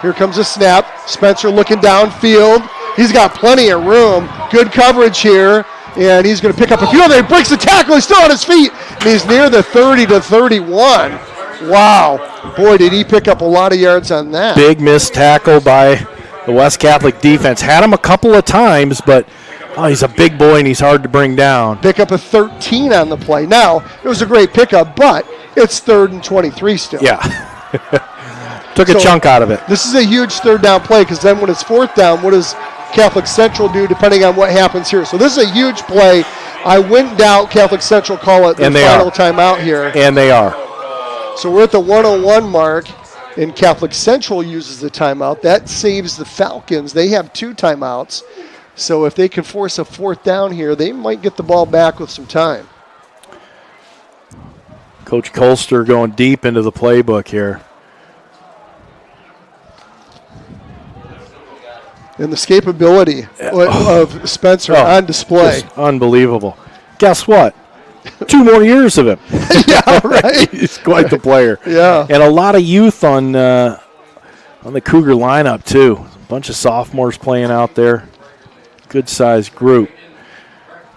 Here comes a snap. Spencer looking downfield. He's got plenty of room. Good coverage here. And he's going to pick up a few. He breaks the tackle. He's still on his feet. And he's near the 30 to 31. Wow. Boy, did he pick up a lot of yards on that. Big missed tackle by the West Catholic defense. Had him a couple of times, but he's a big boy and he's hard to bring down. Pick up a 13 on the play. Now, it was a great pickup, but it's 3rd and 23 still. Yeah. Took a chunk out of it. This is a huge third down play because then when it's fourth down, what does Catholic Central do depending on what happens here? So this is a huge play. I wouldn't doubt Catholic Central call it their final timeout here. And they are. So we're at the 101 mark, and Catholic Central uses the timeout. That saves the Falcons. They have 2 timeouts. So if they can force a fourth down here, they might get the ball back with some time. Coach Colster going deep into the playbook here. And the escapability of Spencer on display. Just unbelievable. Guess what? 2 more years of him. Yeah, right. He's quite the player. Yeah. And a lot of youth on the Cougar lineup, too. A bunch of sophomores playing out there. Good-sized group.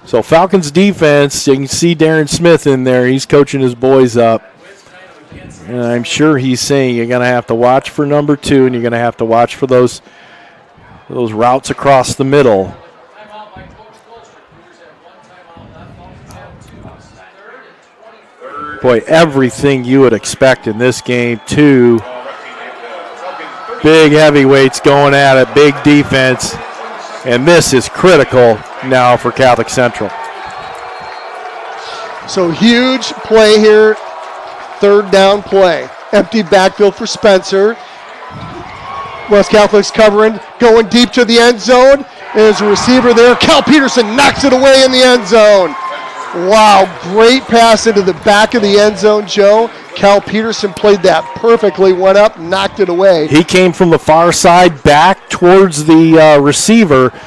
So Falcons defense, you can see Darren Smith in there. He's coaching his boys up. And I'm sure he's saying you're going to have to watch for number 2, and you're going to have to watch for those routes across the middle. Boy, everything you would expect in this game, 2 big heavyweights going at it, big defense, and this is critical now for Catholic Central. So huge play here, third down play. Empty backfield for Spencer. West Catholic's covering, going deep to the end zone. There's a receiver there. Cal Peterson knocks it away in the end zone. Wow, great pass into the back of the end zone, Joe. Cal Peterson played that perfectly, went up, knocked it away. He came from the far side back towards the receiver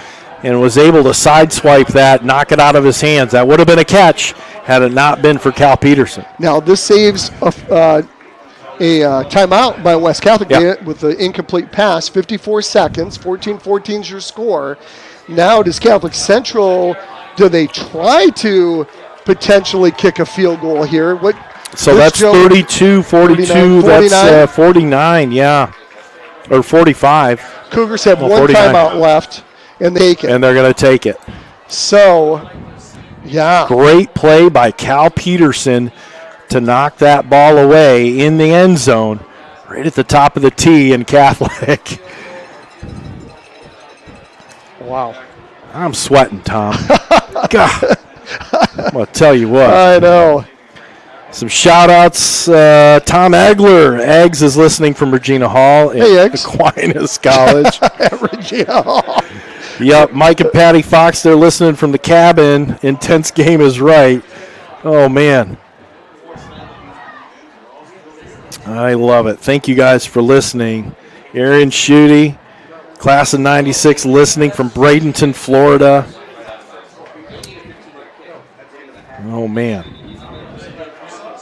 and was able to sideswipe that, knock it out of his hands. That would have been a catch had it not been for Cal Peterson. Now, this saves a timeout by West Catholic with the incomplete pass. 54 seconds, 14-14 is your score. Now, does Catholic Central, do they try to potentially kick a field goal here? So that's 32, 42, that's 49, yeah, or 45. Cougars have one 49. timeout left, and they take it. And they're going to take it. So, yeah. Great play by Cal Peterson to knock that ball away in the end zone, right at the top of the tee in Catholic. Wow. I'm sweating, Tom. God. I'm going to tell you what. I know. Some shout-outs. Tom Egler. Eggs is listening from Regina Hall at Eggs. Aquinas College. Regina Hall. Yep, Mike and Patty Fox, they're listening from the cabin. Intense game is right. Oh, man. I love it. Thank you guys for listening. Aaron Schutte, class of 96, listening from Bradenton, Florida. Oh, man.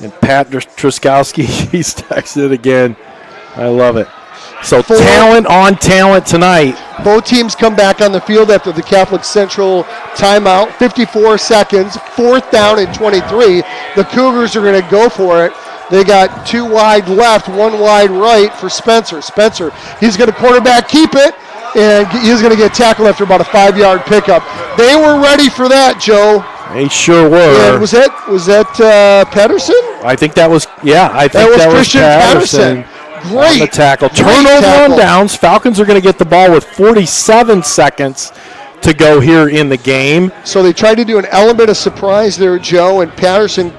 And Pat Truskowski, he's texted again. I love it. So talent on talent tonight. Both teams come back on the field after the Catholic Central timeout. 54 seconds, 4th down and 23. The Cougars are going to go for it. They got 2 wide left, 1 wide right for Spencer. Spencer, he's going to quarterback keep it, and he's going to get tackled after about a 5-yard pickup. They were ready for that, Joe. They sure were. And was that Pedersen? I think that was, I think that was Christian Patterson. Great. On the tackle. Great Turnover tackle. on downs. Falcons are going to get the ball with 47 seconds to go here in the game. So they tried to do an element of surprise there, Joe, and Patterson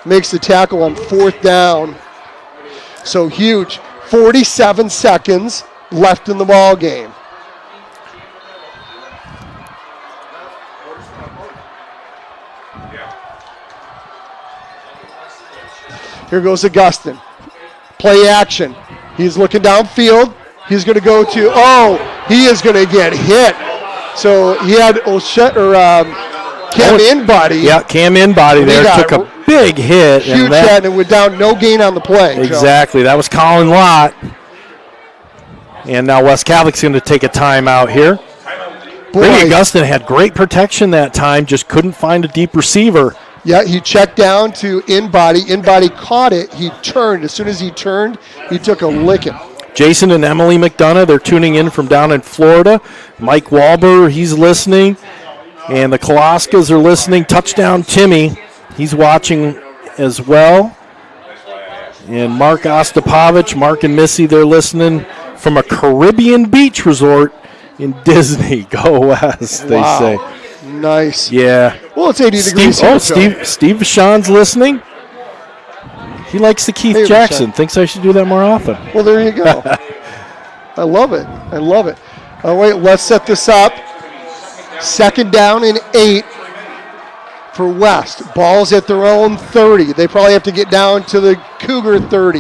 makes the tackle on 4th down. So huge. 47 seconds left in the ball game. Here goes Augustin. Play action. He's looking downfield. He's going to go to, he is going to get hit. So he had Cam Inbody. Yeah, Cam Inbody there took a big hit. Huge hit, and went down, no gain on the play. Exactly. That was Colin Lott. And now West Catholic's going to take a timeout here. Brady Augustin had great protection that time, just couldn't find a deep receiver. Yeah, he checked down to Inbody. Inbody caught it. He turned. As soon as he turned, he took a licking. Jason and Emily McDonough, they're tuning in from down in Florida. Mike Walber, he's listening. And the Koloskas are listening. Touchdown Timmy, he's watching as well. And Mark Ostapovich, Mark and Missy, they're listening from a Caribbean beach resort in Disney. Go West, they say. Nice. Yeah. Well, it's 80 degrees. Steve Vachon's listening. He likes the Keith Jackson. Vachon. Thinks I should do that more often. Well, there you go. I love it. I love it. Oh, wait, let's set this up. 2nd down and 8 for West. Ball's at their own 30. They probably have to get down to the Cougar 30.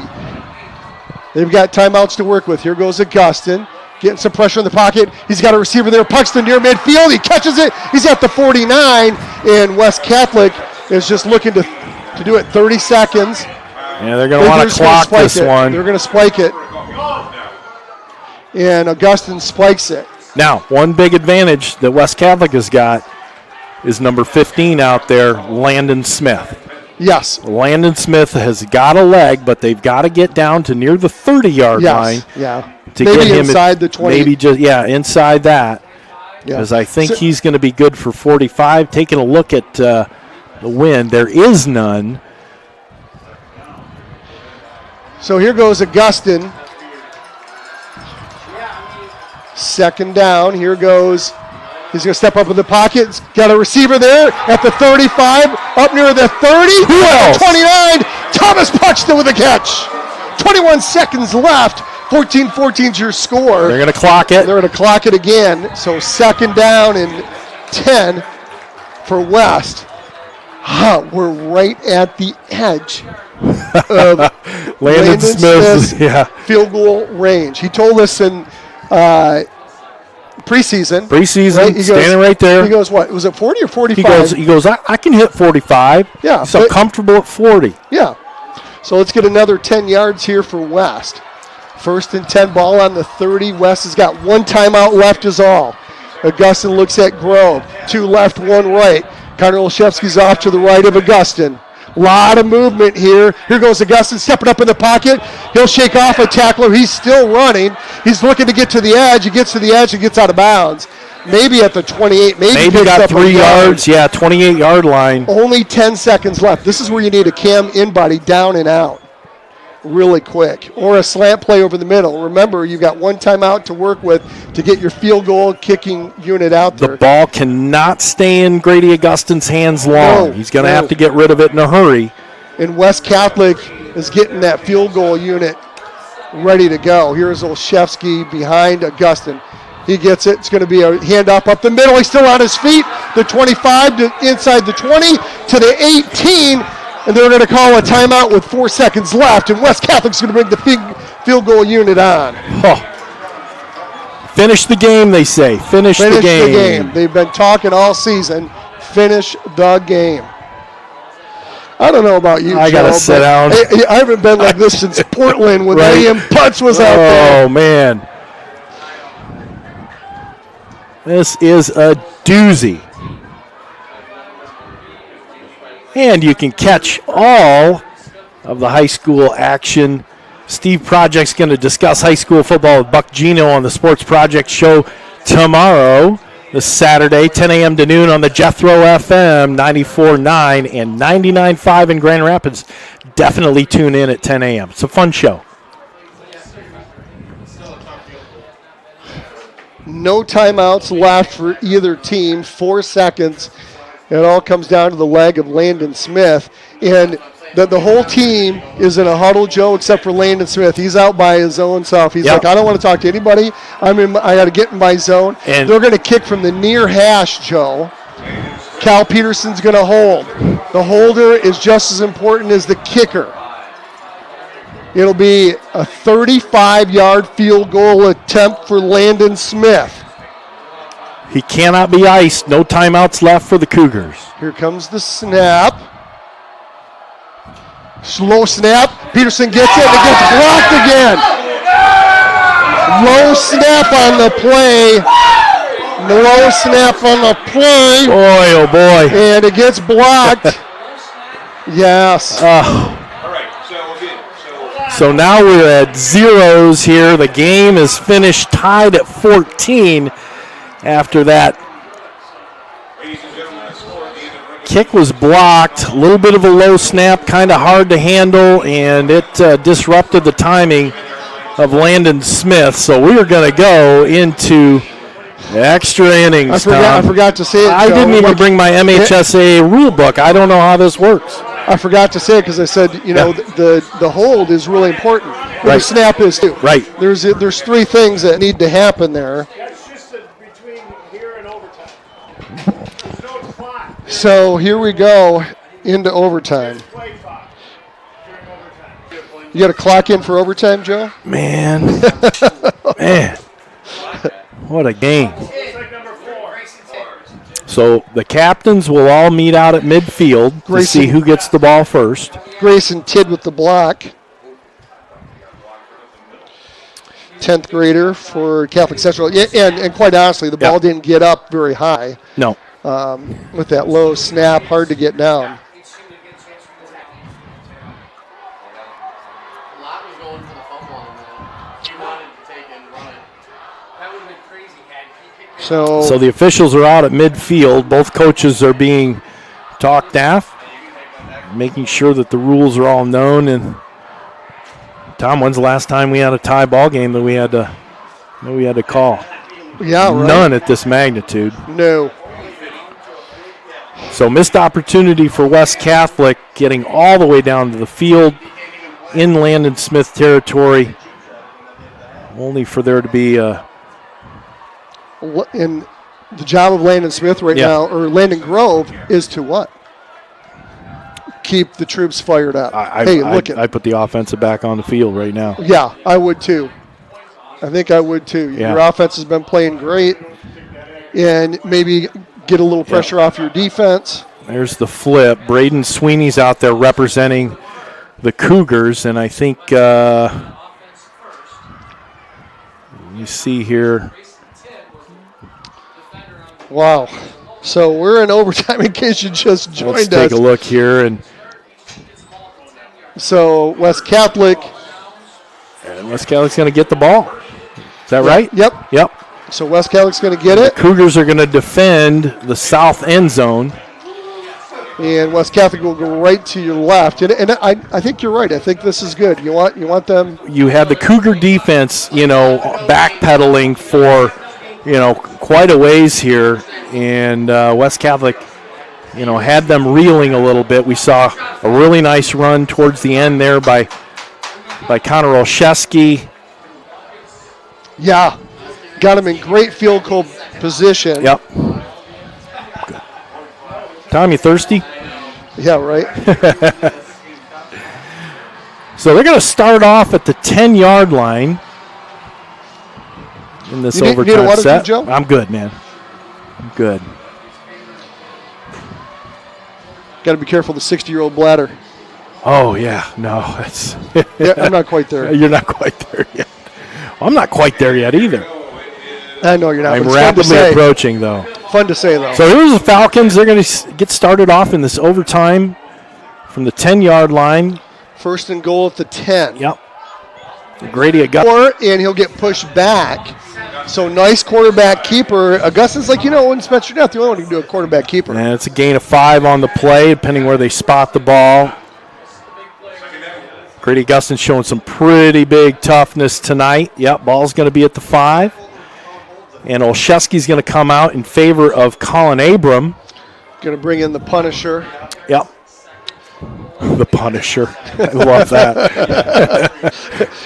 They've got timeouts to work with. Here goes Augustin. Getting some pressure in the pocket. He's got a receiver there. Pucks to near midfield. He catches it. He's at the 49. And West Catholic is just looking to do it 30 seconds. Yeah, they're going to want to clock this one. They're going to spike it. And Augustin spikes it. Now, one big advantage that West Catholic has got is number 15 out there, Landon Smith. Yes. Landon Smith has got a leg, but they've got to get down to near the 30-yard line. Yeah. To maybe get him inside the 20. Maybe just, inside that. Because I think he's going to be good for 45. Taking a look at the wind, there is none. So here goes Augustin. 2nd down. Here goes. He's going to step up in the pocket. He's got a receiver there at the 35, up near the 30. Who else? 29. Thomas Puxton with a catch. 21 seconds left. 14-14 is your score. They're going to clock it. They're going to clock it again. So 2nd down and 10 for West. We're right at the edge of Landon Smith's field goal range. He told us in preseason. Preseason, standing right there. He goes, what? Was it 40 or 45? He goes, I can hit 45. Yeah. So comfortable at 40. Yeah. So let's get another 10 yards here for West. 1st and 10, ball on the 30. West has got 1 timeout left is all. Augustin looks at Grove. 2 left, 1 right. Connor Olszewski's off to the right of Augustin. Lot of movement here. Here goes Augustin stepping up in the pocket. He'll shake off a tackler. He's still running. He's looking to get to the edge. He gets to the edge and gets out of bounds. Maybe at the 28. Maybe got 3 yards. Yeah, 28-yard line. Only 10 seconds left. This is where you need a Cam Inbody down and out really quick, or a slant play over the middle. Remember, you've got 1 timeout to work with to get your field goal kicking unit out there. The ball cannot stay in Grady Augustin's hands long. He's going to have to get rid of it in a hurry. and West Catholic is getting that field goal unit ready to go. Here's Olszewski behind Augustin. He gets it. It's going to be a handoff up the middle. He's still on his feet. The 25 to inside the 20 to the 18, and they're going to call a timeout with 4 seconds left, and West Catholic's going to bring the field goal unit on. Oh. Finish the game, they say. Finish the game. They've been talking all season. Finish the game. I don't know about you, I got to sit down. I haven't been like this since Portland when A.M. Putz was out there. Oh, man. This is a doozy. And you can catch all of the high school action. Steve Project's going to discuss high school football with Buck Gino on the Sports Project show tomorrow, this Saturday, 10 a.m. to noon on the Jethro FM 94.9 and 99.5 in Grand Rapids. Definitely tune in at 10 a.m. It's a fun show. No timeouts left for either team. 4 seconds. It all comes down to the leg of Landon Smith. And the whole team is in a huddle, Joe, except for Landon Smith. He's out by his own self. He's like, I don't want to talk to anybody. I got to get in my zone. And they're going to kick from the near hash, Joe. Cal Peterson's going to hold. The holder is just as important as the kicker. It'll be a 35-yard field goal attempt for Landon Smith. He cannot be iced. No timeouts left for the Cougars. Here comes the snap. Slow snap. Peterson gets it. It gets blocked again. Low snap on the play. Low snap on the play. Boy, oh boy. And it gets blocked. Yes. So now we're at zeros here. The game is finished tied at 14 after that. Kick was blocked, a little bit of a low snap, kind of hard to handle, and it disrupted the timing of Landon Smith. So we are going to go into extra innings. I forgot to say it. I didn't even bring my MHSA rule book. I don't know how this works. I forgot to say it because I said, the hold is really important. The snap is too. Right. There's 3 things that need to happen there. That's just between here and overtime. There's no clock. So here we go into overtime. You got to clock in for overtime, Joe? Man. Man. What a game. So the captains will all meet out at midfield to see who gets the ball first. Grayson Tidd with the block. 10th grader for Catholic Central. Yeah, and quite honestly, the ball didn't get up very high. No. With that low snap, hard to get down. So the officials are out at midfield. Both coaches are being talked at, making sure that the rules are all known. And Tom, when's the last time we had a tie ball game that we had to call? Yeah, right. None at this magnitude. No. So missed opportunity for West Catholic, getting all the way down to the field in Landon Smith territory, only for there to be and the job of Landon Smith right now, or Landon Grove, is to what? Keep the troops fired up. I put the offensive back on the field right now. Yeah, I would too. I think I would too. Yeah. Your offense has been playing great, and maybe get a little pressure off your defense. There's the flip. Braden Sweeney's out there representing the Cougars, and I think you see here. Wow. So we're in overtime in case you just joined us. Let's take a look here. And so West Catholic. And West Catholic's going to get the ball. Is that right? Yep. So West Catholic's going to get it. The Cougars are going to defend the south end zone. And West Catholic will go right to your left. And I think you're right. I think this is good. You want them. You have the Cougar defense, backpedaling for, quite a ways here. And West Catholic had them reeling a little bit. We saw a really nice run towards the end there by Connor Olszewski. Yeah, got him in great field goal position. Yep. Good. Tom, you thirsty? Yeah, right. So they're going to start off at the 10-yard line in this overtime need a water set. too, Joe? I'm good, man. I'm good. Got to be careful of the 60-year-old bladder. Oh, yeah. No, it's Yeah, I'm not quite there. You're not quite there yet. I'm not quite there yet either. I know you're not. I'm but it's fun to rapidly say. approaching, though. Fun to say, though. So here's the Falcons. They're going to get started off in this overtime from the 10-yard line. First and goal at the 10. Yep. Grady Augustin. And he'll get pushed back. So nice quarterback keeper. Augustin's like, when Spencer Death, the only one who can do a quarterback keeper. And it's a gain of 5 on the play, depending where they spot the ball. Grady Augustin showing some pretty big toughness tonight. Yep, ball's going to be at the 5. And Olszewski's going to come out in favor of Colin Abram. Going to bring in the Punisher. Yep. The Punisher. I love that.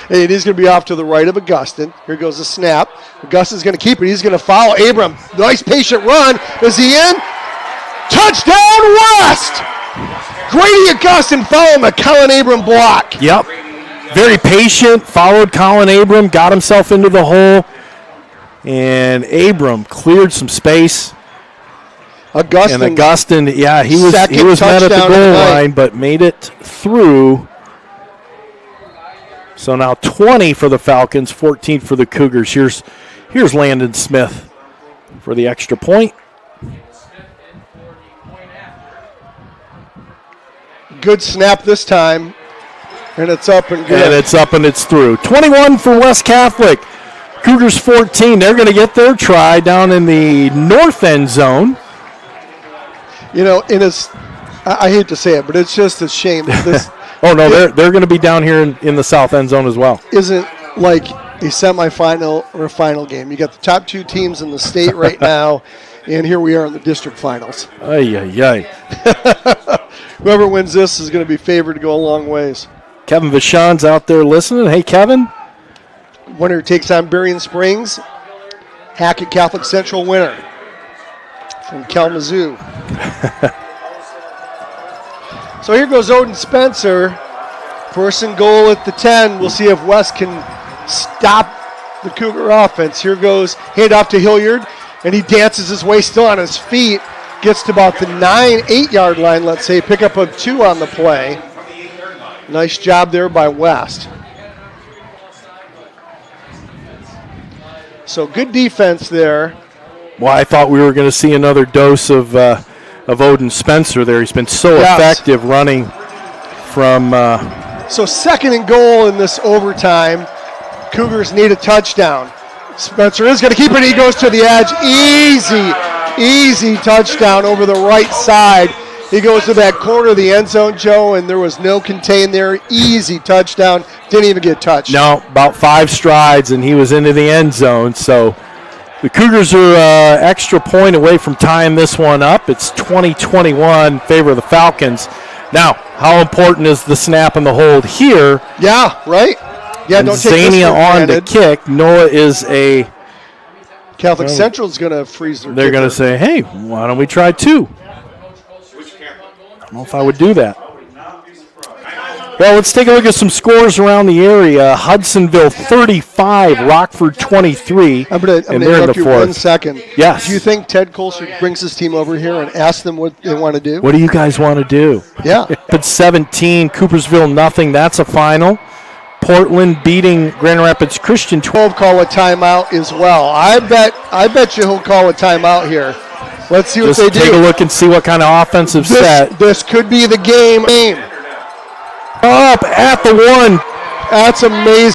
And he's going to be off to the right of Augustin. Here goes the snap. Augustin's going to keep it. He's going to follow Abram. Nice patient run. Is he in? Touchdown West! Grady Augustin following the Colin Abram block. Yep. Very patient. Followed Colin Abram. Got himself into the hole. And Abram cleared some space. Augustin, yeah, he was met at the goal line, but made it through. So now 20 for the Falcons, 14 for the Cougars. Here's Landon Smith for the extra point. Good snap this time, and it's up and good. And it's up and it's through. 21 for West Catholic. Cougars 14. They're going to get their try down in the north end zone. I hate to say it, but it's just a shame that this. Oh no, they're going to be down here in the south end zone as well. Isn't like a semifinal or a final game. You got the top 2 teams in the state right now, and here we are in the district finals. Ay, ay, ay. Whoever wins this is going to be favored to go a long ways. Kevin Vachon's out there listening. Hey, Kevin. Winner takes on Berrien Springs. Hackett Catholic Central winner from Kalamazoo. So here goes Odin Spencer. First and goal at the 10. We'll see if West can stop the Cougar offense. Here goes, hand off to Hilliard, and he dances his way still on his feet. Gets to about the 8-yard line, let's say. Pick up of 2 on the play. Nice job there by West. So good defense there. Well, I thought we were going to see another dose of Odin Spencer there. He's been so effective running from. So second and goal in this overtime. Cougars need a touchdown. Spencer is going to keep it. He goes to the edge. Easy touchdown over the right side. He goes to that corner of the end zone, Joe, and there was no contain there. Easy touchdown. Didn't even get touched. No, about 5 strides, and he was into the end zone. So the Cougars are extra point away from tying this one up. It's 20-21 in favor of the Falcons. Now, how important is the snap and the hold here? Yeah, right? Yeah, and don't take this Zania for on granted. to kick. Noah is a... Catholic Central's going to freeze their They're going to say, hey, why don't we try 2? I don't know if I would do that. Well, let's take a look at some scores around the area. Hudsonville 35, Rockford 23. I'm going to interrupt you 1 second. Yes. Do you think Ted Colser brings his team over here and asks them what they want to do? What do you guys want to do? Yeah. It's 17, Coopersville nothing. That's a final. Portland beating Grand Rapids Christian 12. Call a timeout as well. I bet you he'll call a timeout here. Let's see what they do. Just take a look and see what kind of offensive set. This could be the game. Up at the 1. That's amazing.